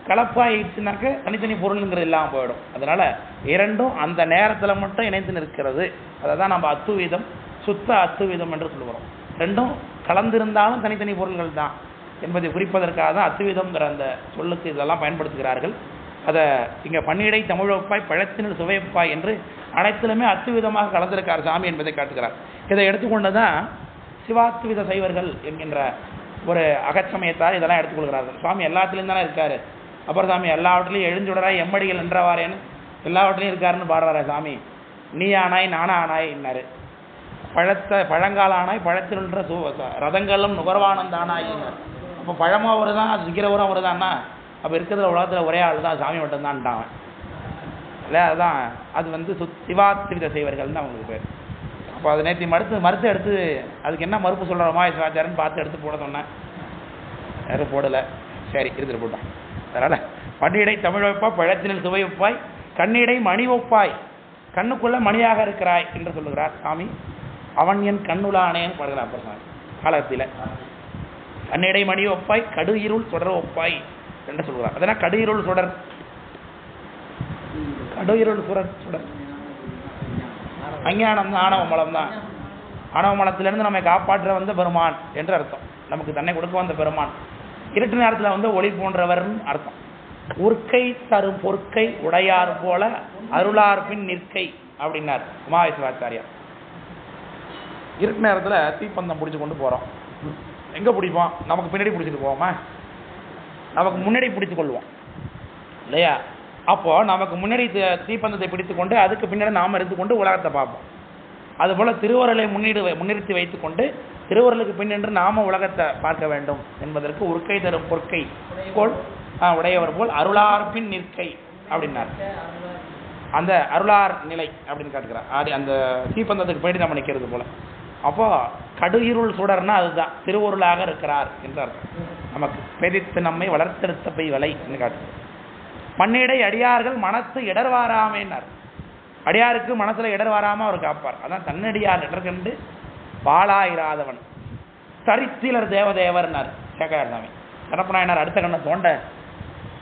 கலப்பாயிடுச்சுனாக்க தனித்தனி பொருளுங்கிறது இல்லாமல் போயிடும். அதனால் இரண்டும் அந்த நேரத்தில் மட்டும் இணைந்து நிற்கிறது. அதை தான் நம்ம அத்துவீதம், சுத்த அத்துவீதம் என்று சொல்லுகிறோம். ரெண்டும் கலந்திருந்தாலும் தனித்தனி பொருள்கள் தான் என்பதை குறிப்பதற்காக தான் அத்துவீதம்ங்கிற அந்த சொல்லுக்கு இதெல்லாம் பயன்படுத்துகிறார்கள். அதை இங்கே பன்னிடை தமிழொப்பாய் பழத்தினில் சுவையப்பாய் என்று அனைத்திலுமே அத்துவிதமாக கலந்திருக்கார் சாமி என்பதை காட்டுகிறார். இதை எடுத்துக்கொண்டு தான் சிவாத்துவித சைவர்கள் என்கின்ற ஒரு அகச்சமயத்தார் இதெல்லாம் எடுத்துக்கொள்கிறார்கள். சுவாமி எல்லாத்துலேயும் தானே இருக்கார். அப்புறம் சாமி எல்லாவற்றிலையும் எழுஞ்சுடராய் எம்மடிகள் என்றவாரேன்னு எல்லாவற்றிலையும் இருக்காருன்னு பாடுறாரு சாமி. நீ ஆனாய் நானா ஆனாய் என்னாரு. பழங்கால ஆனாய் பழத்தினுன்ற ரதங்களும் நுகர்வானந்தானாயின்னார். அப்போ பழமும் அவர் தான், சிக்கிறவரும் அவர் தான்னா அப்போ இருக்கிறதுல உலகத்தில் ஒரே ஆள் தான் சாமி மட்டும்தான்ட்டாங்க இல்லை. அதுதான் அது சிவாத்வித செய்வர்கள் தான் அவங்களுக்கு பேர். அப்போ அதை நேற்று மறுத்து எடுத்து அதுக்கு என்ன மறுப்பு சொல்கிறோமா சிவாச்சாரன்னு பார்த்து எடுத்து போட சொன்னேன். யாரும் போடலை. சரி இருந்துட்டு போட்டான். அதனால் பன்னிடை தமிழ் வைப்பாய் பழத்தினில் சுவை வைப்பாய் கண்ணிடை மணி வைப்பாய் கண்ணுக்குள்ள மணியாக இருக்கிறாய் என்று சொல்லுகிறார் சாமி. அவன் என் கண்ணுளானேன்னு பாடுகிறார் அப்பர் சாமி காலத்தில். கண்ணிடை மணி வைப்பாய் கடு இருள் தொடர் வைப்பாய் என்று சொல்கிறார். அதனால் கடு இருள் சுடர் அஞ்ஞானம் தான், ஆணவ மலம் தான். ஆணவ மலத்திலிருந்து நம்மை காப்பாற்ற வந்த பெருமான் என்று அர்த்தம். நமக்கு தன்னை கொடுக்க வந்த பெருமான். இருட்டு நேரத்தில் ஒளி போன்றவர்னு அர்த்தம். உற்கை தரும் பொற்கை உடையார் போல அருளார் பின் நிற்கை அப்படின்னார் உமாவேஸ்வராச்சாரியார். இருட்டு நேரத்தில் தீப்பந்தம் பிடிச்சி கொண்டு போகிறோம். எங்கே பிடிப்போம்? நமக்கு பின்னாடி பிடிச்சிட்டு போவோமா? நமக்கு முன்னாடி பிடித்து கொள்வோம் இல்லையா? அப்போது நமக்கு முன்னாடி தீப்பந்தத்தை பிடித்து கொண்டு அதுக்கு பின்னாடி நாம் இருந்து கொண்டு உலகத்தை பார்ப்போம். அதுபோல் திருவருளை முன்னிறுத்தி வைத்துக்கொண்டு திருவருளுக்கு பின்னின்று நாம உலகத்தை பார்க்க வேண்டும் என்பதற்கு உருக்கை தரும் பொற்கை போல் உடையவர் போல் அருளார் பின் நிற்கை அப்படின்னார். அந்த அருளார் நிலை அப்படின்னு காட்டுக்கிறார். அந்த தீப்பந்தத்துக்கு போயிட்டு நம்ம நிற்கிறது போல. அப்போ கடுயிருள் சுடர்னா அதுதான் திருவருளாக இருக்கிறார் என்றார். நமக்கு பெரித்து நம்மை வளர்த்தெடுத்த பை வலை என்று காட்டுகிறார். மண்ணிடை அடியார்கள் மனத்து இடர்வாராமேனார். அடியாருக்கு மனசுல இடர் வராம அவர் காப்பார். அதான் தன்னடியார் இடர்கண்டு பாழாயிராதவன் தரித்திலர் தேவதேவர்னார் சேகரார் சாமி. கண்ணப்பனாயினார் அடுத்த கண்ணை தோண்ட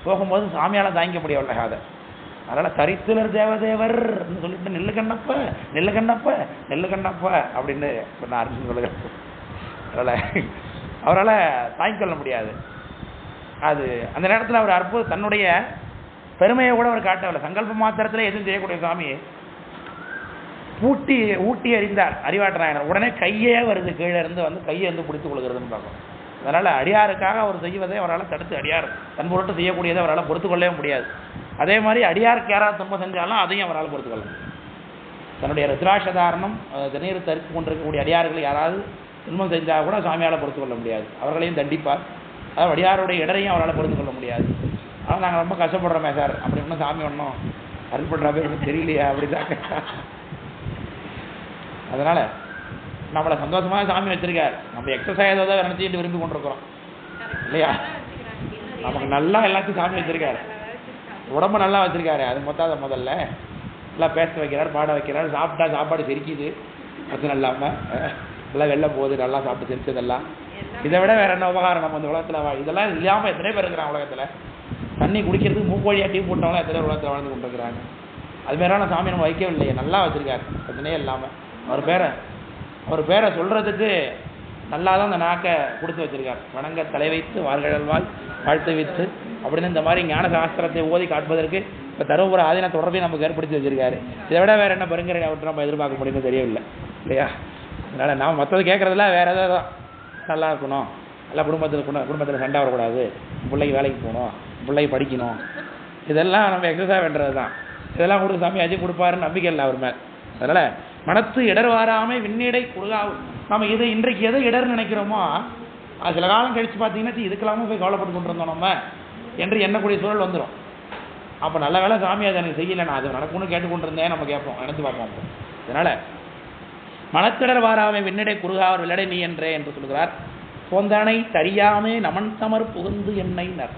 போகும்போது சாமியால தாங்கிக்க முடியவில்லை அதை. அதனால தரித்திலர் தேவதேவர் சொல்லிட்டு நெல்லு கண்ணப்ப நெல்லு கண்ணப்ப நெல்லு கண்ணப்ப அப்படின்னு சொன்னார் சொல்லுகிறார். அவரால் தாங்கிக் கொள்ள முடியாது. அது அந்த நேரத்தில் அவர் அற்புதம் தன்னுடைய பெருமையை கூட அவர் காட்டவில்லை. சங்கல்ப மாத்திரத்தில் எதுவும் செய்யக்கூடிய சாமி ஊட்டி அறிந்தார் அறிவாற்றநாயனர். உடனே கையே வருது, கீழே இருந்து வந்து கையை வந்து பிடித்துக் கொள்கிறதுன்னு பார்க்கணும். அதனால் அடியாருக்காக அவர் செய்வதை அவரால் தடுத்து, அடியார் தன் பொருட்டு செய்யக்கூடியதை அவரால் பொறுத்து கொள்ளவே முடியாது. அதே மாதிரி அடியாருக்கு யாராவது துன்பம் செஞ்சாலும் அதையும் அவரால் பொறுத்து கொள்ள முடியும். தன்னுடைய ருத்ராட்சதாரணம் திருநீர் தரித்து கொண்டிருக்கக்கூடிய அடியார்கள் யாராவது துன்பம் செஞ்சால் கூட சாமியால் பொறுத்து கொள்ள முடியாது. அவர்களையும் தண்டிப்பார். அதாவது அடியாருடைய இடரையும் அவரால் பொறுத்து கொள்ள முடியாது. ஆனால் நாங்கள் ரொம்ப கஷ்டப்படுறோமே சார், அப்படி ஒன்றும் சாமி ஒன்றும் அருள் பண்ணுற பேர் ஒன்றும் தெரியலையா அப்படிதான். அதனால் நம்மளை சந்தோஷமாக சாமி வச்சுருக்கார். நம்ம எக்ஸசைஸ் தான் நினச்சிட்டு விரும்பி கொண்டிருக்கிறோம் இல்லையா? நமக்கு நல்லா எல்லாத்தையும் சாமி வச்சுருக்காரு. உடம்பு நல்லா வச்சுருக்காரு. அது மொத்தம் முதல்ல நல்லா பேச வைக்கிறார், பாட வைக்கிறார். சாப்பிட்டா சாப்பாடு செரிக்குது, பிரச்சனை இல்லாமல் எல்லாம் வெளில போகுது, நல்லா சாப்பிட்டு செரிச்சதெல்லாம். இதை விட வேறு என்ன உபகாரம் நம்ம இந்த உலகத்தில்? இதெல்லாம் இல்லாமல் எத்தனை பேர் இருக்கிறாங்க உலகத்தில்? தண்ணி குடிக்கிறதுக்கு மூக்கோழியாக டீ போட்டவங்களும் எத்தனை உலகத்தில் வாழ்ந்து கொண்டிருக்கிறாங்க. அதுமாரியான சாமி நம்ம வைக்கவில்லையே, நல்லா வச்சுருக்காரு, பிரச்சனையே இல்லாமல். அவர் பேரை சொல்கிறதுக்கு நல்லா தான் அந்த நாக்கை கொடுத்து வச்சுருக்கார். வணங்க தலை வைத்து வார்கழல்வாய் வாழ்த்து வைத்து அப்படின்னு இந்த மாதிரி ஞான சாஸ்திரத்தை ஓதி காட்டுவதற்கு இப்போ தருமபுர ஆதீன தொடர்பையும் நமக்கு ஏற்படுத்தி வச்சுருக்காரு. இதை விட வேறு என்ன பெருங்கரை அவற்றை நம்ம எதிர்பார்க்க முடியும்னு தெரியவில்லை இல்லையா? அதனால் நாம் மற்றது கேட்குறதுல வேறு ஏதாவது தான் நல்லா இருக்கணும், நல்லா குடும்பத்தில் சண்டை வரக்கூடாது, பிள்ளைக்கு வேலைக்கு போகணும், பிள்ளைக்கு படிக்கணும், இதெல்லாம் நம்ம எக்ஸசைஸ் பண்ணுறது தான். இதெல்லாம் கொடுத்து சாமி அஜி கொடுப்பாருன்னு நம்பிக்கை இல்லை அவர் மேல். அதனால் மனத்து இடர் வாராமல் விண்ணிடை குறுகாவு. நம்ம இது இன்றைக்கு எதை இடர்னு நினைக்கிறோமோ அது சில காலம் கழித்து பார்த்தீங்கன்னா இதுக்கெல்லாமே போய் கவலைப்பட்டு கொண்டு இருந்தோம் நம்ம என்று எண்ணக்கூடிய சூழல் வந்துடும். அப்போ நல்ல வேலை சாமி அதை எனக்கு செய்யலை, நான் அது நடக்கும்னு கேட்டுக்கொண்டிருந்தேன் நம்ம கேட்போம், நினைத்து பார்ப்போம். அதனால் மனத்திடர் வாராமை விண்ணிடை குறுகாவர் வில்லடை நீ என்றே என்று சொல்கிறார். போந்தனை தரியாமே நமன் தமர் புகுந்து என்னைனர்.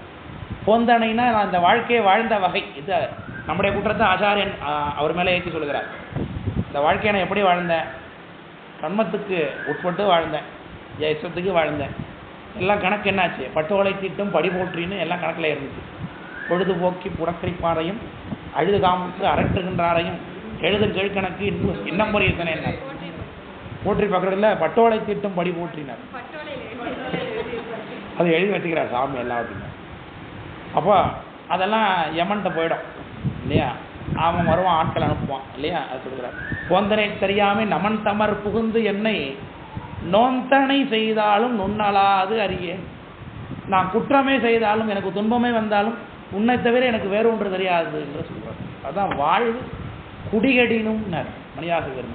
போந்தனைனா நான் இந்த வாழ்க்கையை வாழ்ந்த வகை. இது நம்முடைய குற்றத்தை ஆச்சாரியன் அவர் மேலே ஏற்றி சொல்கிறார். இந்த வாழ்க்கையை நான் எப்படி வாழ்ந்தேன்? கர்மத்துக்கு உட்பட்டு வாழ்ந்தேன், இஷ்டத்துக்கு வாழ்ந்தேன். எல்லாம் கணக்கு என்னாச்சு? பட்டோலை தீட்டும் படி போற்றின்னு எல்லாம் கணக்கில் இருந்துச்சு. பொழுதுபோக்கி புறக்கணிப்பாரையும் அழுது காமித்து அரட்டுகின்றாரையும் எழுதும் கீழ்கணக்கு இன்னும் ஒரு யோசனை என்ன போற்றி பக்கத்தில் பட்டோலை தீட்டும் படி போற்றினார். அது எழுதி வச்சுக்கிறார் சாமி எல்லாத்தையும். அப்போ அதெல்லாம் யமன்கிட்ட போயிடும் இல்லையா? அவன் வருவான், ஆட்கள் அனுப்புவான் இல்லையா? அது சொல்கிறார். போந்தனை தெரியாமல் நமன் தமர் புகுந்து என்னை நோந்தனை செய்தாலும் நுண்ணலாது அறியேன். நான் குற்றமே செய்தாலும் எனக்கு துன்பமே வந்தாலும் உன்னை தவிர எனக்கு வேறு ஒன்று தெரியாது என்று சொல்கிறார். அதுதான் வாழ்வு குடிகடினும் மணியாசகர்.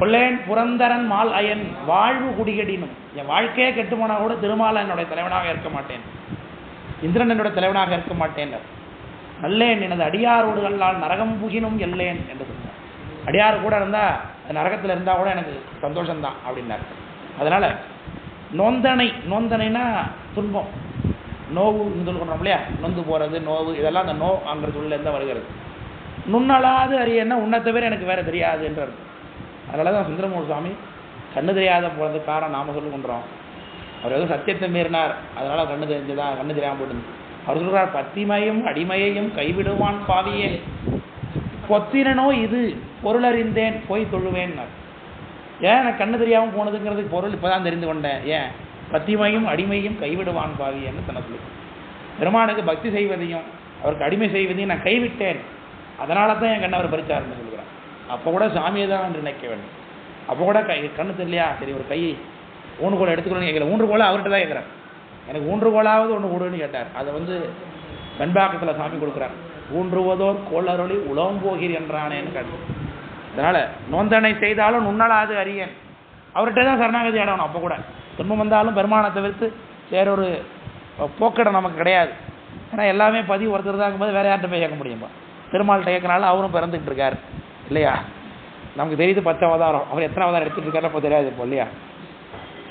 கொள்ளேன் புரந்தரன் மால் அயன் வாழ்வு குடிகடினும். என் வாழ்க்கையே கெட்டு போனால் கூட திருமால என்னுடைய தலைவனாக இருக்க மாட்டேன், இந்திரன் என்னுடைய தலைவனாக இருக்க மாட்டேன். நல்லேன் எனது அடியாரோடுகளால் நரகம் புகினும் எல்லேன் என்று சொன்னார். அடியார் கூட இருந்தால் நரகத்தில் இருந்தால் கூட எனக்கு சந்தோஷம்தான் அப்படின்னார். அதனால் நோந்தனைனா துன்பம், நோவு சொல்லுறோம் இல்லையா? நொந்து போகிறது, நோவு, இதெல்லாம் அந்த நோங்கிற சொல்லிலேருந்து வருகிறது. நுண்ணலாது அறியன்னா உன்னை தவிர எனக்கு வேறு தெரியாது என்றார். அதனால தான் சுந்தரமூர்த்தி சுவாமி கண்ணு தெரியாத போகிறது காரணம் நாம் சொல்லி கொண்டுறோம். அவர் எதுவும் சத்தியத்தை மீறினார், அதனால் கண்ணு தெரிஞ்சுதான், கண்ணு தெரியாமல் போட்டு. அவர் சொல்கிறார், பத்திமையும் அடிமையையும் கைவிடுவான் பாவியே, பொத்தினோ இது பொருளறிந்தேன் போய் தொழுவேன்னார். ஏன் எனக்கு கண்ணு தெரியாமல் போனதுங்கிறதுக்கு பொருள் இப்போ தான் தெரிந்து கொண்டேன். ஏன்? பத்திமையும் அடிமையும் கைவிடுவான் பாவியன்னு தன்னை சொல்லி பெருமானுக்கு பக்தி செய்வதையும் அவருக்கு அடிமை செய்வதையும் நான் கைவிட்டேன், அதனால தான் என் கண்ணை அவர் பறிச்சாருன்னு சொல்கிறார். அப்போ கூட சாமியை தான் என்று நினைக்க வேண்டும். அப்போ கூட கண்ணு தெரியலையா, சரி ஒரு கை ஊன்றுகோலை எடுத்துக்கணும்னு கேட்கல, ஊன்றுகோலை அவர்கிட்ட தான் கேட்குறேன், எனக்கு ஊன்றுகோலாவது ஒன்று கொடுன்னு கேட்டார். அதை வெண்பாக்கத்தில் சாமி கொடுக்குறார். ஊன்றுவதோர் கோளருளி உலகம் போகிறேன் என்றானேன்னு கேட்டார். அதனால் நோந்தனை செய்தாலும் நுண்ணலாது அறியேன், அவர்கிட்ட தான் சரணாகதி ஆடணும். அப்போ கூட துன்பம் வந்தாலும் பெருமானை தவிர்த்து வேறொரு போக்கிடம் நமக்கு கிடையாது. ஏன்னா எல்லாமே பதிவு ஒருத்தர் தான் இருக்கும்போது வேறு யார்கிட்ட போய் கேட்க முடியுமா? பெருமாள்கிட்ட கேட்கனால அவரும் பிறந்துக்கிட்டு இருக்கார் இல்லையா? நமக்கு தெரியுது 10 அவதாரம், அவர் எத்தனை அவதாரம் எடுத்துகிட்டு இருக்காரு அப்போ தெரியாது இப்போ இல்லையா?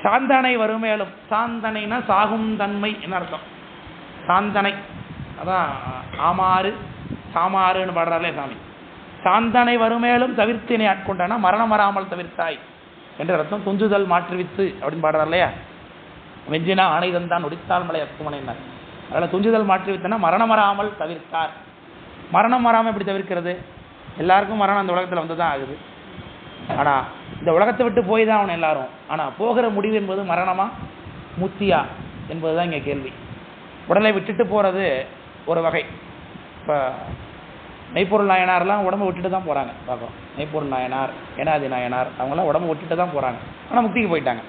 சாந்தனை வருமேலும், சாந்தனைனா சாகும் தன்மை என்ன அர்த்தம்? சாந்தனை அதான் ஆமாறு சாமாறுன்னு பாடுறாருலே சாமி. சாந்தனை வருமேலும் தவிர்த்தினை ஆட்கொண்டானா மரணம் வராமல் தவிர்த்தாய் என்ற அர்த்தம். துஞ்சுதல் மாற்றுவித்து அப்படின்னு பாடுறாரு இல்லையா? வெஞ்சினா ஆணை தந்தான் உடித்தால் மலை அத்துமனைன்னார். அதில் துஞ்சுதல் மாற்றுவித்தனா மரணம் வராமல் தவிர்த்தார். மரணம் வராமல் எப்படி தவிர்க்கிறது? எல்லாருக்கும் மரணம் அந்த உலகத்தில் வந்து தான் ஆகுது. ஆனால் இந்த உலகத்தை விட்டு போய் தான் அவன் எல்லாரும். ஆனால் போகிற முடிவு என்பது மரணமா முத்தியா என்பது தான் இங்கே கேள்வி. உடலை விட்டுட்டு போகிறது ஒரு வகை. இப்போ மெய்ப்பொருள் நாயனார்லாம் உடம்பை விட்டுட்டு தான் போகிறாங்க பார்க்குறோம். மெய்ப்பொருள் நாயனார், ஏனாதி நாயனார் அவங்களாம் உடம்பை விட்டுட்டு தான் போகிறாங்க, ஆனால் முக்திக்கு போயிட்டாங்க.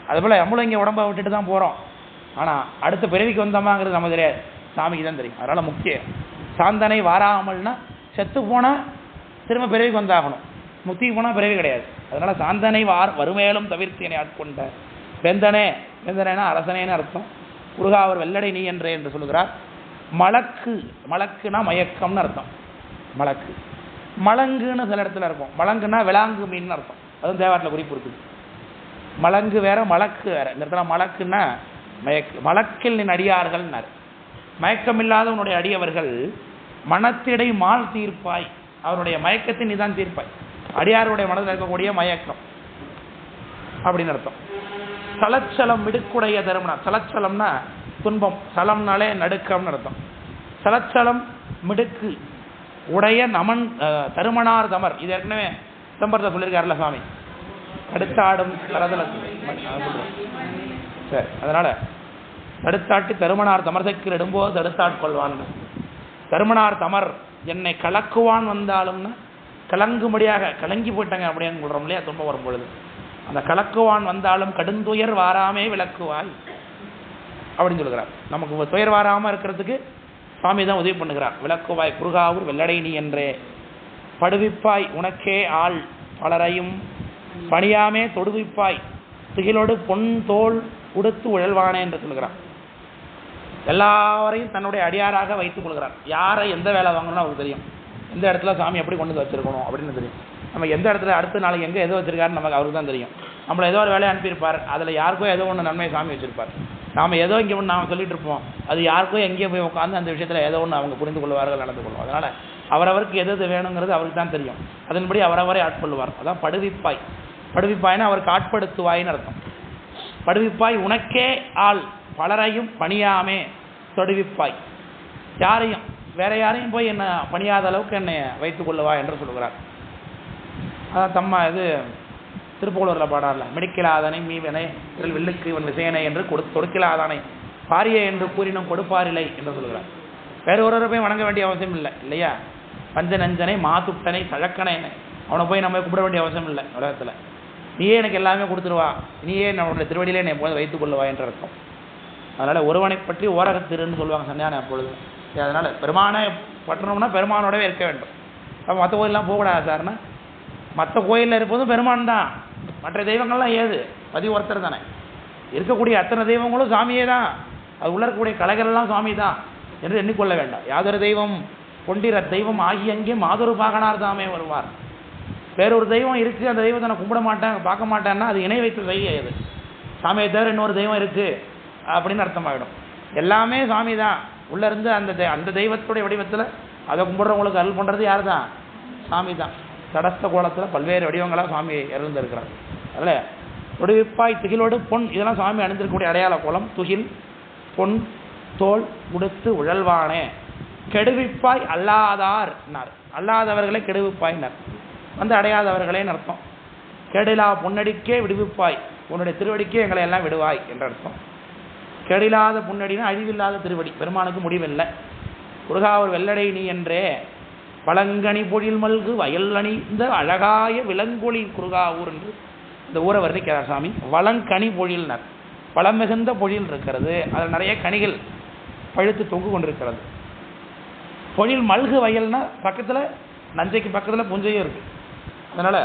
அதுபோல் நம்மளும் இங்கே உடம்பை விட்டுட்டு தான் போகிறோம். ஆனால் அடுத்த பிறவிக்கு வந்தோமாங்கிறது நமக்கு தெரியாது, சாமிக்கு தான் தெரியும். அதனால் முக்கியம் சாந்தனை வாராமல்னா செத்து போனால் திரும்ப பிறவிக்கு வந்தாகணும், முக்திக்கு போனால் பிறவி கிடையாது. அதனால் சாந்தனை வருமேலும் தவிர்த்து என்னை ஆட்கொண்ட வெந்தனே, வெந்தனேனா அரசனேன்னு அர்த்தம். குருகாவர் வெள்ளடை நீ என்றே என்று சொல்லுகிறார். மலக்கு, மலக்குனா மயக்கம்னு அர்த்தம். மலக்கு மலங்குன்னு சில இடத்துல இருக்கும். மலங்குன்னா விளாங்கு மீன் அர்த்தம். அதுவும் தேவாரத்தில் குறிப்பு இருக்குது. மலங்கு வேற மலக்கு வேற. இந்த இடத்துல மலக்குன்னா மயக்கு. மலக்கில் நின் அடியார்கள்னார். மயக்கமில்லாத உன்னுடைய அடியவர்கள் மனத்திடை மால் தீர்ப்பாய், அவருடைய மயக்கத்தை நீ தான் தீர்ப்பாய். அடியாருடைய மனதில் இருக்கக்கூடிய மயக்கம் அப்படின்னு அர்த்தம். சலச்சலம் மிடுக்குடைய தருமனா, சலச்சலம்னா துன்பம், சலம்னாலே நடுக்கம்னு அர்த்தம். சலச்சலம் மிடுக்கு உடைய நமன் தருமனார் தமர், இது ஏற்கனவே சிதம்பரத்தை சொல்லியிருக்காருல சாமி. தடுத்தாடும் கரதல சரி, அதனால தடுத்தாட்டி தருமனார் தமர்சைக்கு நெடும்போது தடுத்தாட்கொள்வான். தருமனார் தமர் என்னை கலக்குவான் வந்தாலும்னா கலங்கும்படியாக கலங்கி போயிட்டாங்க அப்படின்னு சொல்கிறோம் இல்லையா? துன்பம் வரும் பொழுது அந்த கலக்குவான் வந்தாலும் கடுந்துயர் வாராமே விளக்குவாய் அப்படின்னு சொல்லுகிறார். நமக்கு துயர் வாராமல் இருக்கிறதுக்கு சுவாமி தான் உதவி பண்ணுகிறார். விளக்குவாய் குருகாவூர் வெள்ளடை நீ என்றே படுவிப்பாய் உனக்கே ஆள் பலரையும் பணியாமே தொடுவிப்பாய் திகிலோடு பொன் தோல் உடுத்து உழல்வானே என்று சொல்கிறார். எல்லாவரையும் தன்னுடைய அடியாராக வைத்துக் கொள்கிறார். யாரை எந்த வேலை வாங்கணும்னு அவருக்கு தெரியும், எந்த இடத்துல சாமி எப்படி கொண்டு வந்து வச்சிருக்கணும் அப்படின்னு தெரியும். நம்ம எந்த இடத்துல அடுத்த நாளைக்கு எங்கே எதோ வச்சிருக்காருன்னு நமக்கு அவருக்கு தான் தெரியும். நம்மளை ஏதோ ஒரு வேலையை அனுப்பியிருப்பார், அதில் யாருக்கோ ஏதோ ஒன்று நன்மையை சாமி வச்சிருப்பார். நாம் ஏதோ இங்கே ஒன்று நாம் சொல்லிட்டு இருப்போம், அது யாருக்கோ எங்கேயோ போய் உட்காந்து அந்த விஷயத்தில் ஏதோ ஒன்று அவங்க புரிந்து கொள்வார்கள், நடந்து கொள்வோம். அதனால் அவரவருக்கு எது வேணுங்கிறது அவருக்கு தான் தெரியும். அதன்படி அவரவரை ஆட்கொள்வார். அதான் படுவிப்பாய். படுவிப்பாய்னா அவருக்கு ஆட்படுத்துவாயின்னு அர்த்தம். படுவிப்பாய் உனக்கே ஆள் பலரையும் பணியாமே தொடுவிப்பாய், யாரையும் வேற யாரையும் போய் என்ன பணியாத அளவுக்கு என்னை வைத்துக் கொள்ளுவா என்று சொல்கிறார். அதான் தம்மா இது திருப்புகழூரில் பாடார்ல, மிடிக்கலாதனை மீவனை வில்லுக்கு இவன் விசயனை என்று தொடுக்கலாதானை பாரிய என்று கூறினும் கொடுப்பாரில்லை என்று சொல்கிறார். வேற ஒருவரை போய் வணங்க வேண்டிய அவசியம் இல்லை இல்லையா? பஞ்ச நஞ்சனை மாதுட்டனை தழக்கனை அவனை போய் நம்ம கூப்பிட வேண்டிய அவசியம் இல்லை. உலகத்தில் நீயே எனக்கு எல்லாமே கொடுத்துருவா, நீயே நம்மளுடைய திருவடியிலே என்னை போது வைத்துக் கொள்ளுவா என்று அர்த்தம். அதனால் ஒருவனை பற்றி ஓரகத்திருன்னு சொல்லுவாங்க சன்னியானம் அப்பொழுது. அதனால் பெருமானை பற்றணும்னா பெருமானோடவே இருக்க வேண்டும். அப்போ மற்ற கோயிலெலாம் போகக்கூடாது சார்னா, மற்ற கோயிலில் இருப்பதும் பெருமான் தான், மற்ற தெய்வங்கள்லாம் ஏது பதிவு ஒருத்தர் தானே. இருக்கக்கூடிய அத்தனை தெய்வங்களும் சாமியே தான், அது உள்ள இருக்கக்கூடிய கலைகளெல்லாம் சாமி தான் என்று எண்ணிக்கொள்ள வேண்டாம். யாதொரு தெய்வம் கொண்டிர தெய்வம் ஆகிய அங்கே மாதொரு பாகனார் தாமே வருவார். வேறொரு தெய்வம் இருக்குது, அந்த தெய்வத்தை நான் கும்பிட மாட்டேன் பார்க்க மாட்டேன்னா அது இணை வைத்து செய்ய. அது சாமியை தவிர இன்னொரு தெய்வம் இருக்குது அப்படின்னு அர்த்தமாகிடும். எல்லாமே சாமி தான். உள்ளேருந்து அந்த தெய்வத்துடைய வடிவத்தில் அதை கும்பிட்றவங்களுக்கு அருள் பண்ணுறது யார் தான்? சாமி தான். தடஸ்த கோலத்தில் பல்வேறு வடிவங்களாக சாமி இறந்துருக்கிறார். அதில் தொடுவிப்பாய் திகிலோடு பொன், இதெல்லாம் சாமி அணிந்திருக்கக்கூடிய அடையாள கோலம். துகில் பொன் தோல் உடுத்து உழல்வானே கெடுவிப்பாய் அல்லாதார்னார். அல்லாதவர்களை கெடுவிப்பாய்னார், வந்து அடையாதவர்களேன்னு அர்த்தம். கேடிலா பொன்னடிக்கே விடுவிப்பாய், உன்னுடைய திருவடிக்கே எங்களை எல்லாம் விடுவாய் என்ற அர்த்தம். கேடில்லாத பொன்னடினா அழிவில்லாத திருவடி, பெருமானுக்கு முடிவில்லை. குருகாவூர் வெள்ளடை நீ என்றே பழங்கனி பொழில் மல்கு வயல் அணிந்த அழகாய விலங்கொழி குருகாவூர் என்று இந்த ஊரை வர்ணிக்கிறார் சாமி. வளங்கனி பொழில்னர், பழம் மிகுந்த பொழில் இருக்கிறது, அதில் நிறைய கனிகள் பழுத்து தொங்கு கொண்டிருக்கிறது. பொழில் மல்கு வயல்னா பக்கத்தில் நஞ்சைக்கு பக்கத்தில் புஞ்சையும் இருக்குது. அதனால்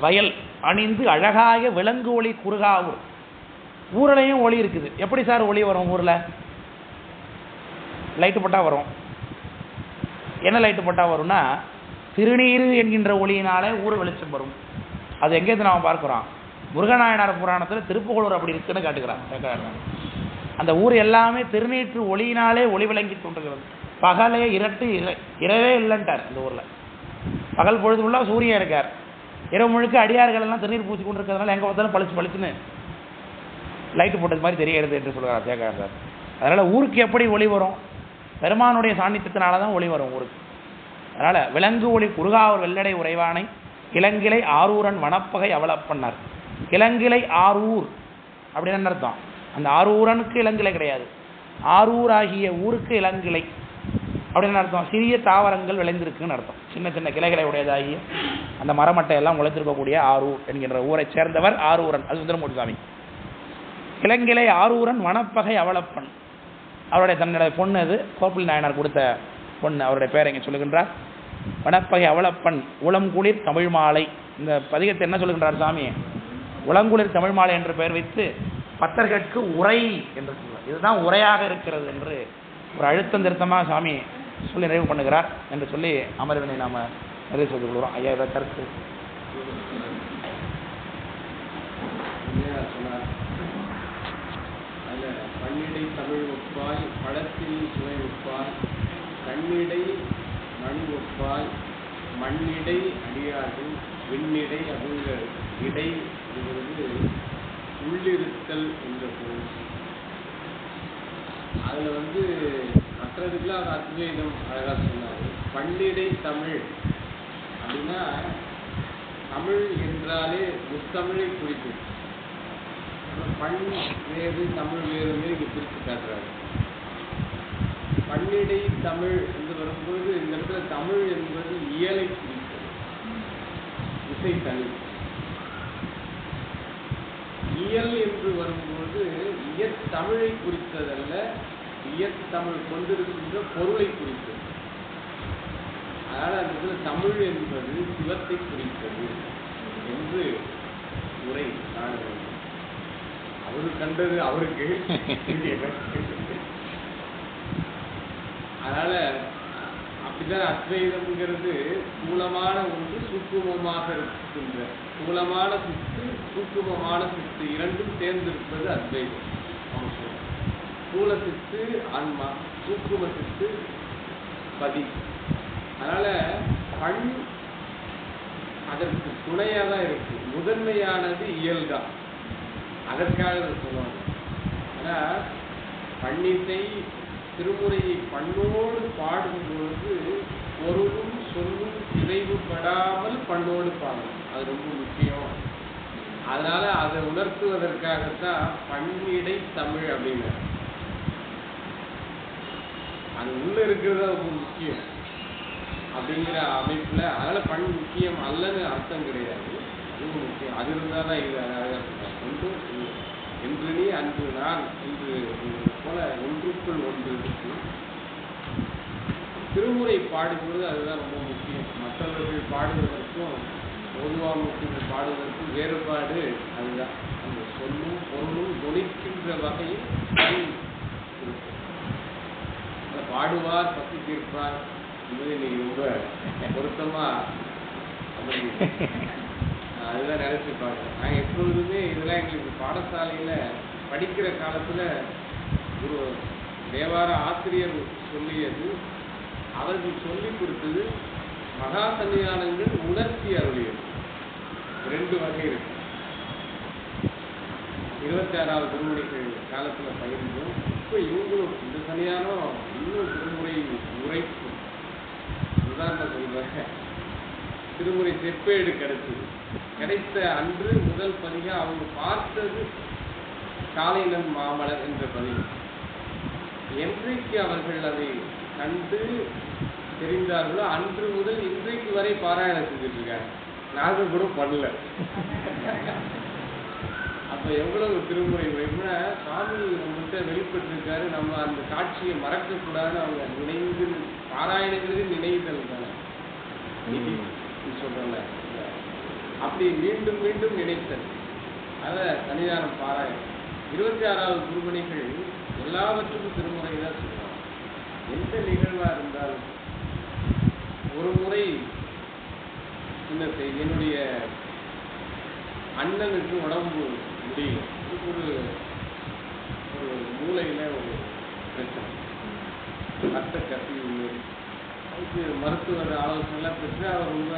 வயல் அணிந்து அழகாக விலங்கு ஒளி குறுகாவூர். ஊரிலையும் ஒளி இருக்குது. எப்படி சார் ஒளி வரும் ஊரில்? லைட்டு போட்டால் வரும். என்ன லைட்டு போட்டால் வரும்னா திருநீறு என்கின்ற ஒளியினாலே ஊர் வெளிச்சம் வரும். அது எங்கேருந்து நாம் பார்க்குறோம்? முருகநாயனார் புராணத்தில் திருப்புகழூர் அப்படி இருக்குன்னு காட்டுக்கிறான். அந்த ஊர் எல்லாமே திருநீற்று ஒளியினாலே ஒளி விளங்கி தோன்றுகிறது. பகலே இரட்டு இரவே இல்லைன்ட்டார். இந்த ஊரில் பகல் பொழுது ஃபுல்லாக சூரியன் இருக்கார், இரவு முழுக்க அடியார்கள் எல்லாம் திருநீர் பூச்சி கொண்டு இருக்கிறதுனால எங்கே பார்த்தாலும் பளிச்சு பளிச்சுன்னு லைட்டு போட்டது மாதிரி தெரிகிறது என்று சொல்கிறார் சேகர் சார். அதனால் ஊருக்கு எப்படி ஒளி வரும்? பெருமானுடைய சாநித்தியத்தினால தான் ஒளி வரும் ஊருக்கு. அதனால் விலங்கு ஒளி குறுகாவூர் வெள்ளடை உறைவானை கிழங்கிலை ஆரூரன் வனப்பகை அவலப்பண்ணார். கிழங்கிலை ஆரூர் அப்படின்னு என்ன அர்த்தம்? அந்த ஆரூரனுக்கு இளங்கிளை கிடையாது, ஆரூர் ஆகிய ஊருக்கு இளங்கிளை அப்படின்னு அர்த்தம். சிறிய தாவரங்கள் விளைந்திருக்குன்னு அர்த்தம். சின்ன சின்ன கிளைகளை உடையதாகிய அந்த மரமட்டை எல்லாம் உழைத்திருக்கக்கூடிய ஆரூர் என்கின்ற ஊரை சேர்ந்தவர் ஆரூரன். அது சுந்தரமூர்த்தி சாமி. கிழங்கிலை ஆரூரன் வனப்பகை அவலப்பன், அவருடைய தன்னுடைய பொண்ணு, அது கோப்பில் நாயனார் கொடுத்த பொண்ணு, அவருடைய பேரை இங்கே சொல்லுகின்றார். வனப்பகை அவலப்பன் உளங்குளிர் தமிழ் மாலை. இந்த பதிகத்தை என்ன சொல்லுகின்றார் சாமி? உளங்குளிர் தமிழ் மாலை என்று பெயர் வைத்து பத்தர்களுக்கு உரை என்று சொல்கிறார். இதுதான் உரையாக இருக்கிறது என்று ஒரு அழுத்தம் திருத்தமாக சாமி சொல்லி நிறைவு பண்ணுகிறார் என்று சொல்லி அமர்வினை நாம் நிறைவு செய்து கொள்கிறோம். ஐயா இதை கருத்து பன்னிடை தமிழ் ஒப்பாய் பழத்தில் சுவை ஒப்பாய் கண்ணிடை மணி ஒப்பாய் மண்ணிடை அடியார்கள் விண்ணிடை அபுங்க இடை என்பது உள்ளிருத்தல் என்ற பொருள். அதில் மற்றதுக்கெல்லாம் அது அத்வைதம் அழகாக சொன்னார். பன்னிடை தமிழ் அப்படின்னா தமிழ் என்றாலே முத்தமிழை குறிக்கும். பண் வேறு தமிழ் வேறுமே இங்கே பிரித்து காட்டுறாரு. பன்னிடை தமிழ் என்று வரும்போது இந்த இடத்துல தமிழ் என்பது இயலை குறிக்கிறது, இசை தனி. இயல் என்று வரும்போது இயற்தமிழை குறித்ததல்ல, இயற்தமிழ் கொண்டிருக்கின்ற பொருளை குறித்தது. அதனால் அந்த இடத்துல தமிழ் என்பது சிவத்தை குறித்தது என்று உரை காண வேண்டும். அவரு கண்டது அவருக்கு. அதனால அப்படிதான் அத்வைதம்ங்கிறது ஸ்தூலமான ஒன்று சூக்குமமாக இருக்கின்ற ஸ்தூலமான சித்து சூக்குமமான சித்து இரண்டும் சேர்ந்திருப்பது அத்வைதம். ஸ்தூல சித்து ஆன்மா, சூக்கும சித்து பதி. அதனால பண் அதற்கு துணையாக தான் இருக்கு. முதன்மையானது இயல்தான். அதற்காக சொல்லுவாங்க. ஆனால் பன்னிசை திருமுறையை பண்ணோடு பாடும் பொழுது பொருளும் சொல்லும் சிதைவுபடாமல் பண்ணோடு பாடணும். அது ரொம்ப முக்கியம். அதனால அதை உணர்த்துவதற்காகத்தான் பன்னிடை தமிழ் அப்படின்னு. அது உள்ள இருக்கிறது ரொம்ப முக்கியம் அப்படிங்கிற அமைப்புல. அதனால பண் முக்கியம் அல்லன்னு அர்த்தம் கிடையாது, அதுவும் முக்கியம். அது இருந்தால் தான் இது ஒன்றும் என்று நீ அன்று நான் என்று போல ஒன்றுக்குள் ஒன்று இருக்கு. திருமுறை பாடும்போது அதுதான் ரொம்ப முக்கியம். மற்றவர்கள் பாடுவதற்கும் பொதுவாக பாடுவதற்கும் வேறுபாடு அதுதான். அந்த சொல்லும் பொருளும் தொழிக்கின்ற வகையில் இருக்கும். பாடுவார் பத்தி தீர்ப்பார் என்பது நீ ரொம்ப பொருத்தமா அதுதான் நினைச்சு பார்க்குறேன். நாங்கள் எப்பொழுதுமே இதெல்லாம் எங்களுக்கு பாடசாலையில் படிக்கிற காலத்தில் ஒரு தேவார ஆசிரியர் சொல்லியது, அவர்கள் சொல்லிக் கொடுத்தது மகா சன்னிதானங்கள் உணர்ச்சி அருளியது. 2 வகை இருக்கு. 26வது திருமுறைகள் காலத்தில் பகிர்ந்தோம். இப்போ இவங்களும் இந்த சன்னிதானம் இன்னும் திருமுறை உரைப்பு. உதாரணம் சொல்றேன், திருமுறை செப்பேடு கிடைத்த அன்று முதல் பதிகா அவங்க பார்த்தது காலைநன் மாமலர் என்ற பதிவு. என்றைக்கு அவர்கள் அதை கண்டு தெரிந்தார்களோ அன்று முதல் இன்றைக்கு வரை பாராயணம் செஞ்சுட்டு இருக்காங்க. நாங்க கூட பண்ணல. அப்ப எவ்வளவு திருமுறை எப்படின்னா சுவாமி நம்மகிட்ட வெளிப்பட்டிருக்காரு, நம்ம அந்த காட்சியை மறக்க கூடாதுன்னு அவங்க நினைந்து பாராயணங்கிறது நினைவுதல் தானே சொல்றல, அப்படி மீண்டும் மீண்டும் நினைத்தல். அத சன்னிதானம் பாராயணம். 26வது குருபணிகள் எல்லாவற்றுக்கும் திருமுறை தான் சொல்றாங்க. எந்த நிகழ்வா இருந்தாலும் ஒரு முறை என்னுடைய அண்ணனுக்கு உடம்பு முடியல, ஒரு ஒரு மூளையில ஒரு பிரச்சனை, ரத்த கசிவு, அதுக்கு மருத்துவர் ஆலோசனைலாம் பெற்று அவர் ரொம்ப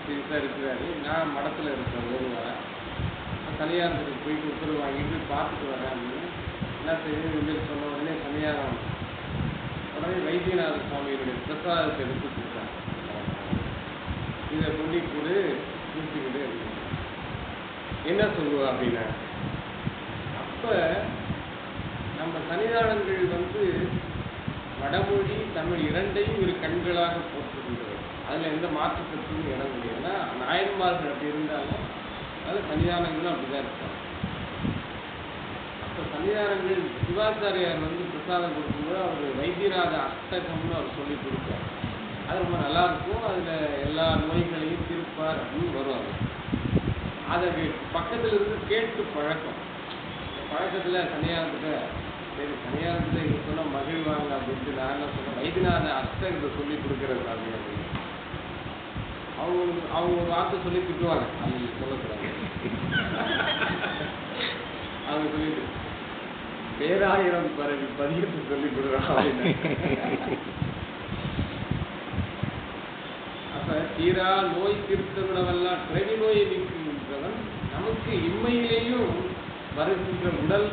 சீரியஸாக இருக்கிறாரு. நான் மடத்தில் இருக்கிறேன், ஒரு வரேன் கல்யாணத்துக்கு போயிட்டு உத்தரவு வாங்கிட்டு பார்த்துட்டு வரேன் அப்படின்னு என்ன செய்யுது இதுமாரி சொன்ன உடனே கல்யாணம் உடனே வைத்தியநாத சுவாமியினுடைய பிரசாதத்தை எடுத்து கொடுத்தாங்க. இதை சொல்லி கொடு கூப்பிட்டுக்கிட்டு என்ன சொல்லுவா அப்படின்னா, அப்போ நம்ம சன்னிதானங்கள் வடமொழி தமிழ் இரண்டையும் ஒரு கண்களாக போட்டுக்கின்றது. அதில் எந்த மாற்றத்திற்கும் இடம் இல்லை. ஏன்னா நாயன்மார்கள் அப்படி இருந்தாலும் அது சன்னிதானங்களும் அப்படிதான் இருப்பாங்க. அப்போ சன்னிதானங்கள் சிவாச்சாரியார் பிரசாதம் கொடுக்கும்போது அவர் வைத்தியநாத அஷ்டகம்னு அவர் சொல்லி கொடுப்பார். அது ரொம்ப நல்லா இருக்கும். அதில் எல்லா நோய்களையும் தீர்ப்பார் அப்படின்னு வருவாங்க. அதை பக்கத்தில் இருந்து கேட்டு பழக்கம். பழக்கத்தில் சன்னியானத்துக்கு சரி சன்னியானத்தில் இங்கே சொன்னால் மகிழ்வாங்க அப்படின்ட்டு நான் என்ன சொன்னேன், வைத்தியநாத அஷ்டகத்தை சொல்லி கொடுக்குறது சாமி அப்படின்னு. அவங்க ஒரு வார்த்தை சொல்லி திட்டுவாங்க, அது சொல்லக்கூடாது. அவங்க சொல்லிட்டு பேராயிரம் பரவி பதியத்தை சொல்லி கொடுக்குறாங்க அப்படின்னு. அப்ப தீரா நோய் தீர்த்தவிடவெல்லாம் பிறவி நோயை நீக்குகின்றவன் நமக்கு இம்மையிலேயும் வருகின்ற உடல்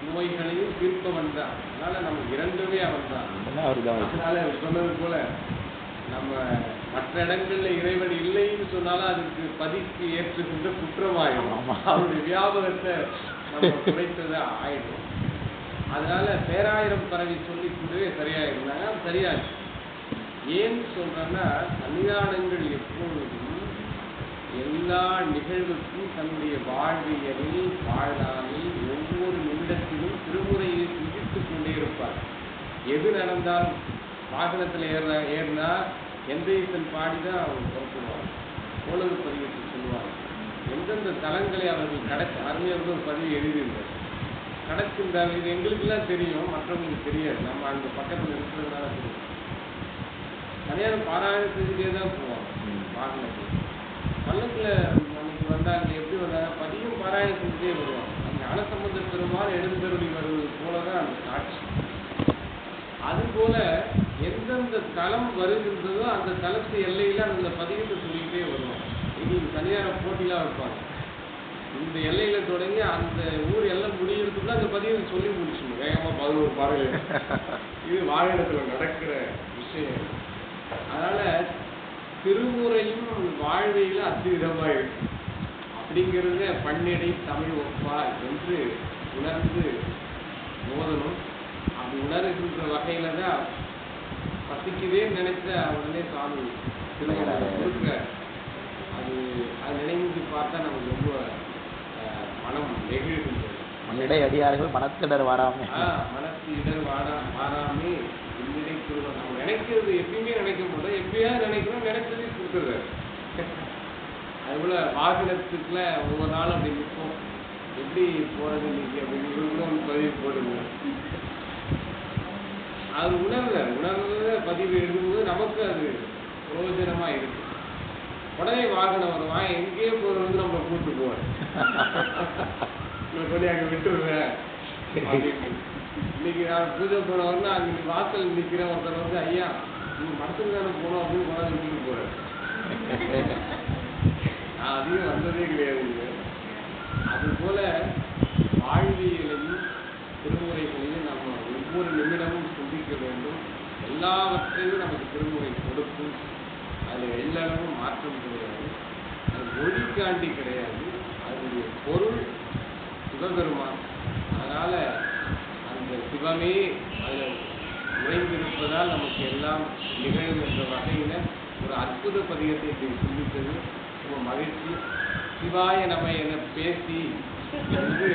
நோய்களையும் தீர்ப்பவன் தான். அதனால நமக்கு இரண்டுமே அவன் தான். அதனால சொன்னது போல நம்ம மற்ற இடங்கள்ல இறைவன் இல்லைன்னு சொன்னாலும் அதுக்கு பதிக்கு ஏற்றுகின்ற குற்றமாயிடும். அவருடைய வியாபகத்தை நம்ம குறைத்தது ஆயிடும். அதனால பேராயிரம் பரவி சொல்லி கூடவே சரியாயிருந்தாங்க. அது சரியாச்சு. ஏன்னு சொல்றேன்னா சன்னிதானங்கள் எப்பொழுதும் எல்லா நிகழ்வுக்கும் தன்னுடைய வாழ்வியலில் வாழாமல் ஒவ்வொரு நிமிடத்திலும் திருமுறையை சிந்தித்துக் கொண்டே இருப்பார். எது நடந்தாலும் வாகனத்தில் ஏறினா எந்த ஈசன் பாடிதான் அவங்க புறப்படுவாங்க. ஓலகு பதிவுக்கு சொல்லுவாங்க. எந்தெந்த தலங்களை அவர்கள் அருமையாக ஒரு பதிவு எழுதியிருந்தார். கடக்கின்றாங்க. இது எங்களுக்கெல்லாம் தெரியும், மற்றவங்களுக்கு தெரியாது. நம்ம அந்த பக்கத்தில் இருக்கிறதுனால தெரியும். கல்யாணம் பாராயணம் செஞ்சுட்டே தான் போவாங்க வாகனத்தில். பல்லக்கில் நமக்கு வந்தாங்க. எப்படி வந்தாங்க? பதியும் பாராயணம் செஞ்சுட்டே வருவாங்க. அந்த ஞானசம்பந்த பெருமாள் எழுந்தருளி வருவது போலதான் அந்த காட்சி. அதுபோல எந்தெந்த தலம் வருகின்றதோ அந்த தலத்து எல்லையில அந்த பதியத்தை சொல்லிக்கிட்டே வருவாங்க. இன்னைக்கு தனியார போட்டிலாம் வைப்பாங்க. இந்த எல்லையில தொடங்கி அந்த ஊர் எல்லாம் முடிகிறதுக்குள்ள அந்த பதியத்தை சொல்லி முடிச்சுங்க வேகமா 11 பாடல்கள். இது வாகனத்துல நடக்கிற விஷயம். அதனால திருமுறையும் வாழ்வையில அத்திவிதமா இருக்கு. அப்படிங்கிறத பன்னிடை தமிழ் ஒப்பா என்று உணர்ந்து மோதணும். அப்படி உணர்கின்ற வகையில தான் பசிக்குதே நினைச்ச உடனே சாமி திருமணம் கொடுக்க அது நினைந்து பார்த்தா நமக்கு ரொம்ப மனம் நெகிழ்கின்றது. மண்ணிடை அடியார்கள் மனத்திடர் வாராமே. மனசு இடர் வாராமே இன்னிடை திருவன். நம்ம நினைக்கிறது எப்பயுமே நினைக்க முடியும். எப்பயாவது நினைக்கிறோம், நினைச்சதே கொடுத்துருவாரு. அதுபோல வாகனத்துக்குள்ள ஒவ்வொரு நாளும் அப்படி நிற்போம். எப்படி போறது இன்னைக்கு அப்படின்னு பதிவு போடுங்க. அது உணர்றத பதிவு எழுதும்போது நமக்கு அது பிரயோஜனமா இருக்கு. உடனே வாகனம் வருவான், எங்கேயோ போறது நம்ம கூட்டு போவேன் சொல்லி அங்க விட்டுருவேன். இன்னைக்கு நான் பூஜை போனவர்னா அங்க வாசல் நிற்கிற ஒருத்தர் ஐயா நீங்க மடத்துக்கு தானே போனோம் அப்படின்னு கொண்டாந்து விட்டுட்டு போறேன். நான் அதிகம் வந்ததே கிடையாதுங்க. அது போல வாழ்வியலையும் திருமுறைகளையும் நம்ம ஒவ்வொரு நிமிடமும் சிந்திக்க வேண்டும். எல்லாவற்றையும் நமக்கு திருமுறை கொடுக்கும். அதில் எல்லளவும் மாற்றம் கிடையாது. அது மொழிக்காண்டி கிடையாது. அதனுடைய பொருள் சிவபெருமான். அதனால அந்த சிவமே அதில் நுழைந்திருப்பதால் நமக்கு எல்லாம் நிகழும் என்ற வகையில் ஒரு அற்புத பதிகத்தை சிந்தித்தது ரொம்ப மகிழ்ச்சி. சிவாய நம என பேசி என்று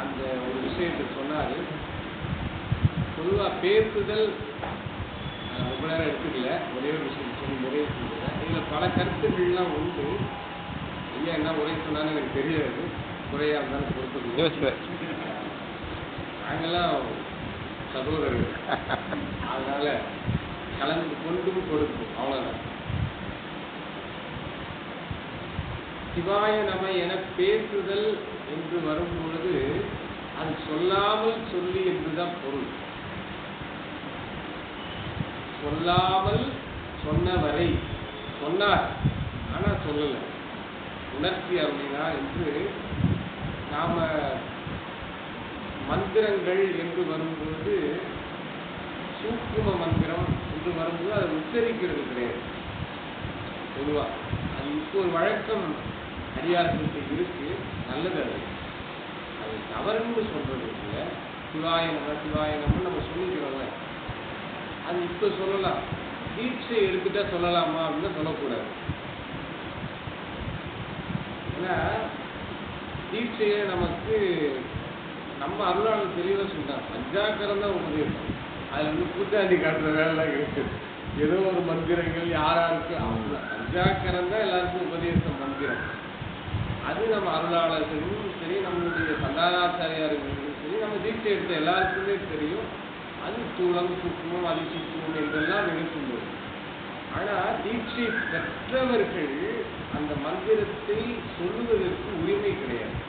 அந்த ஒரு விஷயத்தை சொன்னார். பொதுவாக பேசுதல் ரொம்ப நேரம் எடுத்துக்கல, ஒரே ஒரு விஷயம் சொல்லி நிறைய சொல்லுறேன். இதில் பல கருத்துக்கள்லாம் உண்டு. ஐயா என்ன உரை சொன்னான்னு எனக்கு தெரியாது, குறையாக இருந்தாலும் பொறுத்து நாங்கெல்லாம் சகோதரர்கள், அதனால கலந்து கொண்டும் கொடுக்கும், அவ்வளோதான். சிவாய நம என பேசுதல் என்று வரும்பொழுது அது சொல்லாமல் சொல்லி என்றுதான் பொருள். சொல்லாமல் சொன்னவரை சொன்னார், ஆனால் சொல்லலை, உணர்த்தி அப்படின்னா என்று நாம மந்திரங்கள் என்று வரும்பொழுது சூக்கும மந்திரம் என்று வரும்போது அதை உச்சரிக்கிறது கிடையாது பொதுவாக. அது இப்போ ஒரு வழக்கம் அடியார்களுக்கு இருக்கு, நல்லது. அது தவறுன்னு சொல்றது இல்லை. சிவாயனம்னு நம்ம சொல்லிக்கிறோம்ல, அது இப்போ சொல்லலாம். தீட்சை எடுத்துட்டா சொல்லலாமா அப்படின்னு சொல்லக்கூடாது. ஏன்னா தீட்சையை நமக்கு நம்ம அருளாளர் தெளிவாக சொன்னார், பஞ்சாக்கரம் தான் உபதேசம். அதுல வந்து கூட்டாண்டி காட்டுற வேலைலாம் இருக்குது. ஏதோ ஒரு மந்திரங்கள் யாராருக்கு அவங்க பஞ்சாக்கரம் தான் எல்லாருக்கும் உபதேசம் மந்திரம். அது நம்ம அருளாளர்களும் சரி, நம்மளுடைய சந்தானாச்சாரியார்களும் சரி, நம்ம தீட்சை எடுத்த எல்லாருக்குமே தெரியும். அது ஸ்தூலம் சூக்குமம் அதிசூக்குமம் என்றெல்லாம் இருக்கும்போது, ஆனால் தீட்சை பெற்றவர்கள் அந்த மந்திரத்தை சொல்லுவதற்கு உரிமை கிடையாது.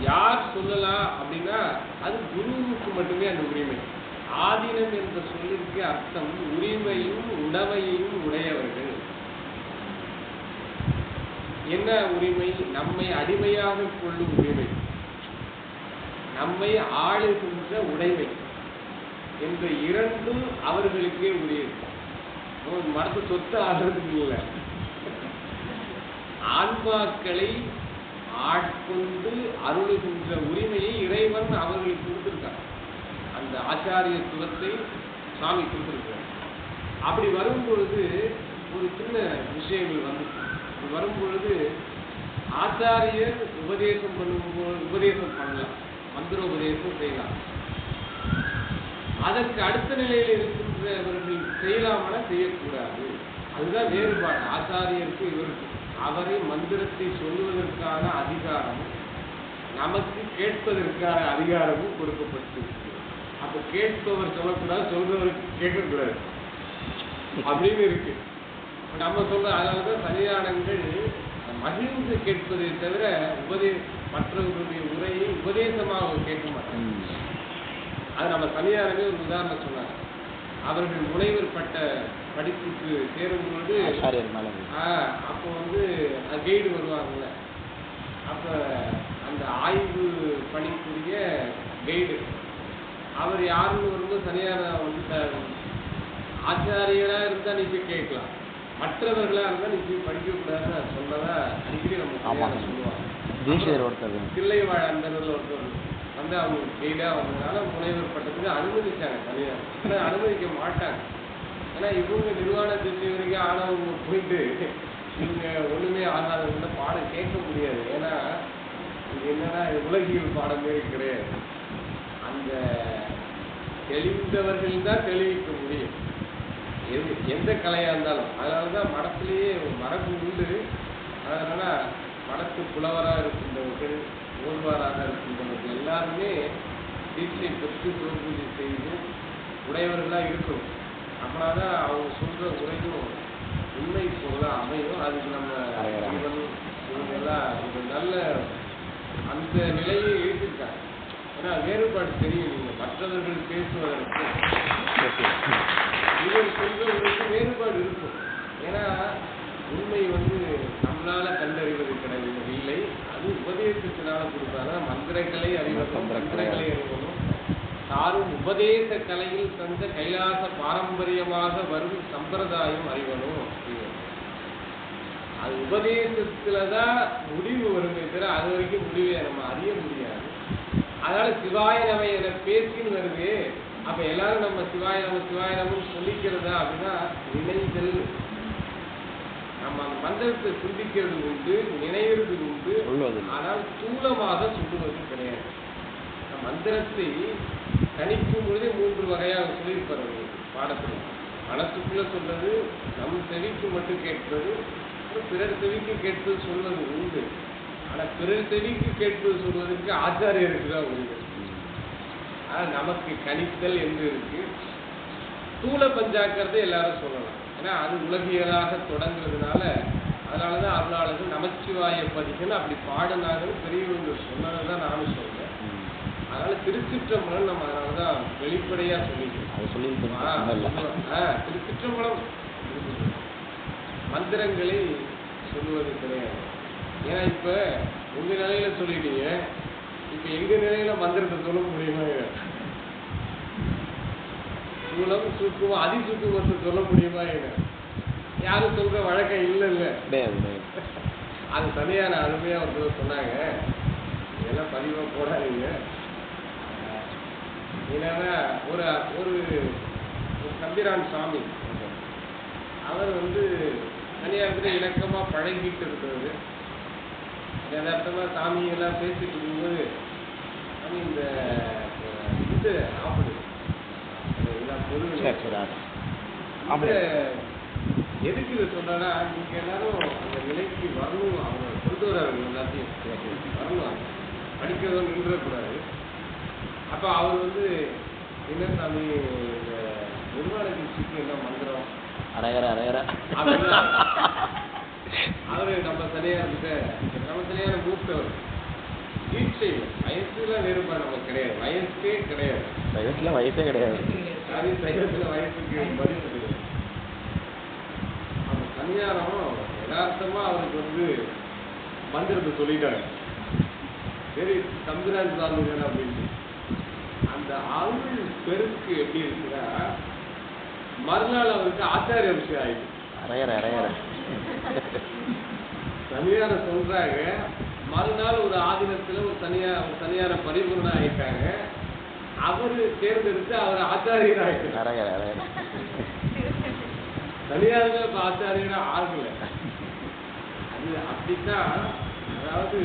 யார் சொல்லலாம் அப்படின்னா அது குருவுக்கு மட்டுமே அந்த உரிமை. ஆதீனம் என்ற சொல்லிற்கு அர்த்தம் உரிமையும் உடைமையையும் உடையவர்கள். என்ன உரிமை? நம்மை அடிமையாக கொள்ளும் உரிமை, நம்மை ஆளுகின்ற உடைமை என்ற இரண்டும் அவர்களுக்கே உரியது. மரத்து சொத்து ஆடுறதுக்கு இல்லை, ஆன்மாக்களை ஆட்கொண்டு அருளுகின்ற உரிமையை இறைவன் அவர்களுக்கு கொடுத்திருக்கார். அந்த ஆச்சாரியத்துவத்தை சாமி கொடுத்திருக்கிறார். அப்படி வரும்பொழுது ஒரு சின்ன விஷயங்கள் வரும்பொழுது ஆச்சாரியர் உபதேசம் பண்ணும்போது உபதேசம் பண்ணலாம், மந்திர உபதேசம் செய்யலாம். அதற்கு அடுத்த நிலையில் இருக்கின்றவர்கள் செய்யலாமனா செய்யக்கூடாது. அதுதான் வேறுபாடு ஆச்சாரியருக்கு இவருக்கு. அவரை மந்திரத்தை சொல்லுவதற்கான அதிகாரம் நமக்கு கேட்பதற்கான அதிகாரமும் கொடுக்கப்பட்டிருக்கு. அப்ப கேட்பவர் சொல்லக்கூடாது, சொல்றவருக்கு கேட்கக்கூடாது அப்படின்னு இருக்கு. நம்ம சொல்ற அதனாலதான் சன்னிதானங்கள் மகிழ்ந்து கேட்பதை தவிர மற்றவர்களுடைய உரையை உபதேசமாக கேட்க மாட்டாங்க. அது நம்ம சன்னிதானமே ஒரு உதாரணம் சொன்னாங்க. அவர்கள் முனைவர் பட்ட படிப்புக்கு சேரும்பொழுது அப்போ வந்து கைடு வருவாங்கல்ல, அப்ப அந்த ஆய்வு பணிக்குரிய கைடு அவர் யாருன்னு வரும்போது சனியான வந்து ஆச்சாரியரா இருந்தா நீ போய் கேட்கலாம், மற்றவர்களா இருந்தா நீ போய் படிக்கக்கூடாதுன்னு சொன்னதா அடிக்கடி நம்ம சொல்லுவாங்க. தில்லை வாழ அந்த ஒருத்தர் வந்து அவங்க கைடா வந்ததுனால முனைவர் பட்டத்துக்கு அனுமதிச்சாங்க தனியாக, அனுமதிக்க மாட்டாங்க. ஏன்னா இவங்க நிர்வாண திசை வரைக்கும் ஆனவங்க போயிட்டு இவங்க ஒண்ணுமே ஆகாதவங்க பாடம் கேட்க முடியாது. ஏன்னா இது என்னன்னா உலகியல் பாடம் மாரி கிடையாது. அந்த தெளிந்தவர்கள் தான் தெளிவிக்க முடியும் எந்த கலையா இருந்தாலும். அதனாலதான் மடத்திலேயே மரபு உண்டு. அதனால மடத்து புலவராக இருக்கின்றவர்கள், ஓர்வாராக இருக்கின்றவர்கள் எல்லாருமே தீட்சை பெற்று சிவபூஜை செய்து உடையவர்களாக இருக்கும். அப்படின்னாதான் அவங்க சொல்ற உரையும் உண்மை சொல்ல அமையும். அதுக்கு நம்ம இவங்க எல்லாம் ஒரு நல்ல அந்த நிலையை எழுதியிருக்காங்க. ஏன்னா வேறுபாடு தெரியும். நீங்க மற்றவர்கள் பேசுவதற்கு இவர் சொல்றவங்களுக்கு வேறுபாடு இருக்கும். ஏன்னா உண்மை வந்து நம்மளால கண்டறிவது கிடையாது இல்லை, அது உபதேசத்தினால கொடுத்தாங்க. மந்திரங்களை அறிவதும் மந்திரங்களை அறிவதும் தாரும் உபதேச கலையில் தந்த கைலாச பாரம்பரியமாக வரும் சம்பிரதாயம் அறிவனும். அது உபதேசத்துலதான் முடிவு வருமே தவிர அது வரைக்கும் முடிவை நம்ம அறிய முடியாது. அதனால சிவாய நம என பேசின்னு வருது. அப்ப எல்லாரும் நம்ம சிவாய நம சிவாய நமன்னு சொல்லிக்கிறதா அப்படின்னா நினைதல் நம்ம அந்த மந்திரத்தை சிந்திக்கிறது உண்டு, நினைவுறது உண்டு, ஆனால் ஸ்தூலமாக சொல்லுவது கிடையாது. மந்திரத்தை தணிக்கும் பொழுதே 3 வகையாக சொல்லியிருப்பார் பாடத்தில். மனத்துக்குள்ள சொல்றது, நம் செவிக்கு மட்டும் கேட்பது, பிறர் செவிக்கு கேட்பது சொல்வது உண்டு. ஆனால் பிறர் செவிக்கு கேட்பது சொல்வதற்கு ஆச்சாரியருக்கு தான் உண்டு. ஆனால் நமக்கு கணித்தல் என்று இருக்கு. ஸ்தூல பஞ்சாக்கரத்தை எல்லாரும் சொல்லலாம். ஏன்னா அது உலகியலாக தொடங்குறதுனால, அதனாலதான் அருளாளர்கள் நமச்சிவாய பதிகன்னு அப்படி பாடினாங்கன்னு பெரியவங்க சொன்னதை தான் நானும் சொல்றேன். அதனால திருச்சிற்றம்பலம் நம்ம அதனாலதான் வெளிப்படையா சொல்லிக்கிறோம். திருச்சிற்றம்பலம் மந்திரங்களை சொல்லுவது கிடையாது. ஏன்னா இப்ப உங்க நிலையில சொல்லிட்டீங்க, இப்ப எங்க நிலையில மந்திரத்தை சொல்ல முடியுமா? சூலம் சுக்குமம் அதிசுக்குமத்தை சொல்ல முடியுமா? யாரும் சொல்ற வழக்கம் இல்ல. அது தனியான அருமையா ஒரு சொன்னாங்க. இதெல்லாம் பதிவா போடாதீங்க. என்னன்னா ஒரு கம்பிரான் சாமி, அவர் தனியாரத்துல இலக்கமா பழகிட்டு இருக்கிறது. யதார்த்தமா சாமி எல்லாம் பேசிட்டு இருக்கும்போது இந்த இது ஆப்பிடு எதுக்கு இதை சொன்னா, நீங்க எல்லாரும் அந்த நிலைக்கு வரணும், அவங்க கொண்டு வர்றாங்க எல்லாத்தையும் வரணும், படிக்கிறத நின்றக்கூடாது. அப்ப அவர் என்ன சாமி இந்த நிர்வாணத்துக்கு என்ன மந்திரம் அவரு நம்ம தனியான மூத்தவர். ஈட்சை வயசுல வேறுபாடு நமக்கு கிடையாது, வயசுக்கே கிடையாது, வயசே கிடையாது. அது சைவத்துல வயசுக்கு மதிப்பு கிடையாது. அந்த சன்னியாரம் யதார்த்தமா அவருக்கு மந்திரத்தை சொல்லிட்டாங்க. சரி தம்பிரான் சாமி தானே அப்படின்ட்டு. அந்த அருள் பெருக்கு எப்படி இருக்குன்னா, மறுநாள் அவருக்கு ஆச்சாரிய விஷயம் ஆயிடுச்சு. தனியார சொல்றாங்க, மறுநாள் ஒரு ஆதீனத்துல ஒரு தனியார பரிபூர்ணம் ஆயிட்டாங்க. அவரு தேர்ந்தெடுத்து அவர் ஆச்சாரியர் ஆயிட்டாங்க. தனியார்கள் இப்ப ஆச்சாரியரா ஆகல. அது அப்படித்தான். அதாவது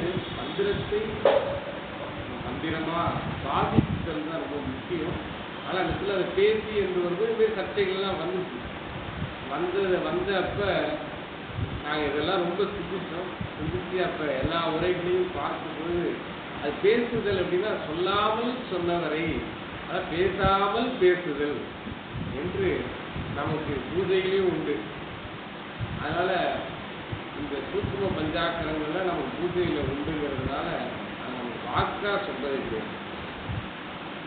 மந்திரமா சாதித்தல் தான் ரொம்ப முக்கியம். ஆனா அந்த சில அதை பேசி என்று வரும்போது சர்ச்சைகள்லாம் வந்தப்ப நாங்க இதெல்லாம் ரொம்ப சிந்திச்சு அப்ப எல்லா உரைகளையும் பார்க்கும்போது, அது பேசுதல் அப்படின்னா சொல்லாமல் சொன்னவரை, அதாவது பேசாமல் பேசுதல் என்று நமக்கு பூஜைகளையும் உண்டு. அதனால இந்த சூக்கும பஞ்சாக்கரங்கள்லாம் நம்ம பூஜையில உண்டுங்கிறதுனால நம்ம வாக்கா சொல்றது கிடையாது.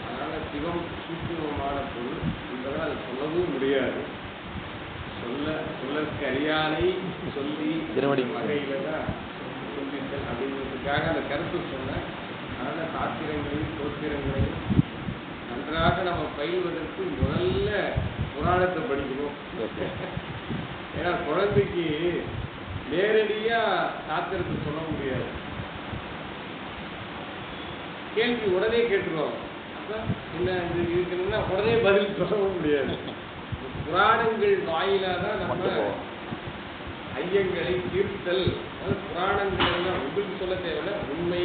அதனால சிவம் சூக்குமமான பொருள் என்பதை அதை சொல்லவும் முடியாது. சொல்லற்கு அறியானை சொல்லி வகையில தான் சொல்லித்தல் அப்படிங்கிறதுக்காக அந்த கருத்து சொன்னேன். அதனால சாத்திரங்களையும் தோத்திரங்களையும் நன்றாக நம்ம பயில்வதற்கு முதல்ல புராணத்தை படிக்கணும். ஏன்னா குழந்தைக்கு நேரடியா சாத்திரத்தை சொல்ல முடியாது. கேள்வி உடனே கேட்டுருவாங்க. அப்ப என்ன இருக்குன்னா உடனே பதில் சொல்லவும் முடியாது. புராணங்கள் வாயிலாக தான் நம்ம ஐயங்களை தீர்த்தல். புராணங்கள் எல்லாம் உங்களுக்கு சொல்ல தேவையில்ல, உண்மை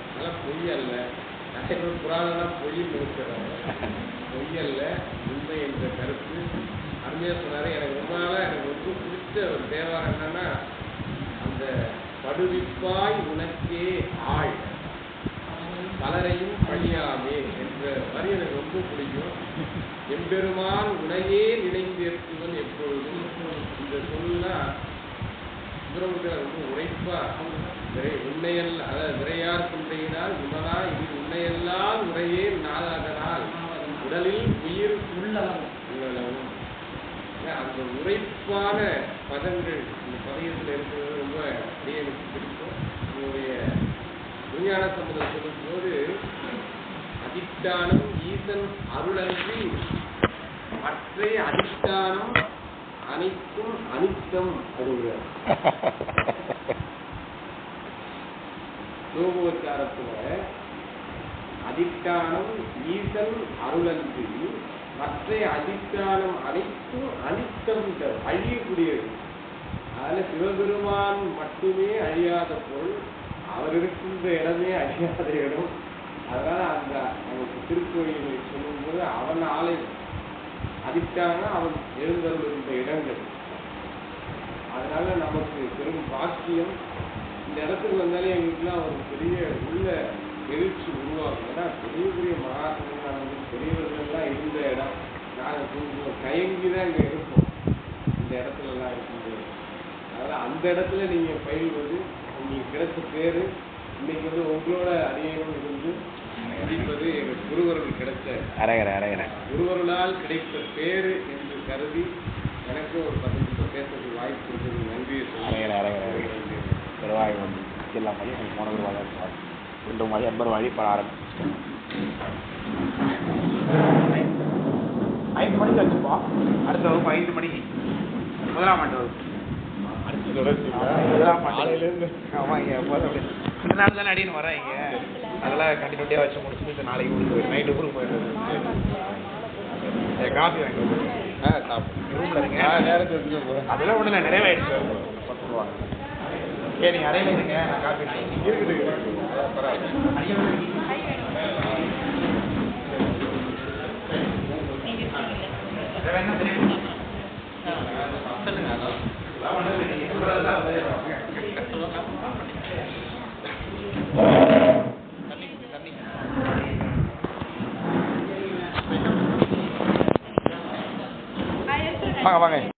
அதெல்லாம் பொய் அல்ல. நிறைய பேர் புராணம்னா பொய்ன்னு நினைக்கிறாங்க. பொய் அல்ல, உண்மை என்ற கருத்து அருமையா சொன்னாரு. எனக்கு ரொம்ப நாளா எனக்கு ரொம்ப பிடிச்ச ஒரு தேவாரம் என்னன்னா, அந்த படுவிப்பாய் உனக்கே ஆள் பலரையும் பழியாமே என்ற வரி எனக்கு ரொம்ப பிடிக்கும். எம்பெருமான் உனையே நினைந்தேற்றுவன் எப்பொழுதும். இந்த சொல்லா சுப்பிரமணிய ரொம்ப உரைப்பா, உண்மையல்ல அதாவது விரையார் கொண்டையினால் விமலா இது உண்மையெல்லாம் உரையே நாளாதனால் உடலில் உயிர் உள்ளளவும். அந்த உரைப்பான பதங்கள் இந்த பதியத்தில் இருக்கிறது ரொம்ப அப்படியே எனக்கு பிடிக்கும். உங்களுடைய விஞ்ஞான சம்பந்தம் சொல்லும் போது, அதிஷ்டானம் ஈசன் அருளன்றி மற்ற அதிஷ்டானம் அனைத்தும் அனித்தம் அப்படிங்கிறார். சோபோச்சாரத்துல அதிஷ்டானம் ஈசன் அருளன்றி மற்ற அதிஷ்டானம் அனைத்தும் அனித்தம், அழியக்கூடியது. அதில் சிவபெருமான் மட்டுமே அழியாத பொருள், அவர் இருக்கின்ற இடமே அழியாத இடம். அதனால அந்த நமக்கு திருக்கோயிலை சொல்லும்போது அவன் ஆலை அதிட்டான அவன் எழுந்தருளுகின்ற இடங்கள். அதனால நமக்கு பெரும் பாக்கியம். இந்த இடத்துக்கு வந்தாலே எங்களுக்குலாம் ஒரு பெரிய உள்ள எழுச்சி உருவாகும். ஏன்னா பெரிய பெரிய மகாத்மாக்கள் பெரியவர்கள்லாம் இருந்த இடம். நாங்கள் கொஞ்சம் தயங்கி தான் இங்கே இருப்போம் இந்த இடத்துலலாம் இருக்கும்போது. அதனால் அந்த இடத்துல நீங்கள் பயில்வது உங்களுக்கு கிடைச்ச பேர். இன்னைக்கு வந்து உங்களோட அடியேனும் இருந்து படிப்பது எங்கள் குருவர்கள் கிடைச்ச குருவர்களால் கிடைத்த பேரு என்று கருதி எனக்கு ஒரு 10 நிமிஷம் பேசுறதுக்கு வாய்ப்பு கொடுத்தது நன்றியை பெருவாய் வந்து எல்லாம் மாதிரி எனக்கு போன ஒரு வாழ ரெண்டு மாதிரி அன்பர் வழி பட ஆரம்பிச்சிட்டேன். 5 மணிக்கு வச்சுப்போம். அடுத்த வகுப்பு 5 மணிக்கு முதலாம் ஆண்டு வகுப்பு. ரெண்டு நாள் தானே அடின்னு வரேன் இங்கே. அதெல்லாம் கண்டினியூட்டியாக வச்சு முடிச்சுட்டு நாளைக்கு ஊருக்கு நைட்டு ஊருக்கு போயிடுறது. காஃபி வாங்கி ரூமில் இருங்க. அதெல்லாம் ஒன்றும் இல்லை, நிறைவாயிடுச்சு. 10 ரூபா. சரி நீங்கள் அறையில் இருங்க, நான் காஃபி இருக்குது. என்ன தெரியும் சொல்லுங்க. வாங்க வாங்க.